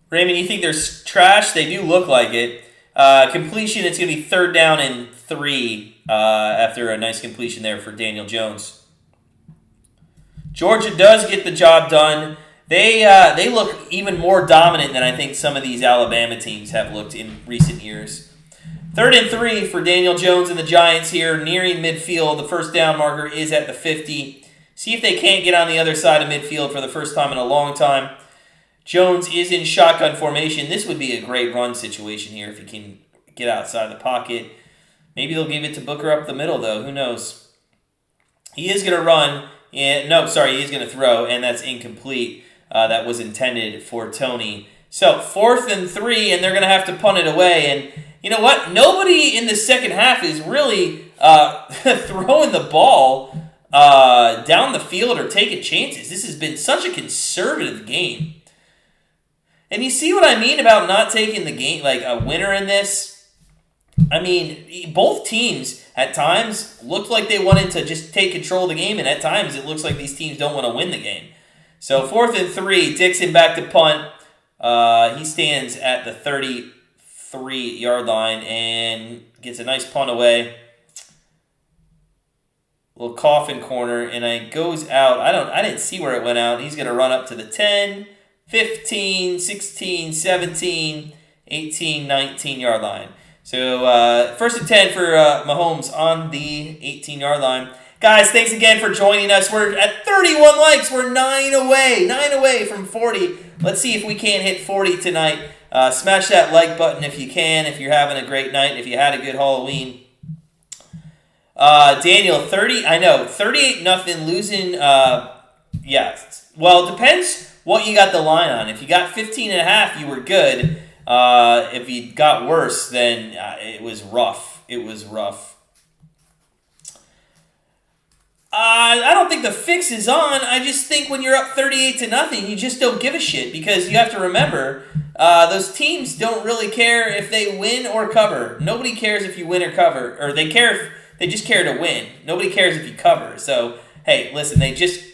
Raymond, you think they're trash? They do look like it. Completion, it's going to be 3rd down and 3 after a nice completion there for Daniel Jones. Georgia does get the job done. They look even more dominant than I think some of these Alabama teams have looked in recent years. 3rd and 3 for Daniel Jones and the Giants here, nearing midfield. The first down marker is at the 50. See if they can't get on the other side of midfield for the first time in a long time. Jones is in shotgun formation. This would be a great run situation here if he can get outside the pocket. Maybe they'll give it to Booker up the middle, though. Who knows? He is going to run. He is going to throw, and that's incomplete. That was intended for Toney. So, 4th and 3, and they're going to have to punt it away. And you know what? Nobody in the second half is really throwing the ball down the field or taking chances. This has been such a conservative game. And you see what I mean about not taking the game, like a winner in this? I mean, both teams at times looked like they wanted to just take control of the game, and at times it looks like these teams don't want to win the game. So 4th and 3, Dixon back to punt. He stands at the 33-yard line and gets a nice punt away. Little coffin corner, and it goes out. I didn't see where it went out. He's going to run up to the 10. 15, 16, 17, 18, 19-yard line. So, 1st and 10 for Mahomes on the 18-yard line. Guys, thanks again for joining us. We're at 31 likes. We're 9 away from 40. Let's see if we can't hit 40 tonight. Smash that like button if you can, if you're having a great night, if you had a good Halloween. Daniel, 38-0, losing. Well, it depends what you got the line on. If you got 15.5, you were good. If you got worse, then it was rough. I don't think the fix is on. I just think when you're up 38-0, you just don't give a shit, because you have to remember, those teams don't really care if they win or cover. Nobody cares if you win or cover, or they just care to win. Nobody cares if you cover. So, hey, listen, they just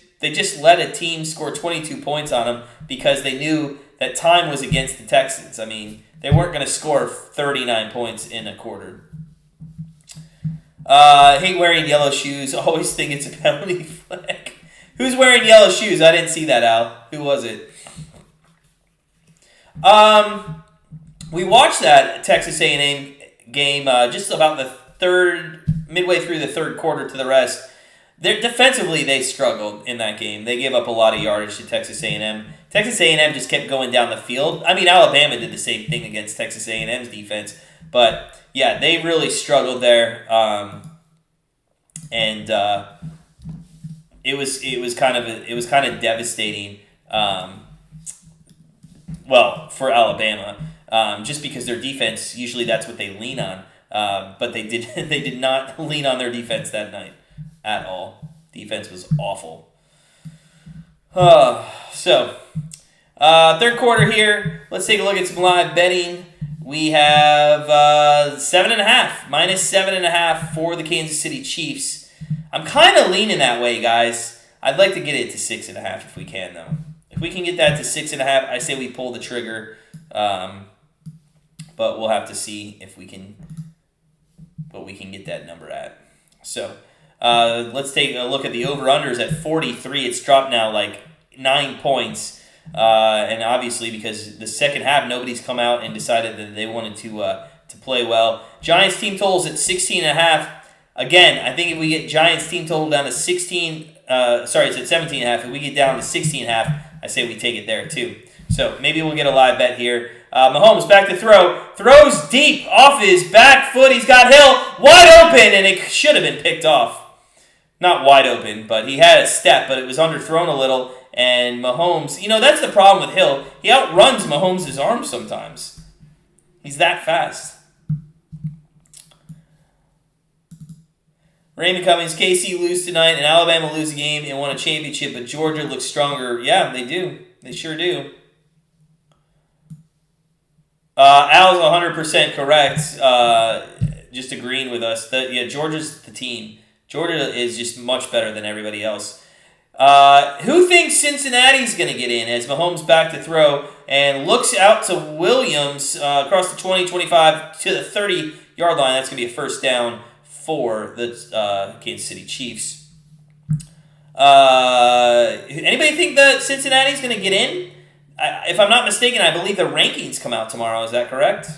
let a team score 22 points on them because they knew that time was against the Texans. I mean, they weren't going to score 39 points in a quarter. Hate wearing yellow shoes. Always think it's a penalty flag. Who's wearing yellow shoes? I didn't see that, Al. Who was it? We watched that Texas A&M game just about midway through the third quarter to the rest. Defensively, they struggled in that game. They gave up a lot of yardage to Texas A&M. Texas A&M just kept going down the field. I mean, Alabama did the same thing against Texas A&M's defense, but yeah, they really struggled there. It was kind of devastating. For Alabama, just because their defense, usually that's what they lean on, but they did not lean on their defense that night at all. Defense was awful. Third quarter here. Let's take a look at some live betting. We have 7.5, minus 7.5 for the Kansas City Chiefs. I'm kind of leaning that way, guys. I'd like to get it to 6.5 if we can, though. If we can get that to 6.5, I say we pull the trigger. But we'll have to see if we can, what we can get that number at. So let's take a look at the over-unders at 43. It's dropped now like 9 points. And obviously because the second half, nobody's come out and decided that they wanted to play well. Giants team totals at 16.5. Again, I think if we get Giants team total down to 16, it's at 17.5. If we get down to 16.5, I say we take it there too. So maybe we'll get a live bet here. Mahomes back to throw. Throws deep off his back foot. He's got Hill wide open, and it should have been picked off. not wide open, but he had a step, but it was underthrown a little. And Mahomes, that's the problem with Hill. He outruns Mahomes' arms sometimes. He's that fast. Raymond Cummings, KC lose tonight, and Alabama lose a game and won a championship, but Georgia looks stronger. Yeah, they do. They sure do. Al's 100% correct. Just agreeing with us. Georgia's the team. Georgia is just much better than everybody else. Who thinks Cincinnati's going to get in as Mahomes back to throw and looks out to Williams across the 20, 25 to the 30-yard line? That's going to be a first down for the Kansas City Chiefs. Anybody think that Cincinnati's going to get in? If I'm not mistaken, I believe the rankings come out tomorrow. Is that correct?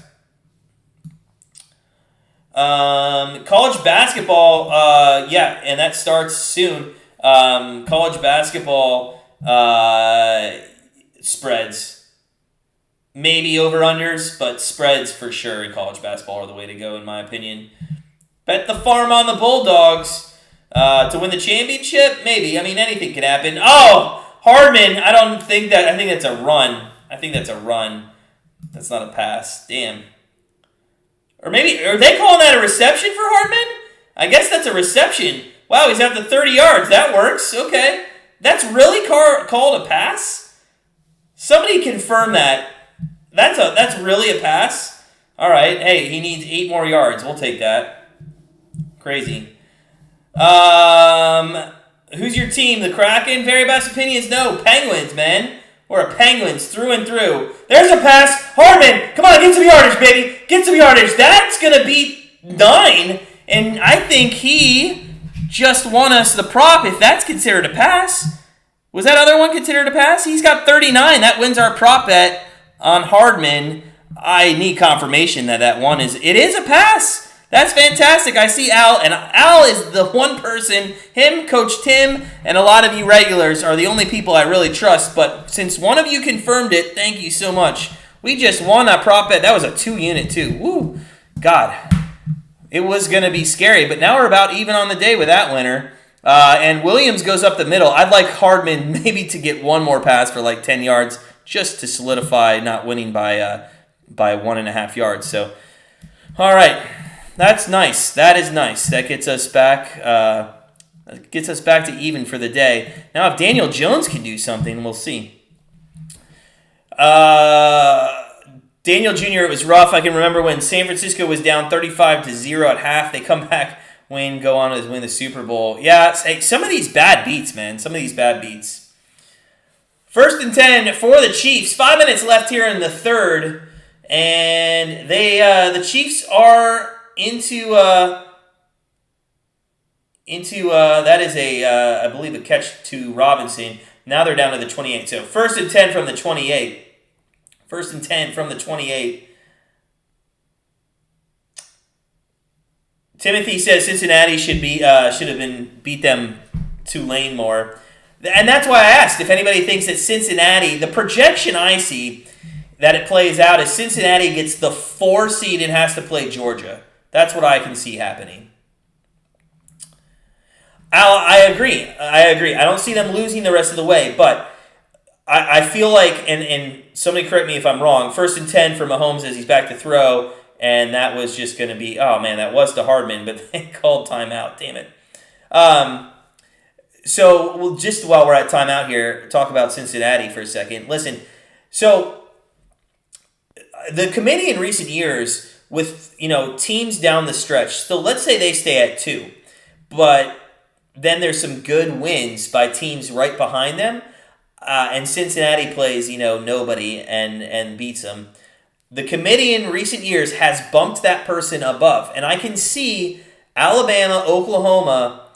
College basketball, and that starts soon. College basketball spreads. Maybe over-unders, but spreads for sure in college basketball are the way to go, in my opinion. Bet the farm on the Bulldogs to win the championship? Maybe. I mean, anything can happen. Oh, Hardman. I think that's a run. That's not a pass. Damn. Or maybe, are they calling that a reception for Hardman? I guess that's a reception. Wow, he's out to 30 yards. That works. Okay. That's really called a pass? Somebody confirm that. That's really a pass? All right. Hey, he needs 8 more yards. We'll take that. Crazy. Who's your team? The Kraken? Very best opinions? No. Penguins, man. We're Penguins through and through. There's a pass. Hardman, come on, get some yardage, baby. Get some yardage. That's going to be 9. And I think he just won us the prop if that's considered a pass. Was that other one considered a pass? He's got 39. That wins our prop bet on Hardman. I need confirmation that one is... It is a pass. That's fantastic. I see Al, and Al is the one person, him, Coach Tim, and a lot of you regulars are the only people I really trust. But since one of you confirmed it, thank you so much. We just won that prop bet. That was a 2-unit too. Woo. God. It was going to be scary, but now we're about even on the day with that winner. And Williams goes up the middle. I'd like Hardman maybe to get one more pass for like 10 yards just to solidify not winning by 1.5 yards. So, all right. That's nice. That is nice. That gets us back to even for the day. Now, if Daniel Jones can do something, we'll see. Daniel Jr., it was rough. I can remember when San Francisco was down 35-0 at half. They come back, go on to win the Super Bowl. Yeah, some of these bad beats, man. Some of these bad beats. 1st and 10 for the Chiefs. 5 minutes left here in the third, and the Chiefs are into that is I believe a catch to Robinson. Now they're down to the 28. So 1st and 10 from the 28. 1st and 10 from the 28. Timothy says Cincinnati should have beat them Tulane more. And that's why I asked if anybody thinks that Cincinnati, the projection I see that it plays out is Cincinnati gets the 4 seed and has to play Georgia. That's what I can see happening. Al, I agree. I don't see them losing the rest of the way, but I feel like, and somebody correct me if I'm wrong, 1st and 10 for Mahomes as he's back to throw, and that was just going to be, oh man, that was to Hardman, but they called timeout. Damn it. So we'll just while we're at timeout here, talk about Cincinnati for a second. Listen, so the committee in recent years with, teams down the stretch, so let's say they stay at 2, but then there's some good wins by teams right behind them, and Cincinnati plays, nobody and beats them. The committee in recent years has bumped that person above, and I can see Alabama, Oklahoma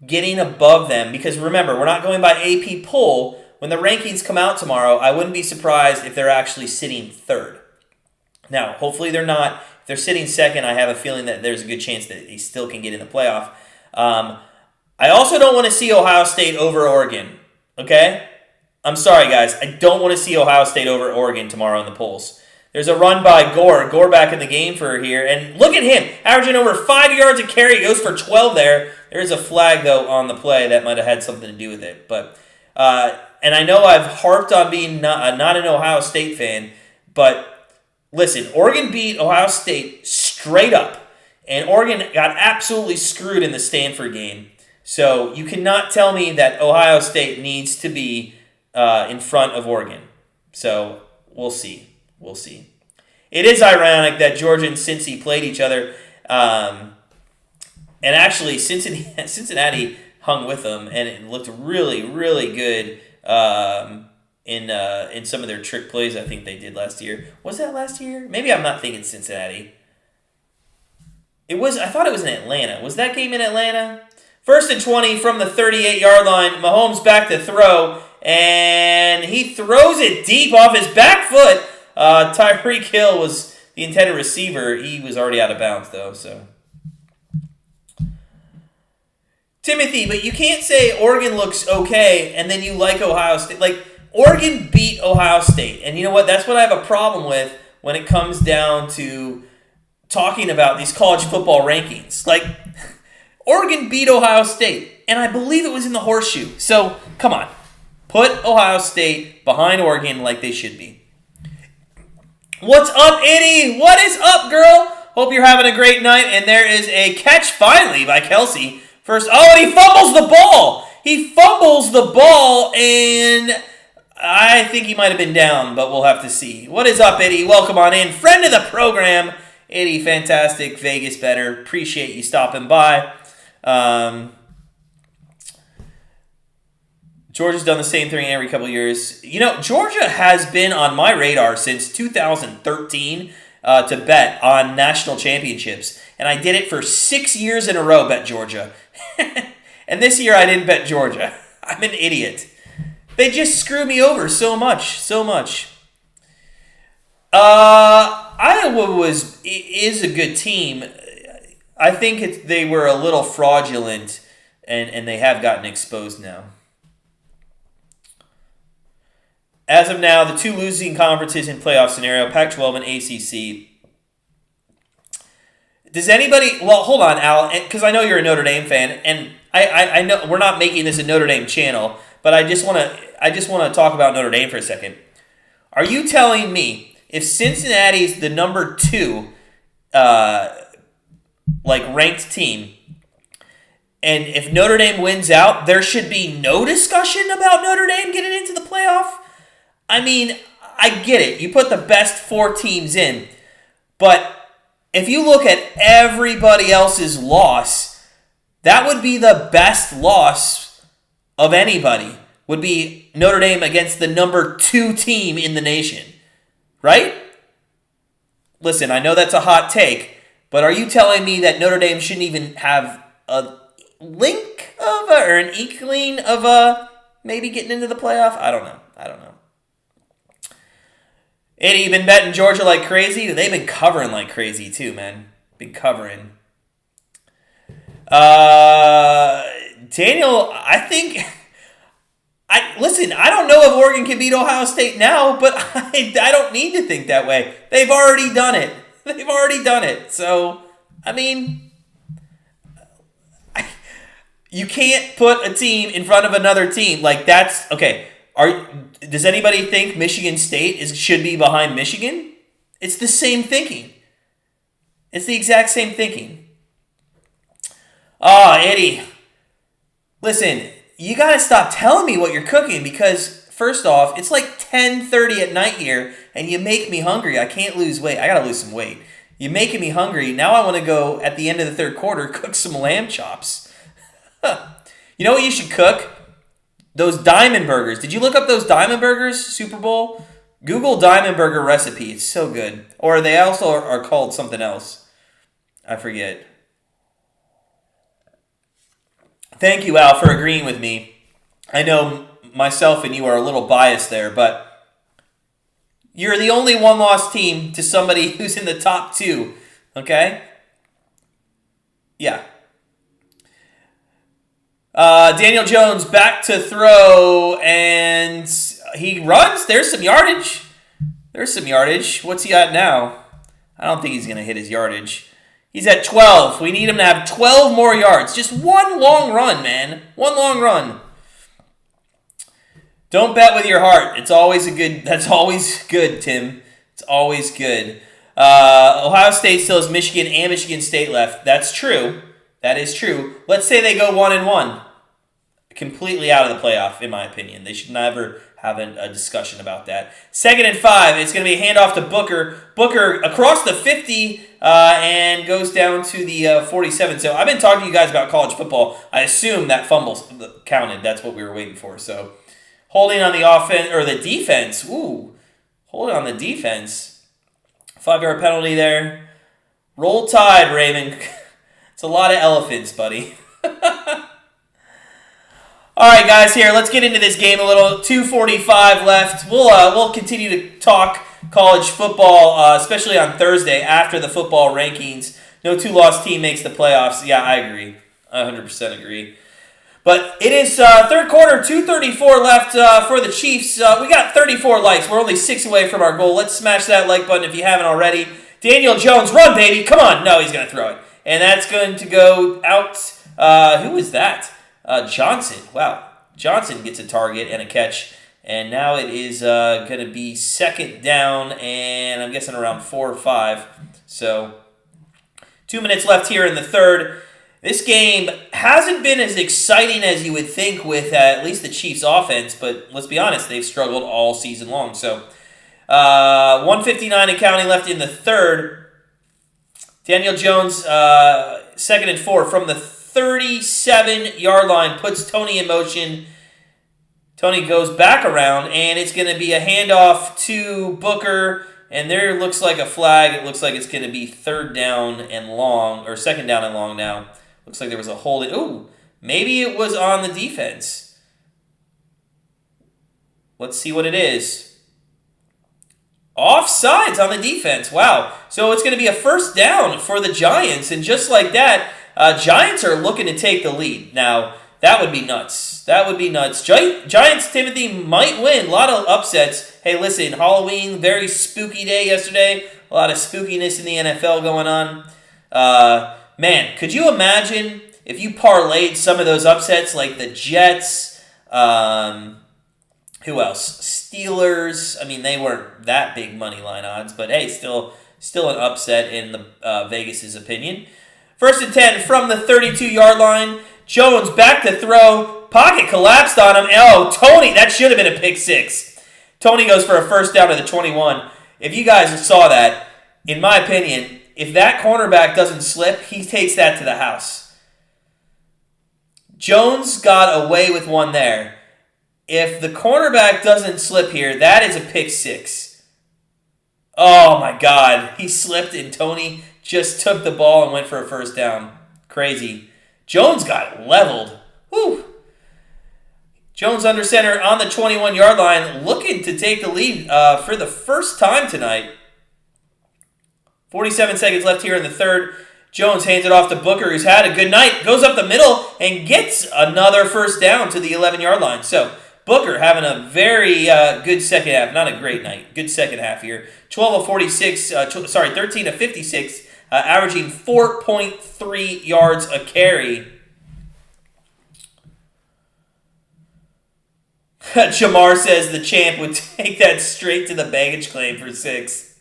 getting above them, because remember, we're not going by AP poll. When the rankings come out tomorrow, I wouldn't be surprised if they're actually sitting 3rd. Now, hopefully they're not. If they're sitting 2nd, I have a feeling that there's a good chance that they still can get in the playoff. I also don't want to see Ohio State over Oregon, okay? I'm sorry, guys. I don't want to see Ohio State over Oregon tomorrow in the polls. There's a run by Gore. Gore back in the game for here. And look at him, averaging over 5 yards a carry. He goes for 12 there. There's a flag, though, on the play that might have had something to do with it. But and I know I've harped on being not an Ohio State fan, but listen, Oregon beat Ohio State straight up. And Oregon got absolutely screwed in the Stanford game. So you cannot tell me that Ohio State needs to be in front of Oregon. So we'll see. We'll see. It is ironic that Georgia and Cincy played each other. And actually, Cincinnati hung with them, and it looked really, really good in some of their trick plays I think they did last year. Was that last year? Maybe I'm not thinking Cincinnati. It was. I thought it was in Atlanta. Was that game in Atlanta? 1st and 20 from the 38-yard line. Mahomes back to throw, and he throws it deep off his back foot. Tyreek Hill was the intended receiver. He was already out of bounds, though. So, Timothy, but you can't say Oregon looks okay and then you like Ohio State. Like, Oregon beat Ohio State, and you know what? That's what I have a problem with when it comes down to talking about these college football rankings. Like, Oregon beat Ohio State, and I believe it was in the horseshoe. So, come on. Put Ohio State behind Oregon like they should be. What's up, Eddie? What is up, girl? Hope you're having a great night, and there is a catch finally by Kelsey. First, and he fumbles the ball. He fumbles the ball, and I think he might have been down, but we'll have to see. What is up, Eddie? Welcome on in. Friend of the program. Eddie, fantastic Vegas bettor. Appreciate you stopping by. Georgia's done the same thing every couple of years. You know, Georgia has been on my radar since 2013 to bet on national championships. And I did it for 6 years in a row, bet Georgia. And this year I didn't bet Georgia. I'm an idiot. They just screw me over so much. Iowa is a good team. I think they were a little fraudulent, and they have gotten exposed now. As of now, the 2 losing conferences in playoff scenario, Pac-12 and ACC. Does anybody... Well, hold on, Al, because I know you're a Notre Dame fan, and I know we're not making this a Notre Dame channel, but I just want to talk about Notre Dame for a second. Are you telling me if Cincinnati's the number 2 ranked team, and if Notre Dame wins out, there should be no discussion about Notre Dame getting into the playoff? I mean, I get it. You put the best 4 teams in. But if you look at everybody else's loss, that would be the best loss of anybody, would be Notre Dame against the number 2 team in the nation. Right? Listen, I know that's a hot take, but are you telling me that Notre Dame shouldn't even have a link of or an inkling of maybe getting into the playoff? I don't know. Eddie, you been betting Georgia like crazy? They've been covering like crazy too, man. Been covering. Daniel, I think... Listen, I don't know if Oregon can beat Ohio State now, but I don't need to think that way. They've already done it. So, I mean... You can't put a team in front of another team. Like, that's... Okay, does anybody think Michigan State should be behind Michigan? It's the same thinking. It's the exact same thinking. Eddie. Listen, you got to stop telling me what you're cooking because, first off, it's like 10:30 at night here, and you make me hungry. I can't lose weight. I got to lose some weight. You're making me hungry. Now I want to go, at the end of the third quarter, cook some lamb chops. You know what you should cook? Those Diamond Burgers. Did you look up those Diamond Burgers, SuperBowl? Google Diamond Burger recipe. It's so good. Or they also are called something else. I forget. Thank you, Al, for agreeing with me. I know myself and you are a little biased there, but you're the only one-loss team to somebody who's in the top 2. Okay? Yeah. Daniel Jones back to throw, and he runs. There's some yardage. There's some yardage. What's he at now? I don't think he's going to hit his yardage. He's at 12. We need him to have 12 more yards. Just one long run, man. One long run. Don't bet with your heart. It's always that's always good, Tim. It's always good. Ohio State still has Michigan and Michigan State left. That's true. That is true. Let's say they go 1-1. Completely out of the playoff, in my opinion. They should never have a discussion about that. 2nd and 5. It's going to be a handoff to Booker. Booker across the 50 and goes down to the 47. So I've been talking to you guys about college football. I assume that fumble counted. That's what we were waiting for. So holding on the offense or the defense. Ooh, holding on the defense. 5-yard penalty there. Roll Tide, Raven. It's a lot of elephants, buddy. All right, guys, here, let's get into this game a little. 2:45 left. We'll continue to talk college football, especially on Thursday after the football rankings. No two-loss team makes the playoffs. Yeah, I agree. I 100% agree. But it is third quarter, 2:34 left for the Chiefs. We got 34 likes. We're only 6 away from our goal. Let's smash that like button if you haven't already. Daniel Jones, run, baby. Come on. No, he's going to throw it. And that's going to go out. Who is that? Johnson. Wow. Johnson gets a target and a catch. And now it is going to be 2nd down, and I'm guessing around 4 or 5. So 2 minutes left here in the third. This game hasn't been as exciting as you would think with at least the Chiefs' offense, but let's be honest, they've struggled all season long. So 1:59 and counting left in the third. Daniel Jones, 2nd and 4 from the 37-yard line, puts Toney in motion. Toney goes back around, and it's going to be a handoff to Booker, and there looks like a flag. It looks like it's going to be 3rd down and long, or 2nd down and long now. Looks like there was a hold. Ooh, maybe it was on the defense. Let's see what it is. Offsides on the defense. Wow. So it's going to be a 1st down for the Giants, and just like that, Giants are looking to take the lead. Now, that would be nuts. That would be nuts. Giants, Timothy, might win. A lot of upsets. Hey, listen, Halloween, very spooky day yesterday. A lot of spookiness in the NFL going on. Man, could you imagine if you parlayed some of those upsets like the Jets, who else? Steelers. I mean, they weren't that big money line odds, but hey, still an upset in the Vegas' opinion. 1st and 10 from the 32-yard line. Jones back to throw. Pocket collapsed on him. Oh, Toney, that should have been a pick 6. Toney goes for a 1st down to the 21. If you guys saw that, in my opinion, if that cornerback doesn't slip, he takes that to the house. Jones got away with one there. If the cornerback doesn't slip here, that is a pick 6. Oh, my God. He slipped, and Toney just took the ball and went for a 1st down. Crazy. Jones got leveled. Whew. Jones under center on the 21-yard line, looking to take the lead for the first time tonight. 47 seconds left here in the third. Jones hands it off to Booker, who's had a good night, goes up the middle, and gets another 1st down to the 11-yard line. So Booker having a very good second half. Not a great night. Good second half here. 13 of 56, averaging 4.3 yards a carry. Jamar says the champ would take that straight to the baggage claim for 6.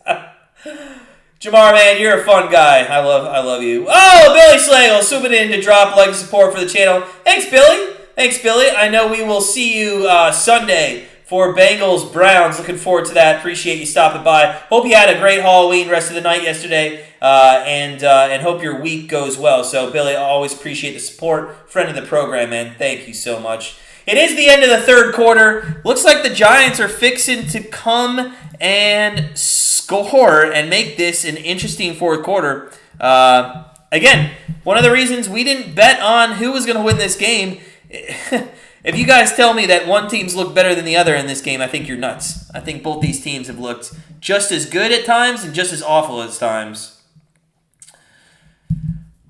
Jamar, man, you're a fun guy. I love you. Oh, Billy Slagle swooping in to drop like support for the channel. Thanks, Billy. I know we will see you Sunday for Bengals Browns. Looking forward to that. Appreciate you stopping by. Hope you had a great Halloween rest of the night yesterday, and hope your week goes well. So, Billy, I always appreciate the support. Friend of the program, man. Thank you so much. It is the end of the third quarter. Looks like the Giants are fixing to come and score and make this an interesting fourth quarter. Again, one of the reasons we didn't bet on who was going to win this game. If you guys tell me that one team's looked better than the other in this game, I think you're nuts. I think both these teams have looked just as good at times and just as awful at times.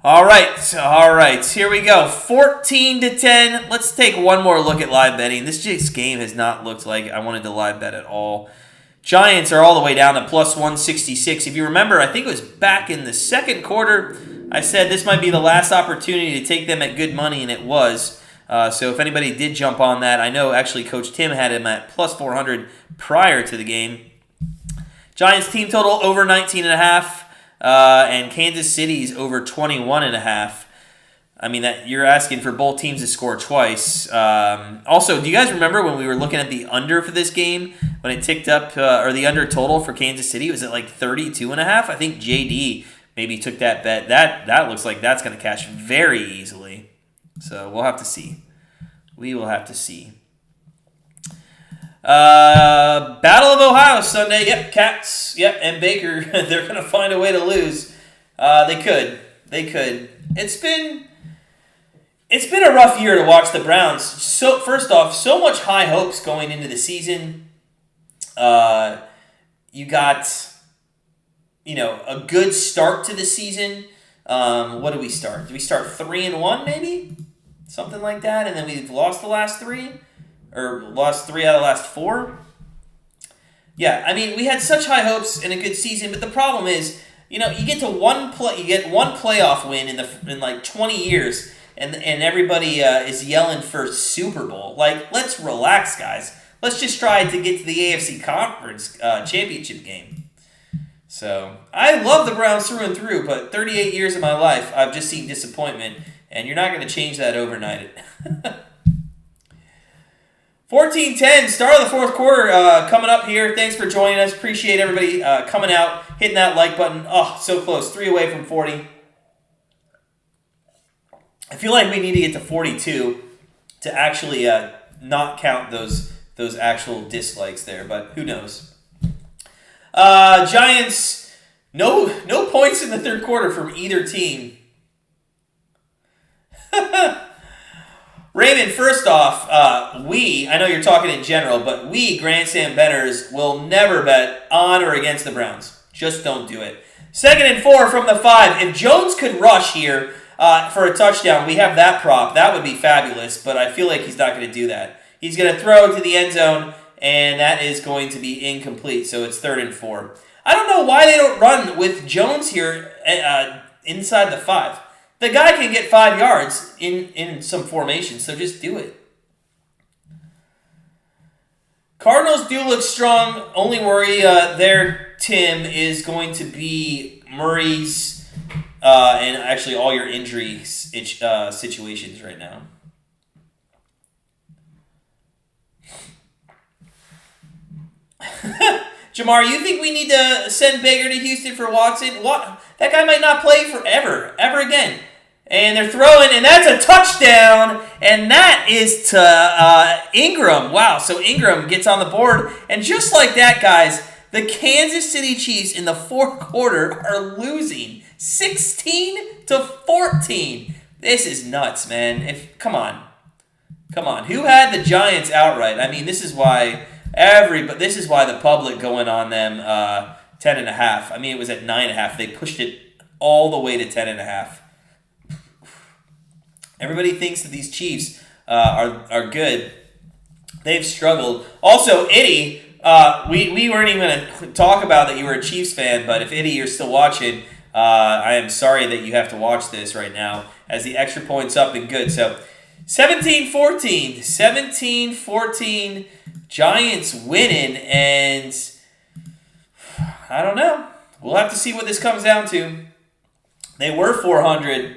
All right. Here we go. 14-10. Let's take one more look at live betting. This game has not looked like I wanted to live bet at all. Giants are all the way down to plus 166. If you remember, I think it was back in the second quarter, I said this might be the last opportunity to take them at good money, and it was. So if anybody did jump on that, I know actually Coach Tim had him at plus 400 prior to the game. Giants team total over 19.5, and Kansas City's over 21.5. I mean, that you're asking for both teams to score twice. Also, do you guys remember when we were looking at the under for this game, when it ticked up, or the under total for Kansas City? Was it like 32.5? I think JD maybe took that bet. That looks like that's going to cash very easily. So we'll have to see. We will have to see. Battle of Ohio Sunday. Yep, Cats. Yep, and Baker. They're going to find a way to lose. They could. It's been a rough year to watch the Browns. So first off, so much high hopes going into the season. You got, a good start to the season. What did we start? Did we start 3-1 maybe? Something like that, and then we've lost the last 3? Or lost 3 out of the last 4? Yeah, I mean, we had such high hopes and a good season, but the problem is, you get to one playoff win in like 20 years, and everybody is yelling for Super Bowl. Like, let's relax, guys. Let's just try to get to the AFC Conference Championship game. So, I love the Browns through and through, but 38 years of my life, I've just seen disappointment, and you're not going to change that overnight. 14-10, start of the fourth quarter coming up here. Thanks for joining us. Appreciate everybody coming out, hitting that like button. Oh, so close. 3 away from 40. I feel like we need to get to 42 to actually not count those actual dislikes there, but who knows. Giants, no points in the third quarter from either team. Raymond, first off, I know you're talking in general, but we, Grandstand Bettors, will never bet on or against the Browns. Just don't do it. 2nd and 4 from the 5. If Jones could rush here for a touchdown, we have that prop. That would be fabulous, but I feel like he's not going to do that. He's going to throw to the end zone, and that is going to be incomplete, so it's 3rd and 4. I don't know why they don't run with Jones here inside the 5. The guy can get 5 yards in some formation, so just do it. Cardinals do look strong. Only worry there, Tim, is going to be Murray's and actually all your injury situations right now. Jamar, you think we need to send Baker to Houston for Watson? What? That guy might not play ever again. And they're throwing, and that's a touchdown, and that is to Ingram. Wow, so Ingram gets on the board, and just like that, guys, the Kansas City Chiefs in the fourth quarter are losing 16-14. This is nuts, man. Come on. Who had the Giants outright? I mean, this is why the public going on them 10.5. I mean, it was at 9.5. They pushed it all the way to 10.5. Everybody thinks that these Chiefs are good. They've struggled. Also, Itty, we weren't even going to talk about that you were a Chiefs fan, but if Itty, you're still watching, I am sorry that you have to watch this right now as the extra point's up and good. So 17-14, Giants winning, and I don't know. We'll have to see what this comes down to. They were 400.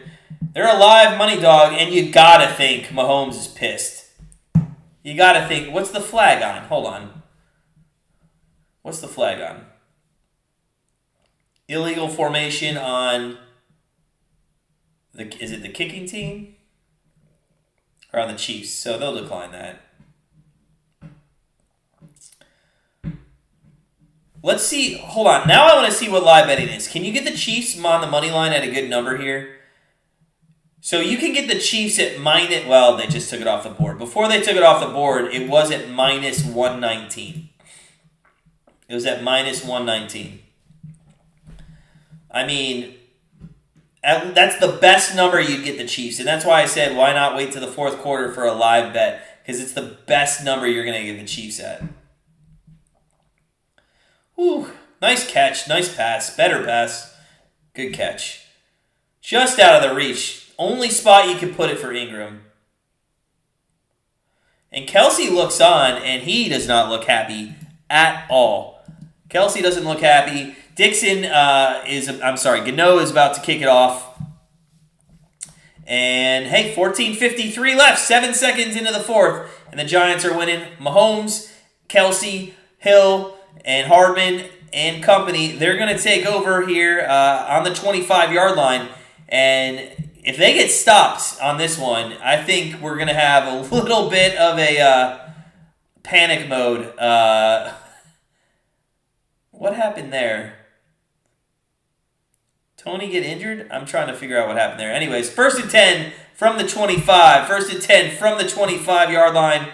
They're a live money dog, and you gotta think Mahomes is pissed. You gotta think, what's the flag on? Hold on. What's the flag on? Illegal formation on is it the kicking team? Or on the Chiefs? So they'll decline that. Let's see. Hold on. Now I want to see what live betting is. Can you get the Chiefs on the money line at a good number here? So you can get the Chiefs at minus... Well, they just took it off the board. Before they took it off the board, it was at minus 119. It was at minus 119. I mean, that's the best number you'd get the Chiefs. And that's why I said, why not wait to the fourth quarter for a live bet? Because it's the best number you're going to get the Chiefs at. Whew. Nice catch. Nice pass. Better pass. Good catch. Just out of the reach. Only spot you could put it for Ingram. And Kelsey looks on, and he does not look happy at all. Kelsey doesn't look happy. Dixon Gano is about to kick it off. And, hey, 14:53 left. 7 seconds into the fourth. And the Giants are winning. Mahomes, Kelsey, Hill, and Hardman and company, they're going to take over here on the 25-yard line. And if they get stopped on this one, I think we're going to have a little bit of a panic mode. What happened there? Toney get injured? I'm trying to figure out what happened there. Anyways, 1st and 10 from the 25. 1st and 10 from the 25-yard line.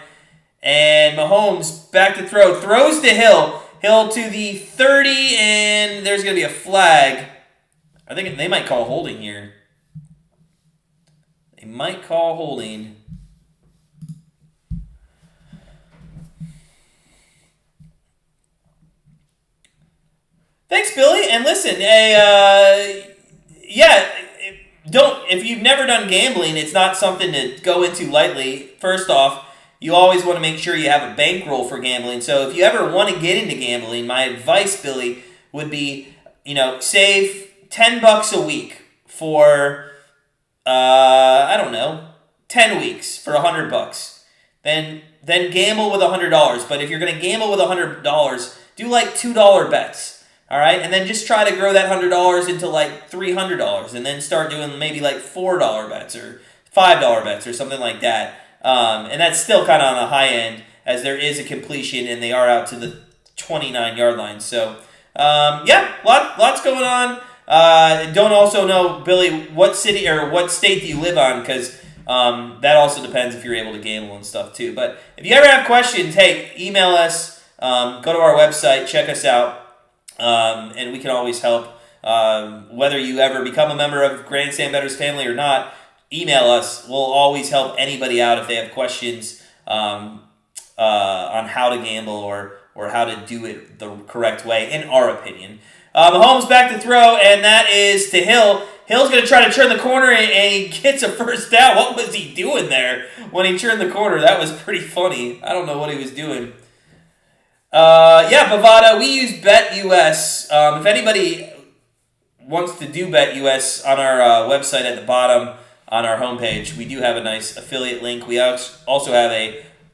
And Mahomes back to throw. Throws to Hill. Hill to the 30, and there's going to be a flag. I think they might call holding here. They might call holding. Thanks, Billy. And listen, if you've never done gambling, it's not something to go into lightly. First off, you always want to make sure you have a bankroll for gambling. So if you ever want to get into gambling, my advice, Billy, would be, save $10 a week for, 10 weeks for $100. Then gamble with $100. But if you're going to gamble with $100, do like $2 bets. All right, and then just try to grow that $100 into like $300, and then start doing maybe like $4 bets or $5 bets or something like that. And that's still kind of on the high end, as there is a completion and they are out to the 29-yard line. So, lots going on. Don't also know, Billy, what city or what state do you live on? Because that also depends if you're able to gamble and stuff too. But if you ever have questions, hey, email us. Go to our website, check us out. And we can always help. Whether you ever become a member of Grandstand Bettors family or not, email us. We'll always help anybody out if they have questions on how to gamble or how to do it the correct way, in our opinion. Mahomes back to throw, and that is to Hill. Hill's going to try to turn the corner, and he gets a first down. What was he doing there when he turned the corner? That was pretty funny. I don't know what he was doing. Bovada, we use BetUS. If anybody wants to do BetUS, on our website at the bottom on our homepage, we do have a nice affiliate link. We also have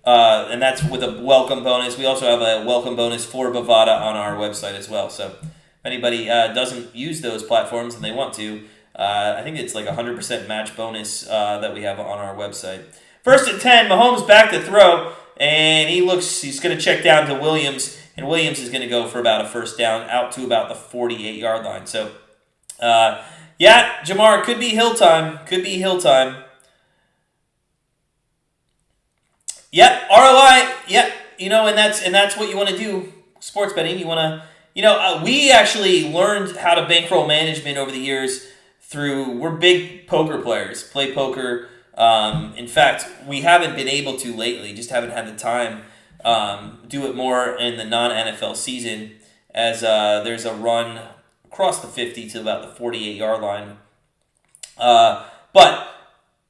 and that's with a welcome bonus. We also have a welcome bonus for Bovada on our website as well. So if anybody doesn't use those platforms and they want to, I think it's like 100% match bonus that we have on our website. 1st and 10, Mahomes back to throw. And he's going to check down to Williams, and Williams is going to go for about a first down out to about the 48-yard line. So, Jamar, could be Hill time. Yep, ROI, yep, and that's what you want to do, sports betting. You want to, we actually learned how to bankroll management over the years we're big poker players, play poker. In fact, we haven't been able to lately, just haven't had the time do it more in the non-NFL season, as there's a run across the 50 to about the 48-yard line. But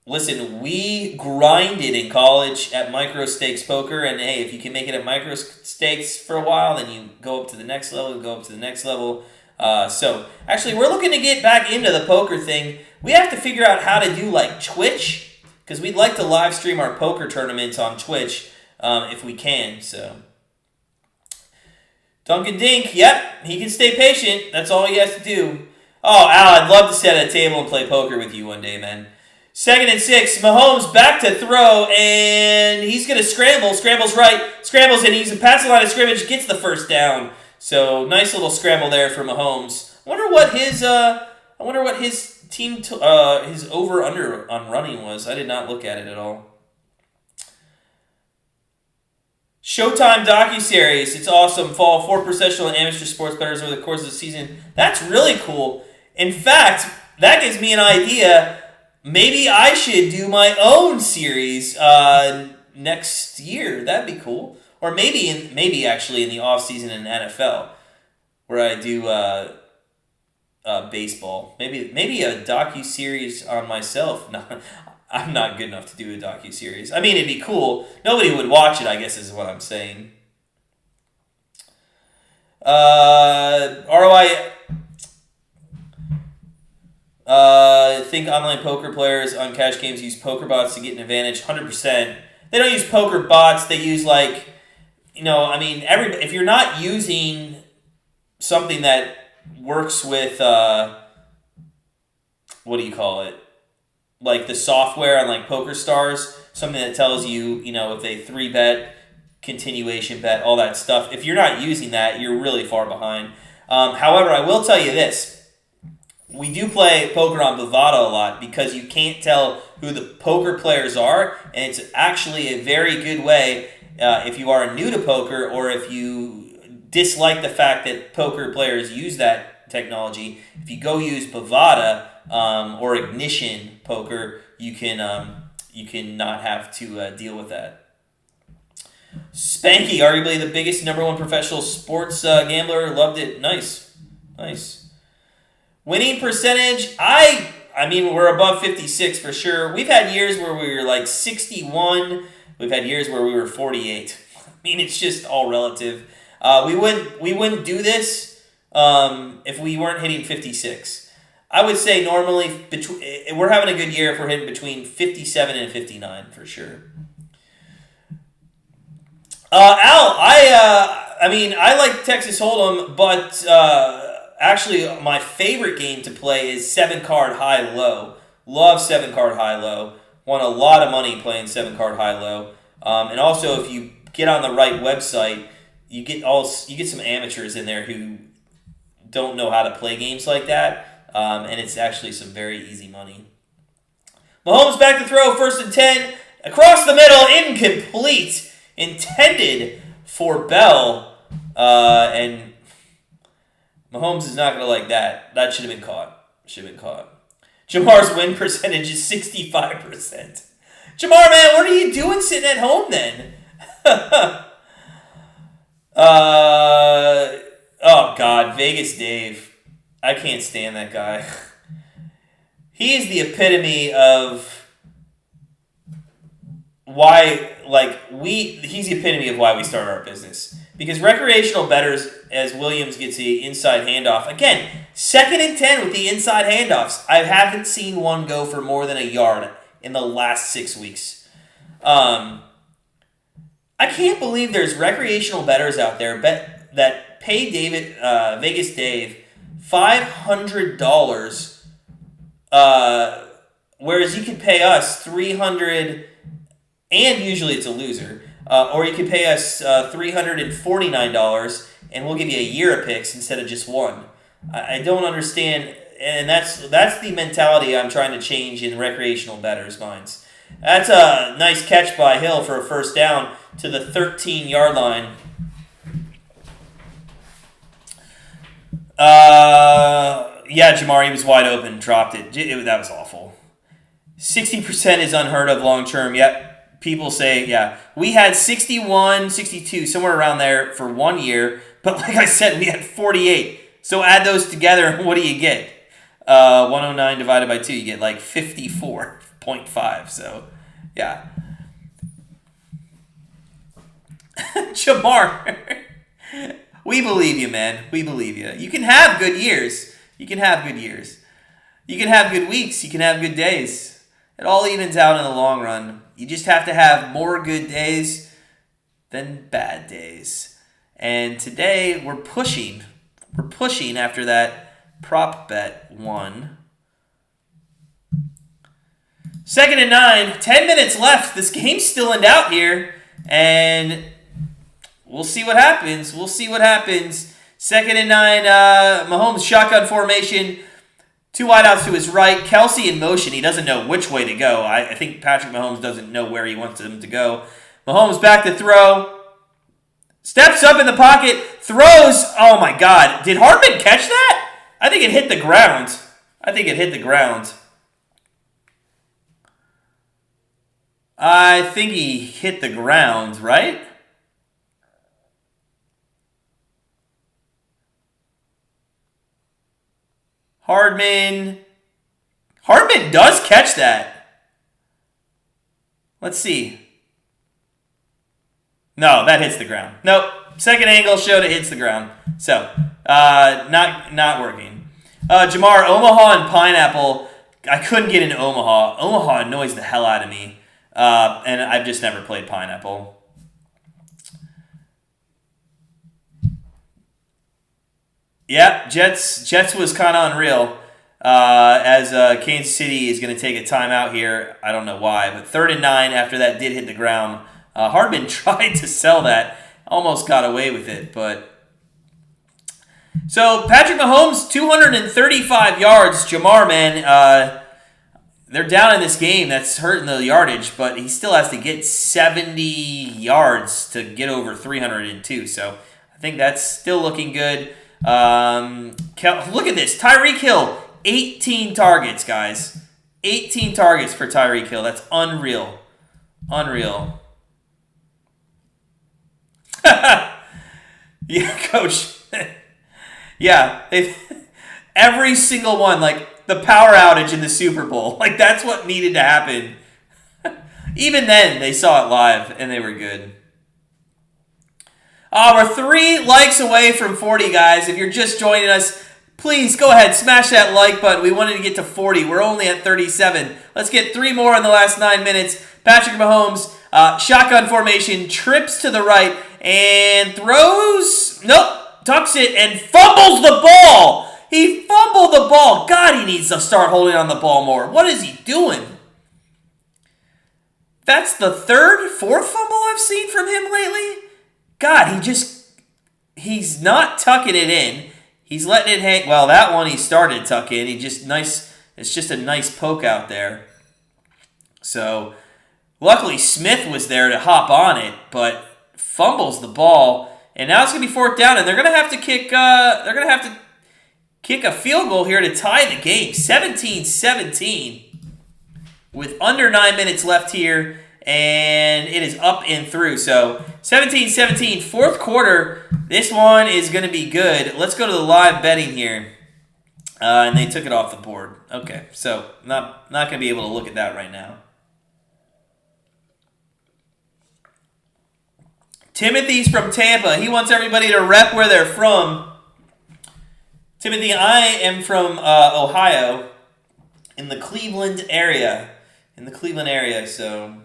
listen, we grinded in college at micro stakes poker, and hey, if you can make it at micro stakes for a while, then you go up to the next level, So actually, we're looking to get back into the poker thing. We have to figure out how to do like Twitch, because we'd like to live stream our poker tournaments on Twitch if we can. So, Duncan Dink, yep, he can stay patient. That's all he has to do. Oh, Al, I'd love to sit at a table and play poker with you one day, man. 2nd and 6, Mahomes back to throw, and he's going to scramble. Scrambles right, scrambles, and he's past the line of scrimmage, gets the first down. So, nice little scramble there for Mahomes. I wonder what his team his over-under on running was. I did not look at it at all. Showtime docuseries. It's awesome. Follow 4 professional and amateur sports bettors over the course of the season. That's really cool. In fact, that gives me an idea. Maybe I should do my own series next year. That'd be cool. Or maybe actually in the offseason in NFL. where I do baseball. Maybe a docu-series on myself. No, I'm not good enough to do a docu-series. I mean, it'd be cool. Nobody would watch it, I guess is what I'm saying. ROI... think online poker players on cash games use poker bots to get an advantage. 100%. They don't use poker bots. They use if you're not using something that works with what do you call it? Like the software on like Poker Stars, something that tells you, if they 3-bet, continuation bet, all that stuff. If you're not using that, you're really far behind. However, I will tell you this. We do play poker on Bovada a lot because you can't tell who the poker players are, and it's actually a very good way if you are new to poker or if you dislike the fact that poker players use that technology. If you go use Bovada or Ignition Poker, you can not have to deal with that. Spanky, arguably the biggest #1 professional sports gambler, loved it. Nice. Winning percentage, I mean, we're above 56 for sure. We've had years where we were like 61. We've had years where we were 48. I mean, it's just all relative. We wouldn't do this if we weren't hitting 56. I would say normally we're having a good year if we're hitting between 57 and 59 for sure. Al, I like Texas Hold'em, but actually my favorite game to play is 7-card high-low. Love 7-card high-low. Won a lot of money playing 7-card high-low. And also, if you get on the right website, you get some amateurs in there who don't know how to play games like that, and it's actually some very easy money. Mahomes back to throw, 1st and 10, across the middle, incomplete, intended for Bell, and Mahomes is not going to like that. That should have been caught. Jamar's win percentage is 65%. Jamar, man, what are you doing sitting at home then? Oh, God, Vegas Dave. I can't stand that guy. He is the epitome of he's the epitome of why we started our business. Because recreational bettors, as Williams gets the inside handoff, again, 2nd and 10 with the inside handoffs. I haven't seen one go for more than a yard in the last 6 weeks. I can't believe there's recreational bettors out there that pay Vegas Dave $500, whereas you could pay us $300, and usually it's a loser. Or you could pay us $349, and we'll give you a year of picks instead of just one. I don't understand, and that's the mentality I'm trying to change in recreational bettors' minds. That's a nice catch by Hill for a 1st down to the 13-yard line. Yeah, Jamar, he was wide open, dropped it. That was awful. 60% is unheard of long term. Yep. People say, yeah, we had 61, 62, somewhere around there for 1 year. But like I said, we had 48. So add those together, and what do you get? 109 divided by 2, you get like 54.5. So, yeah. Jamar, we believe you, man. We believe you. You can have good years. You can have good weeks. You can have good days. It all evens out in the long run. You just have to have more good days than bad days. And today we're pushing. We're pushing after that prop bet won. 2nd and 9. 10 minutes left. This game's still in doubt here. And we'll see what happens. 2nd and 9. Mahomes shotgun formation. 2 wideouts to his right. Kelsey in motion. He doesn't know which way to go. I think Patrick Mahomes doesn't know where he wants him to go. Mahomes back to throw. Steps up in the pocket. Throws. Oh, my God. Did Hardman catch that? I think it hit the ground. I think he hit the ground, right? Hardman. Hardman does catch that. Let's see. No, that hits the ground. Nope. Second angle showed it hits the ground. So, not working. Jamar, Omaha and Pineapple. I couldn't get into Omaha. Omaha annoys the hell out of me. And I've just never played Pineapple. Yeah, Jets was kind of unreal. As Kansas City is going to take a timeout here. I don't know why, but 3rd and 9 after that did hit the ground. Hardman tried to sell that. Almost got away with it, but... So, Patrick Mahomes, 235 yards. Jamar, man, they're down in this game. That's hurting the yardage, but he still has to get 70 yards to get over 302. So, I think that's still looking good. Look at this. Tyreek Hill, 18 targets, guys. 18 targets for Tyreek Hill. That's unreal. Unreal. Yeah, coach. Yeah, every single one, like the power outage in the Super Bowl. Like, that's what needed to happen. Even then, they saw it live, and they were good. We're 3 likes away from 40, guys. If you're just joining us, please go ahead, smash that like button. We wanted to get to 40. We're only at 37. Let's get 3 more in the last 9 minutes. Patrick Mahomes, shotgun formation, trips to the right, and throws. Nope. Tucks it and fumbles the ball. He fumbled the ball. God, he needs to start holding on the ball more. What is he doing? That's the 3rd, 4th fumble I've seen from him lately. God, he's not tucking it in. He's letting it hang. Well, that one he started to tuck in. It's just a nice poke out there. So, luckily Smith was there to hop on it, but fumbles the ball. And now it's going to be 4th down, and they're going to have to kick. They're going to have to kick a field goal here to tie the game, 17-17, with under 9 minutes left here, and it is up and through. So 17-17, 4th quarter. This one is going to be good. Let's go to the live betting here, and they took it off the board. Okay, so not going to be able to look at that right now. Timothy's from Tampa. He wants everybody to rep where they're from. Timothy, I am from Ohio, in the Cleveland area. So,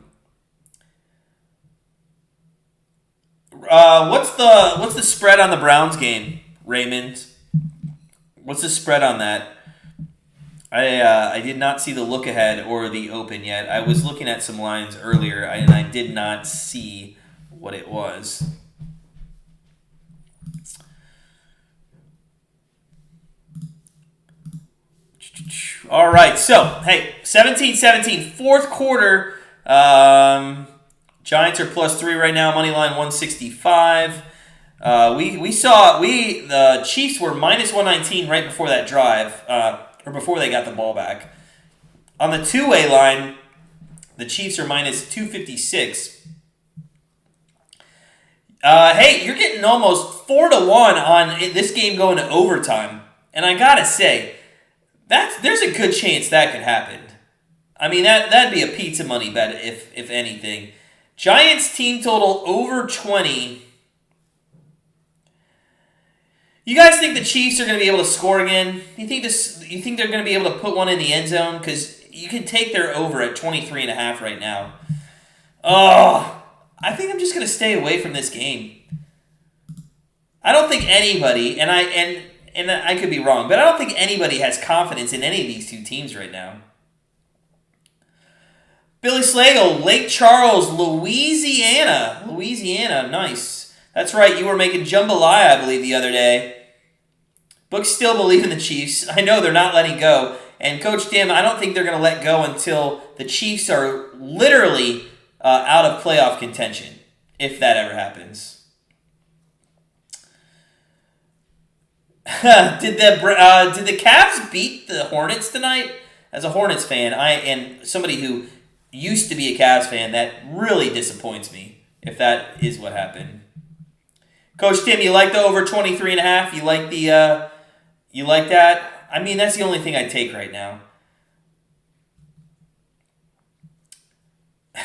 what's the spread on the Browns game, Raymond? What's the spread on that? I did not see the look ahead or the open yet. I was looking at some lines earlier, and I did not see what it was. All right, so, hey, 17-17, 4th quarter. Giants are +3 right now, Moneyline 165. The Chiefs were -119 right before that drive, or before they got the ball back. On the two-way line, the Chiefs are -256. Hey, you're getting almost 4-1 on this game going to overtime. And I gotta say, there's a good chance that could happen. I mean, that'd be a pizza money bet if anything. Giants team total over 20. You guys think the Chiefs are going to be able to score again? You think they're going to be able to put one in the end zone? Because you can take their over at 23.5 right now. Oh, I think I'm just going to stay away from this game. I don't think anybody, and I could be wrong, but I don't think anybody has confidence in any of these two teams right now. Billy Slagle, Lake Charles, Louisiana. Louisiana, nice. That's right, you were making jambalaya, I believe, the other day. Books still believe in the Chiefs. I know they're not letting go. And Coach Tim, I don't think they're going to let go until the Chiefs are literally out of playoff contention, if that ever happens. Did the Cavs beat the Hornets tonight? As a Hornets fan, and somebody who used to be a Cavs fan, that really disappoints me if that is what happened. Coach Tim, you like the over 23.5? You like that? I mean, that's the only thing I'd take right now.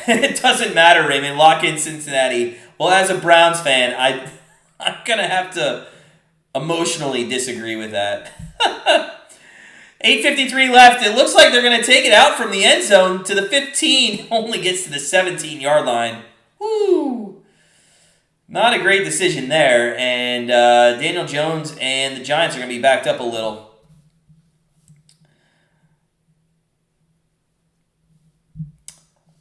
It doesn't matter, Raymond. Lock in Cincinnati. Well, as a Browns fan, I'm going to have to emotionally disagree with that. 8:53 left. It looks like they're going to take it out from the end zone to the 15. Only gets to the 17-yard line. Woo! Not a great decision there. And Daniel Jones and the Giants are going to be backed up a little.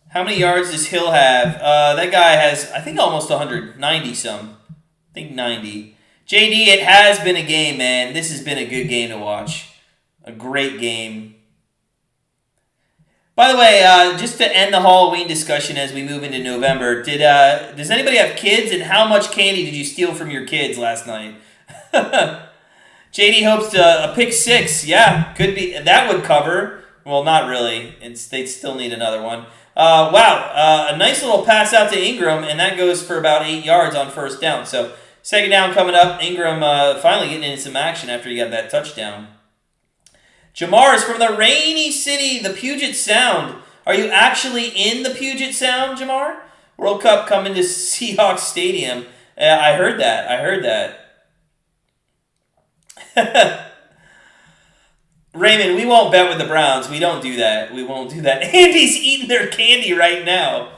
How many yards does Hill have? That guy has, I think, almost 190 some. I think 90. JD, it has been a game, man. This has been a good game to watch. A great game. By the way, just to end the Halloween discussion as we move into November, does anybody have kids, and how much candy did you steal from your kids last night? JD hopes a pick six. Yeah, could be. That would cover. Well, not really. They'd still need another one. Wow, a nice little pass out to Ingram, and that goes for about 8 yards on first down. So, second down coming up. Ingram finally getting into some action after he got that touchdown. Jamar is from the rainy city, the Puget Sound. Are you actually in the Puget Sound, Jamar? World Cup coming to Seahawks Stadium. I heard that. Raymond, we won't bet with the Browns. We don't do that. We won't do that. Andy's eating their candy right now.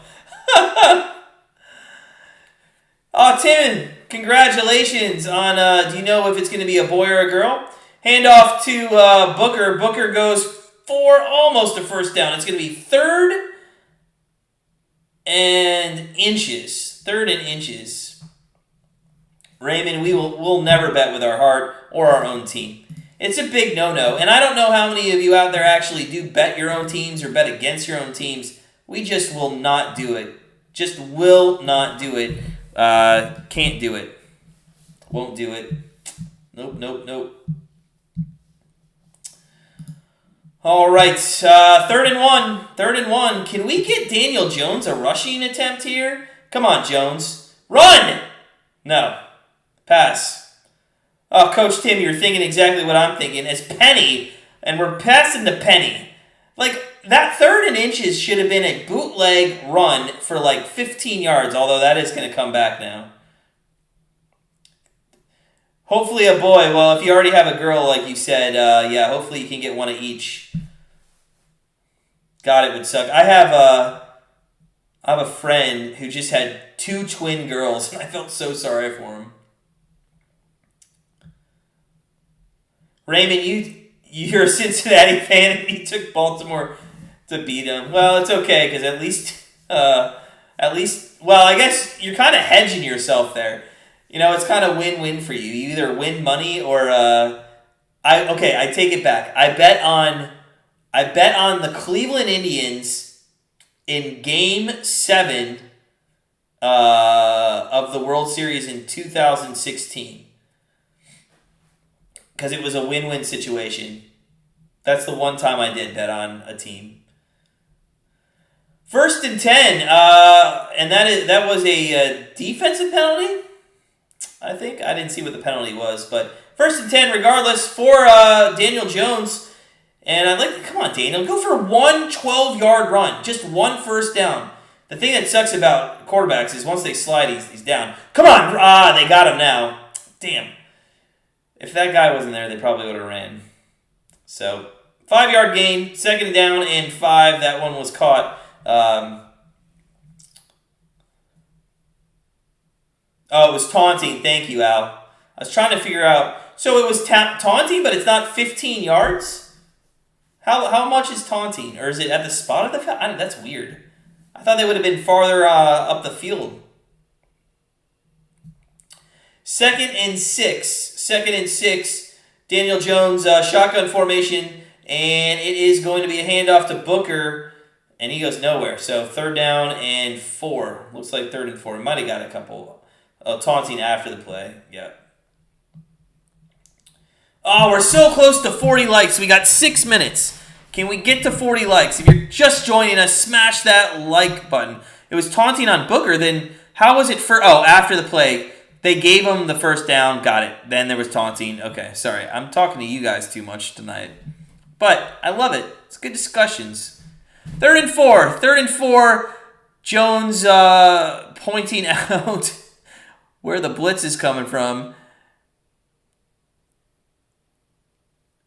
Oh, Tim, congratulations on, do you know if it's going to be a boy or a girl? Handoff to Booker. Booker goes for almost a first down. It's going to be 3rd and inches. 3rd and inches. Raymond, we'll never bet with our heart or our own team. It's a big no-no, and I don't know how many of you out there actually do bet your own teams or bet against your own teams. We just will not do it. Just will not do it. Can't do it. Won't do it. Nope. All right, 3rd and 1. 3rd and 1. Can we get Daniel Jones a rushing attempt here? Come on, Jones. Run! No. Pass. Oh, Coach Tim, you're thinking exactly what I'm thinking. It's Penny, and we're passing to Penny. Like, that 3rd and inches should have been a bootleg run for like 15 yards, although that is going to come back now. Hopefully a boy. Well, if you already have a girl, like you said, yeah, hopefully you can get one of each. God, it would suck. I have a friend who just had 2 twin girls, and I felt so sorry for him. Raymond, you're a Cincinnati fan, and you took Baltimore to beat them. Well, it's okay, because at least, well, I guess you're kind of hedging yourself there. You know, it's kind of win-win for you. You either win money or, I take it back. I bet on the Cleveland Indians in Game 7 of the World Series in 2016. Because it was a win-win situation. That's the one time I did bet on a team. 1st and 10, and that was a defensive penalty, I think. I didn't see what the penalty was, but 1st and 10 regardless for Daniel Jones. And I'd like to, come on, Daniel, go for one 12-yard run. Just one first down. The thing that sucks about quarterbacks is once they slide, he's down. Come on! They got him now. Damn. If that guy wasn't there, they probably would have ran. So, 5-yard gain, 2nd down and 5. That one was caught. It was taunting. Thank you, Al. I was trying to figure out. So it was taunting, but it's not 15 yards? How much is taunting? Or is it at the spot of the foul? That's weird. I thought they would have been farther up the field. 2nd and 6. 2nd and 6. Daniel Jones, shotgun formation, and it is going to be a handoff to Booker, and he goes nowhere. So 3rd down and 4. Looks like 3rd and 4. He might have got a couple taunting after the play. Yeah. Oh, we're so close to 40 likes. We got 6 minutes. Can we get to 40 likes? If you're just joining us, smash that like button. It was taunting on Booker. Then how was it for... Oh, after the play. They gave him the first down. Got it. Then there was taunting. Okay, sorry. I'm talking to you guys too much tonight. But I love it. It's good discussions. 3rd and 4. 3rd and 4. Jones pointing out where the blitz is coming from.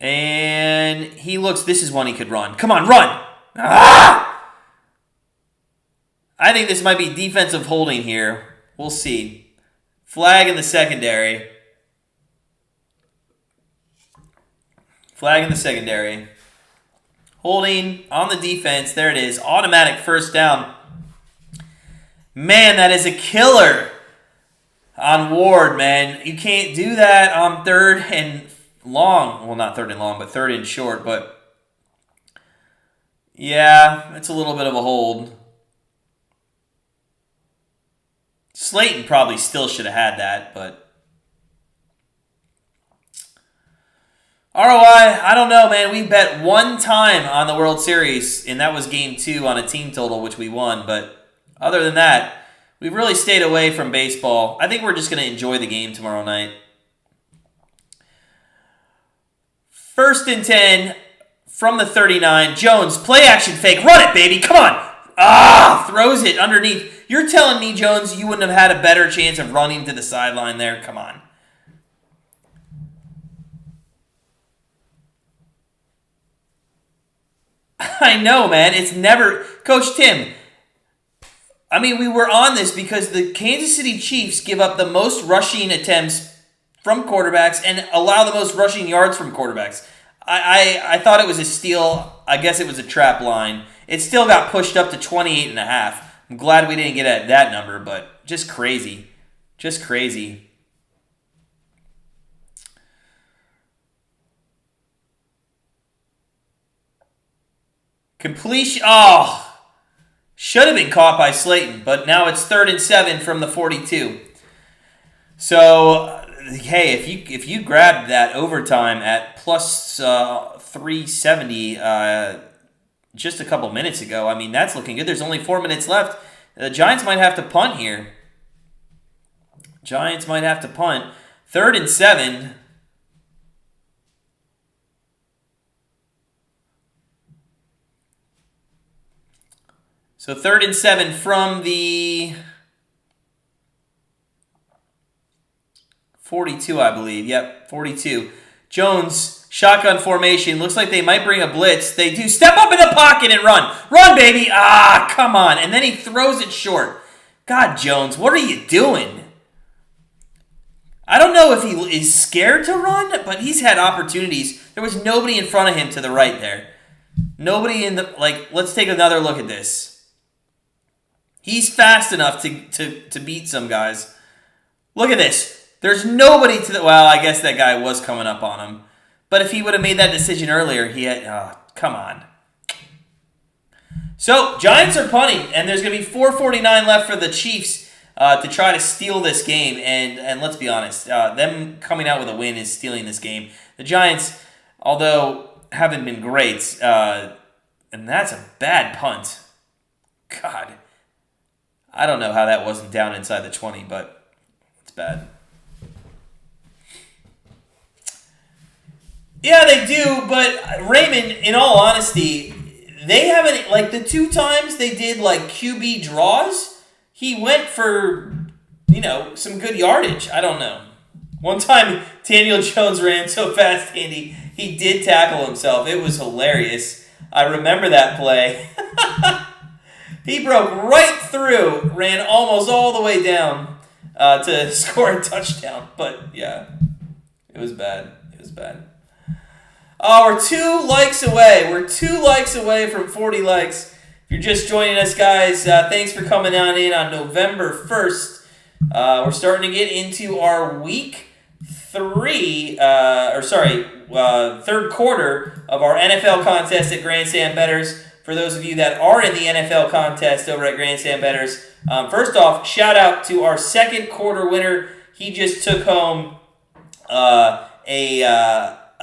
And he looks, this is one he could run. Come on, run! Ah! I think this might be defensive holding here. We'll see. Flag in the secondary. Flag in the secondary. Holding on the defense. There it is. Automatic first down. Man, that is a killer on Ward, man. You can't do that on 3rd and long. Well, not 3rd and long, but 3rd and short. But, yeah, it's a little bit of a hold. Slayton probably still should have had that, but ROI, I don't know, man. We bet one time on the World Series, and that was Game 2 on a team total, which we won. But other than that, we've really stayed away from baseball. I think we're just going to enjoy the game tomorrow night. 1st and 10 from the 39. Jones, play action fake. Run it, baby. Come on. Ah, throws it underneath. You're telling me, Jones, you wouldn't have had a better chance of running to the sideline there? Come on. I know, man. It's never... Coach Tim, I mean, we were on this because the Kansas City Chiefs give up the most rushing attempts from quarterbacks and allow the most rushing yards from quarterbacks. I thought it was a steal. I guess it was a trap line. It still got pushed up to 28.5. I'm glad we didn't get at that number, but just crazy. Just crazy. Completion. Oh, should have been caught by Slayton, but now it's 3rd and 7 from the 42. So, hey, if you grabbed that overtime at plus 370 just a couple minutes ago, I mean, that's looking good. There's only 4 minutes left. The Giants might have to punt here. Giants might have to punt. 3rd and 7. So 3rd and 7 from the 42, I believe. Yep, 42. Jones, shotgun formation. Looks like they might bring a blitz. They do. Step up in the pocket and run. Run, baby. Ah, come on. And then he throws it short. God, Jones, what are you doing? I don't know if he is scared to run, but he's had opportunities. There was nobody in front of him to the right there. Nobody in the... Like, let's take another look at this. He's fast enough to beat some guys. Look at this. There's nobody to the... Well, I guess that guy was coming up on him. But if he would have made that decision earlier, he had... Oh, come on. So, Giants are punting, and there's going to be 4:49 left for the Chiefs to try to steal this game. And let's be honest, them coming out with a win is stealing this game. The Giants, although haven't been great, and that's a bad punt. God. I don't know how that wasn't down inside the 20, but it's bad. Yeah, they do, but Raymond, in all honesty, they haven't, like the 2 times they did like QB draws, he went for, some good yardage. I don't know. One time, Daniel Jones ran so fast, Andy, he did tackle himself. It was hilarious. I remember that play. He broke right through, ran almost all the way down to score a touchdown. But, yeah, it was bad. It was bad. We're 2 likes away. We're 2 likes away from 40 likes. If you're just joining us, guys, thanks for coming on November 1st. We're starting to get into our week 3, third quarter of our NFL contest at Grandstand Bettors. For those of you that are in the NFL contest over at Grandstand Bettors, first off, shout out to our second quarter winner. He just took home a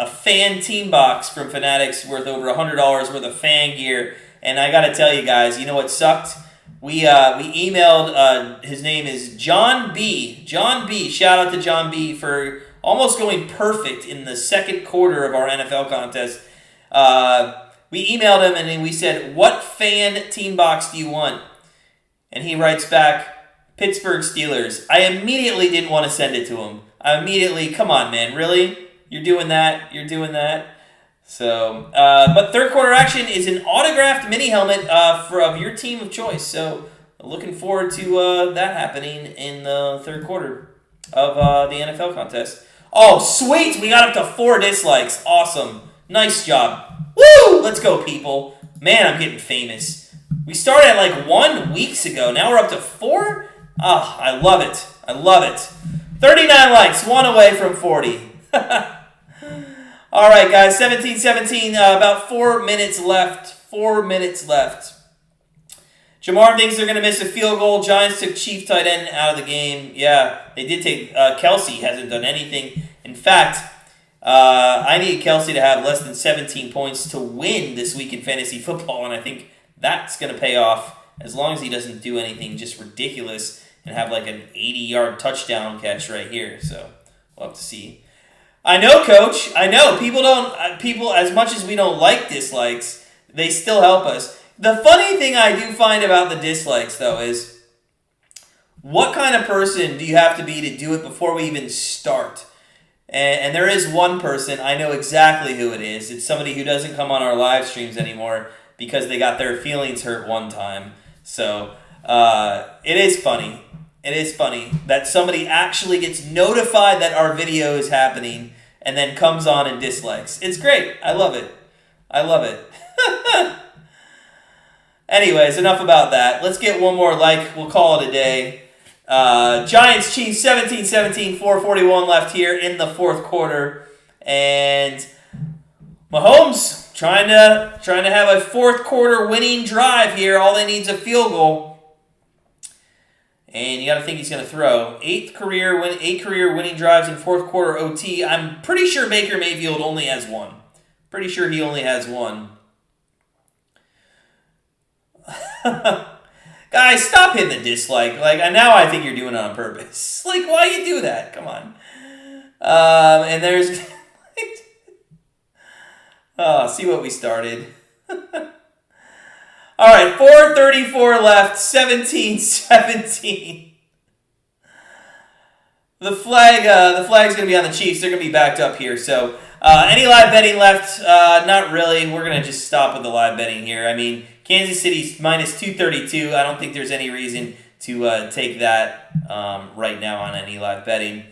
fan team box from Fanatics worth over $100 worth of fan gear. And I got to tell you guys, you know what sucked? We emailed, his name is John B. John B. Shout out to John B. for almost going perfect in the second quarter of our NFL contest. We emailed him and we said, what fan team box do you want? And he writes back, Pittsburgh Steelers. I immediately didn't want to send it to him. Come on, man, really? You're doing that? So, but third quarter action is an autographed mini helmet of your team of choice. So, looking forward to that happening in the third quarter of the NFL contest. Oh, sweet! We got up to 4 dislikes. Awesome. Nice job. Woo! Let's go, people. Man, I'm getting famous. We started at like 1 week ago. Now we're up to 4? Ah, I love it. 39 likes, 1 away from 40. All right, guys, 17-17, about 4 minutes left. Jamar thinks they're going to miss a field goal. Giants took Chief tight end out of the game. Yeah, they did take Kelsey hasn't done anything. In fact, I need Kelsey to have less than 17 points to win this week in fantasy football, and I think that's going to pay off as long as he doesn't do anything just ridiculous and have like an 80-yard touchdown catch right here. So we'll have to see. I know, Coach. I know. People, as much as we don't like dislikes, they still help us. The funny thing I do find about the dislikes, though, is what kind of person do you have to be to do it before we even start? And there is one person, I know exactly who it is. It's somebody who doesn't come on our live streams anymore because they got their feelings hurt one time. So it is funny. It is funny that somebody actually gets notified that our video is happening and then comes on and dislikes. It's great. I love it. Anyways, enough about that. Let's get one more like. We'll call it a day. Giants Chiefs 17-17, 4:41 left here in the fourth quarter. And Mahomes trying to have a fourth quarter winning drive here. All they need is a field goal. And you got to think he's going to throw. 8 career winning drives in fourth quarter OT. I'm pretty sure Baker Mayfield only has 1. Pretty sure he only has 1. Guys, stop hitting the dislike. Now I think you're doing it on purpose. Why you do that? Come on. And there's... see what we started. All right, 4:34 left, 17-17. The flag's going to be on the Chiefs. They're going to be backed up here. So, any live betting left? Not really. We're going to just stop with the live betting here. I mean, Kansas City's minus 232. I don't think there's any reason to take that right now on any live betting.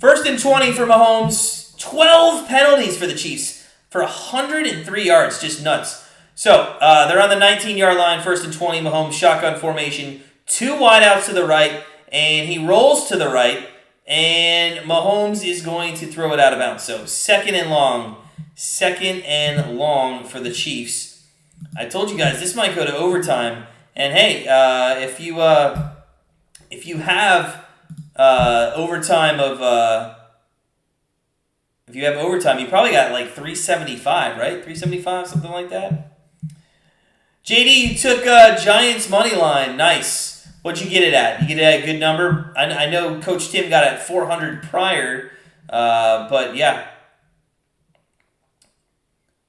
1st and 20 for Mahomes. 12 penalties for the Chiefs for 103 yards. Just nuts. So, they're on the 19-yard line. 1st and 20. Mahomes shotgun formation. 2 wideouts to the right. And he rolls to the right. And Mahomes is going to throw it out of bounds. So, second and long for the Chiefs. I told you guys this might go to overtime. And hey, if you have overtime, you probably got like 375, right? 375, something like that. JD, you took Giants money line. Nice. What'd you get it at? You get it at a good number? I know Coach Tim got it at 400 prior, but yeah.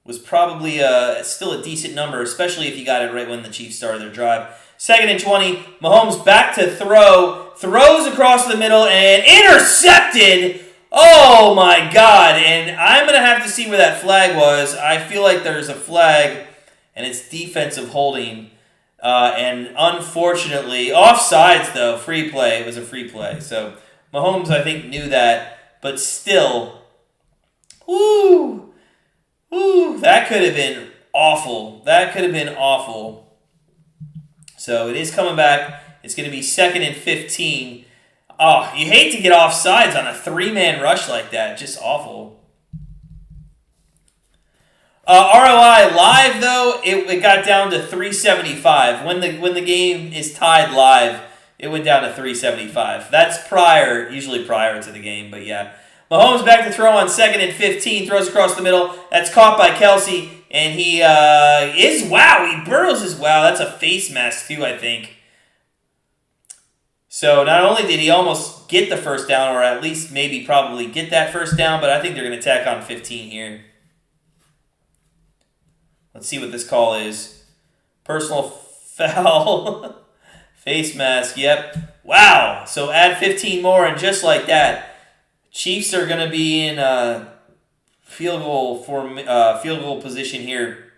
Was probably still a decent number, especially if you got it right when the Chiefs started their drive. 2nd and 20, Mahomes back to throw, throws across the middle, and intercepted! Oh my God, and I'm going to have to see where that flag was. I feel like there's a flag, and it's defensive holding, and unfortunately, offsides though, free play, it was a free play. So Mahomes, I think, knew that, but still, woo! Ooh, that could have been awful. So it is coming back. It's going to be 2nd and 15. Oh, you hate to get offsides on a 3-man rush like that. Just awful. ROI live, though, it got down to 375. When the game is tied live, it went down to 375. That's usually prior to the game, but yeah. Mahomes back to throw on 2nd and 15. Throws across the middle. That's caught by Kelsey. And he he burrows his, that's a face mask too, I think. So not only did he almost get the first down, or at least maybe probably get that first down, but I think they're going to tack on 15 here. Let's see what this call is. Personal foul. Face mask, yep. Wow. So add 15 more, and just like that, Chiefs are going to be in field goal position here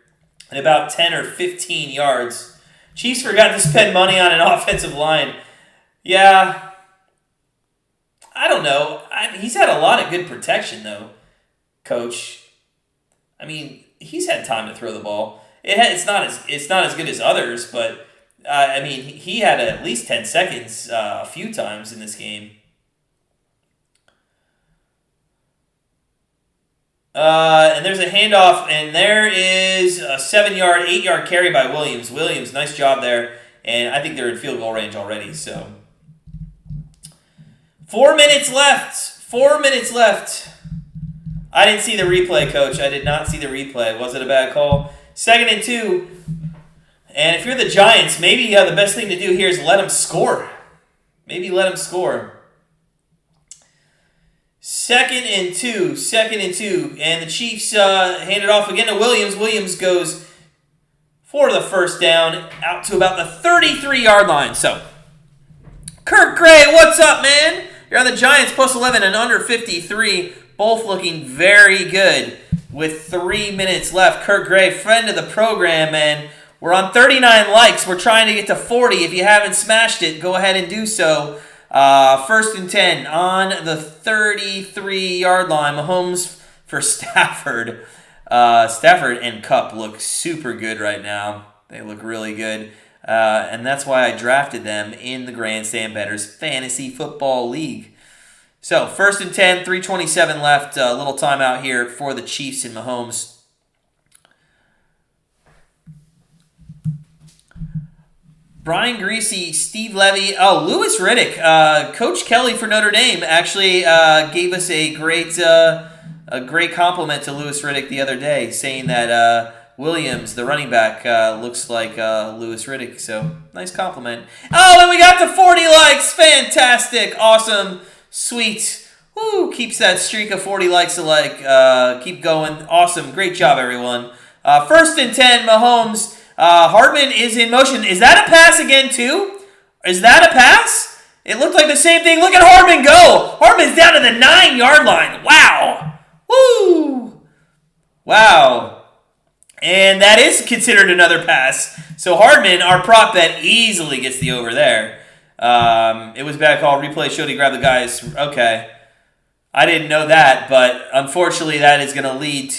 at about 10 or 15 yards. Chiefs forgot to spend money on an offensive line. Yeah, I don't know. He's had a lot of good protection, though, Coach. I mean, he's had time to throw the ball. It's not as good as others, but I mean, he had at least 10 seconds a few times in this game. And there's a handoff, and there is a 7-yard, 8-yard carry by Williams. Williams, nice job there, and I think they're in field goal range already. So 4 minutes left. 4 minutes left. I didn't see the replay, Coach. I did not see the replay. Was it a bad call? 2nd and 2. And if you're the Giants, maybe the best thing to do here is let them score. Maybe let them score. 2nd and 2. 2nd and 2. And the Chiefs hand it off again to Williams. Williams goes for the first down out to about the 33-yard line. So, Kirk Gray, what's up, man? You're on the Giants plus 11 and under 53. Both looking very good with 3 minutes left. Kirk Gray, friend of the program, man. We're on 39 likes. We're trying to get to 40. If you haven't smashed it, go ahead and do so. 1st and 10 on the 33-yard line. Mahomes for Stafford. Stafford and Kupp look super good right now. They look really good. And that's why I drafted them in the Grandstand Bettors Fantasy Football League. So, 1st and 10, 3:27 left. A little timeout here for the Chiefs and Mahomes. Brian Greasy, Steve Levy, Louis Riddick. Coach Kelly for Notre Dame actually gave us a great compliment to Louis Riddick the other day, saying that Williams, the running back, looks like Louis Riddick. So, nice compliment. Oh, and we got to 40 likes. Fantastic. Awesome. Sweet. Woo, keeps that streak of 40 likes alike. Keep going. Awesome. Great job, everyone. 1st and 10, Mahomes. Hardman is in motion. Is that a pass again, too? Is that a pass? It looked like the same thing. Look at Hardman go. Hardman's down to the 9-yard line. Wow. Woo. Wow. And that is considered another pass. So Hardman, our prop bet, easily gets the over there. It was bad call. Replay showed he grabbed the guys. Okay. I didn't know that, but unfortunately that is going to lead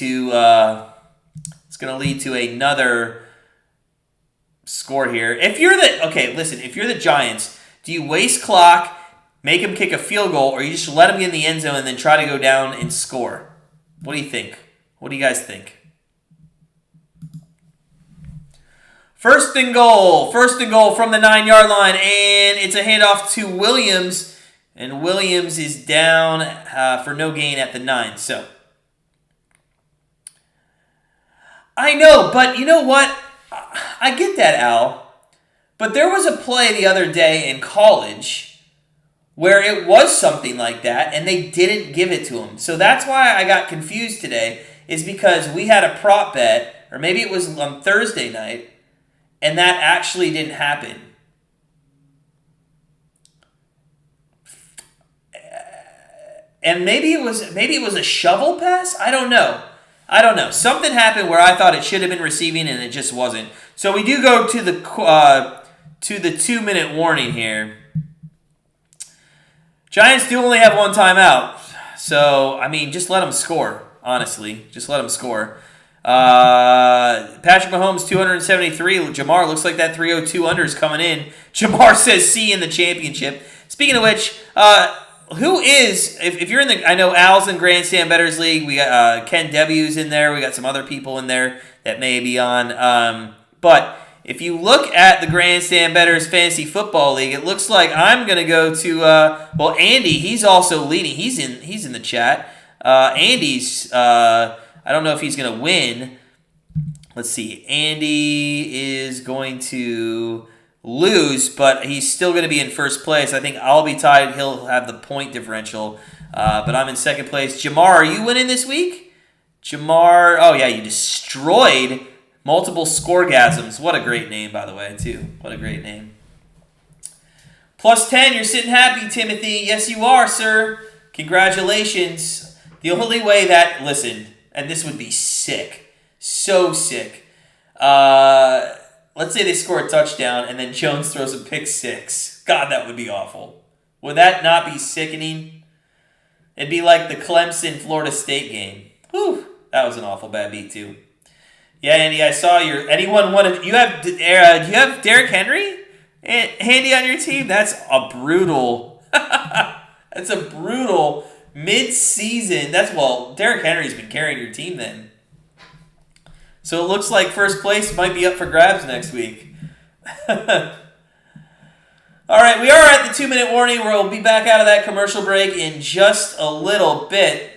to another score here. If you're the Giants, do you waste clock, make him kick a field goal, or you just let him get in the end zone and then try to go down and score? What do you think? What do you guys think? 1st and goal from the 9-yard line, and it's a handoff to Williams, and Williams is down for no gain at the 9. So, I know, but you know what? I get that, Al. But there was a play the other day in college where it was something like that, and they didn't give it to him. So that's why I got confused today, is because we had a prop bet, or maybe it was on Thursday night, and that actually didn't happen. And maybe it was a shovel pass? I don't know. Something happened where I thought it should have been receiving and it just wasn't. So we do go to the 2-minute warning here. Giants do only have one timeout. So, I mean, just let them score, honestly. Just let them score. Patrick Mahomes, 273. Jamar, looks like that 302 under is coming in. Jamar says C in the championship. Speaking of which, who is, if you're in the, I know Al's in Grandstand Bettors League. We got Ken W's in there. We got some other people in there that may be on. But if you look at the Grandstand Bettors Fantasy Football League, it looks like I'm going to go to, well, Andy, he's also leading. He's in the chat. Andy's, I don't know if he's going to win. Let's see. Andy is going to lose, but he's still going to be in first place. I think I'll be tied. He'll have the point differential, but I'm in second place. Jamar, are you winning this week? Jamar, oh yeah, you destroyed multiple scoregasms. What a great name, by the way, too. What a great name. Plus 10, you're sitting happy, Timothy. Yes, you are, sir. Congratulations. The only way that, listen, and this would be sick, so sick. Let's say they score a touchdown and then Jones throws a pick six. God, that would be awful. Would that not be sickening? It'd be like the Clemson-Florida State game. Whew, that was an awful bad beat, too. Yeah, Andy, I saw your... Anyone wanted... You have... do you have Derrick Henry handy on your team? That's a brutal... That's a brutal mid-season... Well, Derrick Henry's been carrying your team then. So it looks like first place might be up for grabs next week. All right, we are at the 2-minute warning where we'll be back out of that commercial break in just a little bit.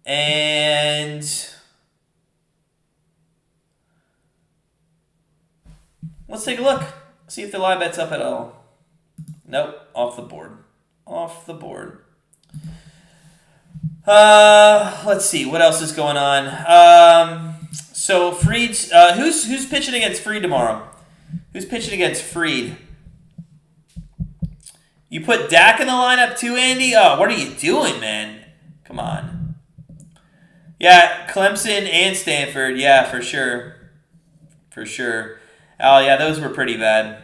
And let's take a look. See if the live bet's up at all. Nope, off the board. Off the board. Let's see what else is going on. So Freed's who's pitching against Freed tomorrow? Who's pitching against Freed? You put Dak in the lineup too, Andy? Oh, what are you doing, man? Come on. Yeah, Clemson and Stanford. Yeah, for sure. For sure. Oh yeah, those were pretty bad.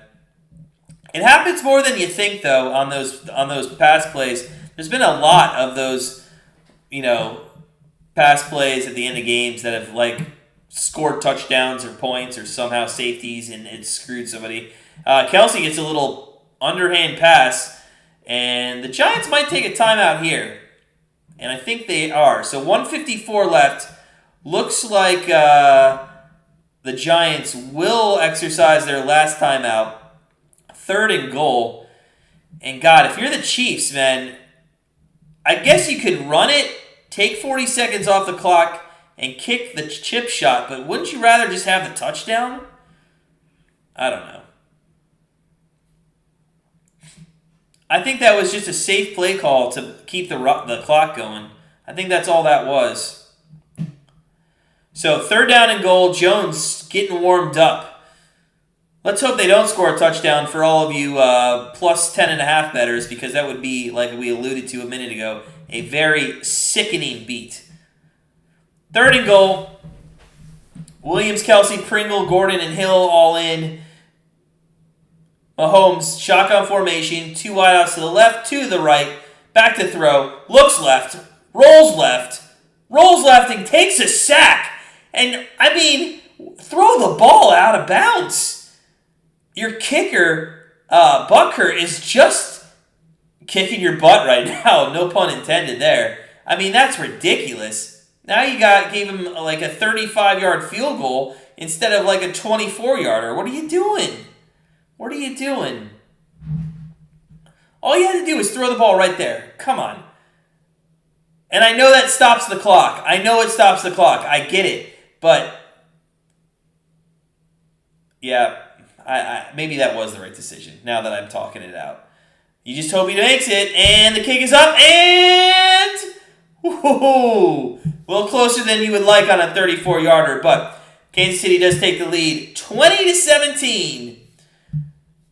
It happens more than you think, though, on those pass plays. There's been a lot of those, pass plays at the end of games that have scored touchdowns or points or somehow safeties, and it screwed somebody. Kelsey gets a little underhand pass, and the Giants might take a timeout here, and I think they are. So 1:54 left. Looks like the Giants will exercise their last timeout. 3rd and goal. And God, if you're the Chiefs, man, I guess you could run it, take 40 seconds off the clock, and kick the chip shot, but wouldn't you rather just have the touchdown? I don't know. I think that was just a safe play call to keep the clock going. I think that's all that was. So 3rd down and goal, Jones getting warmed up. Let's hope they don't score a touchdown for all of you plus 10.5 bettors, because that would be, like we alluded to a minute ago, a very sickening beat. 3rd and goal. Williams, Kelsey, Pringle, Gordon, and Hill all in. Mahomes, shotgun formation, 2 wideouts to the left, 2 to the right, back to throw, looks left, and takes a sack. And, throw the ball out of bounds. Your kicker, Butker, is just kicking your butt right now. No pun intended there. That's ridiculous. Now you gave him a 35-yard field goal instead of a 24-yarder. What are you doing? What are you doing? All you had to do was throw the ball right there. Come on. And I know that stops the clock. I know it stops the clock. I get it. But, yeah, I maybe that was the right decision now that I'm talking it out. You just hope he makes it. And the kick is up. And... woo-hoo-hoo. A little closer than you would like on a 34-yarder. But Kansas City does take the lead. 20-17.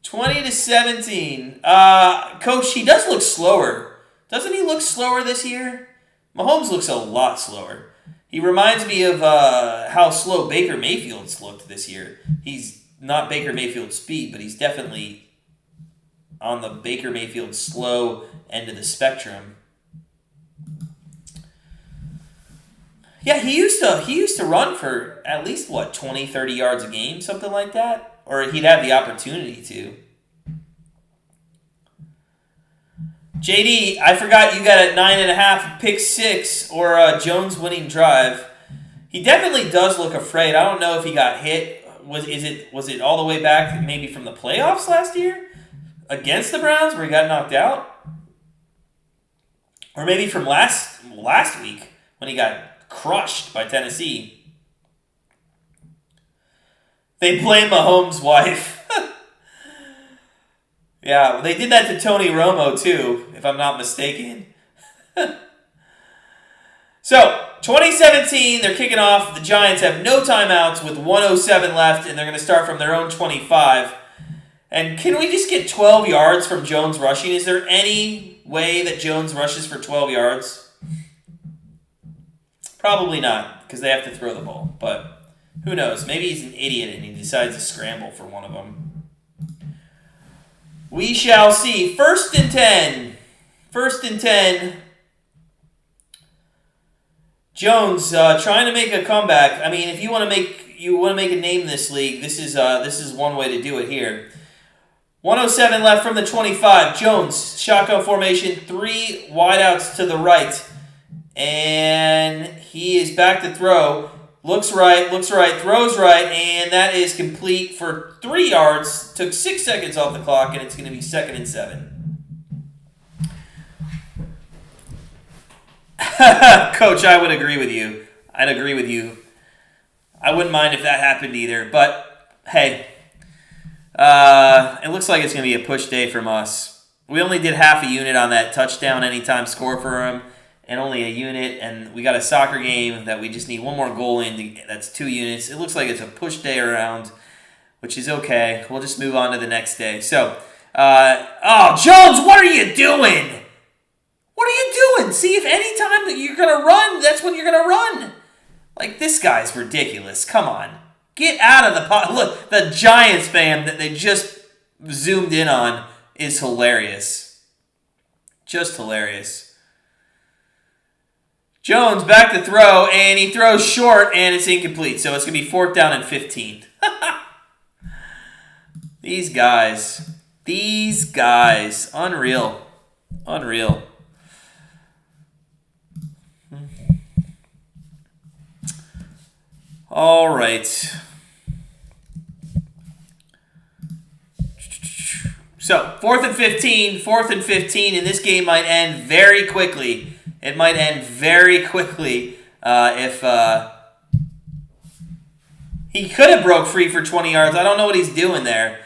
20-17. Coach, he does look slower. Doesn't he look slower this year? Mahomes looks a lot slower. He reminds me of how slow Baker Mayfield's looked this year. He's not Baker Mayfield's speed, but he's definitely on the Baker Mayfield slow end of the spectrum. Yeah, he used to run for at least, 20, 30 yards a game, something like that? Or he'd have the opportunity to. JD, I forgot you got a 9.5 pick 6 or a Jones winning drive. He definitely does look afraid. I don't know if he got hit. Was it all the way back maybe from the playoffs last year against the Browns where he got knocked out? Or maybe from last week when he got crushed by Tennessee. They blame Mahomes' wife. Yeah, they did that to Tony Romo too, if I'm not mistaken. So, 2017, they're kicking off. The Giants have no timeouts with 1:07 left, and they're going to start from their own 25. And can we just get 12 yards from Jones rushing? Is there any way that Jones rushes for 12 yards? Probably not, because they have to throw the ball. But who knows? Maybe he's an idiot and he decides to scramble for one of them. We shall see. 1st and 10. 1st and 10. Jones trying to make a comeback. I mean, if you want to make a name in this league, this is one way to do it here. 1:07 left from the 25. Jones, shotgun formation, 3 wideouts to the right. And he is back to throw. Looks right, throws right, and that is complete for 3 yards. Took 6 seconds off the clock, and it's going to be 2nd and 7. Coach, I would agree with you. I'd agree with you. I wouldn't mind if that happened either. But, hey, it looks like it's going to be a push day from us. We only did half a unit on that touchdown anytime score for him, and only a unit. And we got a soccer game that we just need one more goal in. That's 2 units. It looks like it's a push day around, which is okay. We'll just move on to the next day. So, Jones, what are you doing? What are you doing? See, if any time that you're going to run, that's when you're going to run. Like, this guy's ridiculous. Come on. Get out of the pot. Look, the Giants fan that they just zoomed in on is hilarious. Just hilarious. Jones back to throw, and he throws short, and it's incomplete. So it's going to be 4th down and 15. These guys. Unreal. All right. So, 4th and 15, and this game might end very quickly. It might end very quickly if he could have broke free for 20 yards. I don't know what he's doing there.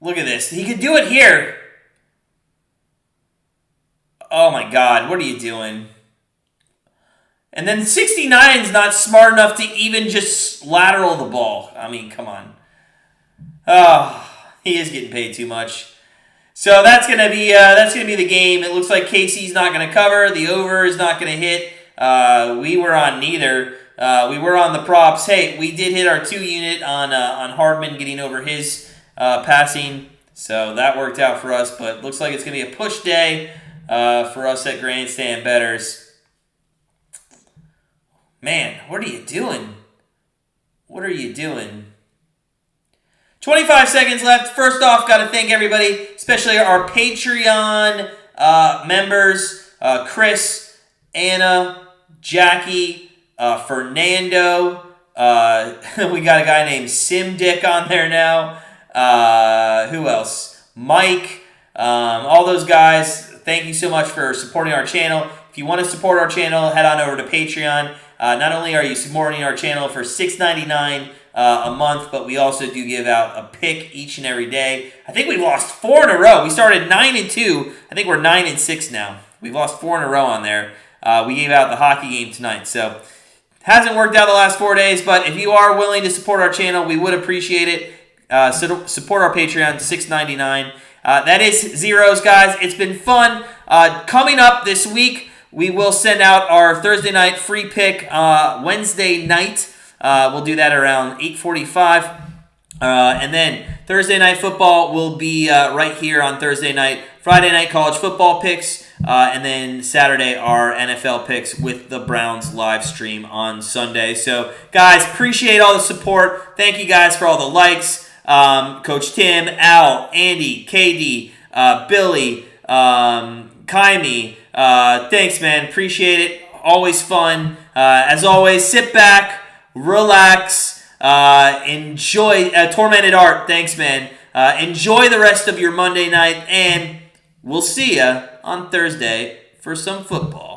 Look at this. He could do it here. Oh my God, what are you doing? And then 69's not smart enough to even just lateral the ball. I mean, come on. Oh, he is getting paid too much. So that's gonna be the game. It looks like KC's not gonna cover. The over is not gonna hit. We were on neither. We were on the props. Hey, we did hit our 2 unit on Hardman getting over his passing, so that worked out for us. But looks like it's gonna be a push day for us at Grandstand Bettors. Man, what are you doing? 25 seconds left. First off, got to thank everybody, especially our Patreon members, Chris, Anna, Jackie, Fernando. We got a guy named Simdick on there now. Who else? Mike. All those guys, thank you so much for supporting our channel. If you want to support our channel, head on over to Patreon. Not only are you supporting our channel for $6.99 a month, but we also do give out a pick each and every day. I think we've lost 4 in a row. We started 9-2. I think we're 9-6 now. We've lost 4 in a row on there. We gave out the hockey game tonight, so hasn't worked out the last 4 days. But if you are willing to support our channel, we would appreciate it. Support our Patreon, $6.99. That is zeros, guys. It's been fun. Coming up this week, we will send out our Thursday night free pick Wednesday night. We'll do that around 8:45. And then Thursday night football will be right here on Thursday night. Friday night college football picks. And then Saturday our NFL picks with the Browns live stream on Sunday. So, guys, appreciate all the support. Thank you guys for all the likes. Coach Tim, Al, Andy, KD, Billy, Kaimi. Thanks, man. Appreciate it. always fun. As always, sit back, relax, enjoy. Tormented Art, thanks, man. Enjoy the rest of your Monday night, and we'll see you on Thursday for some football.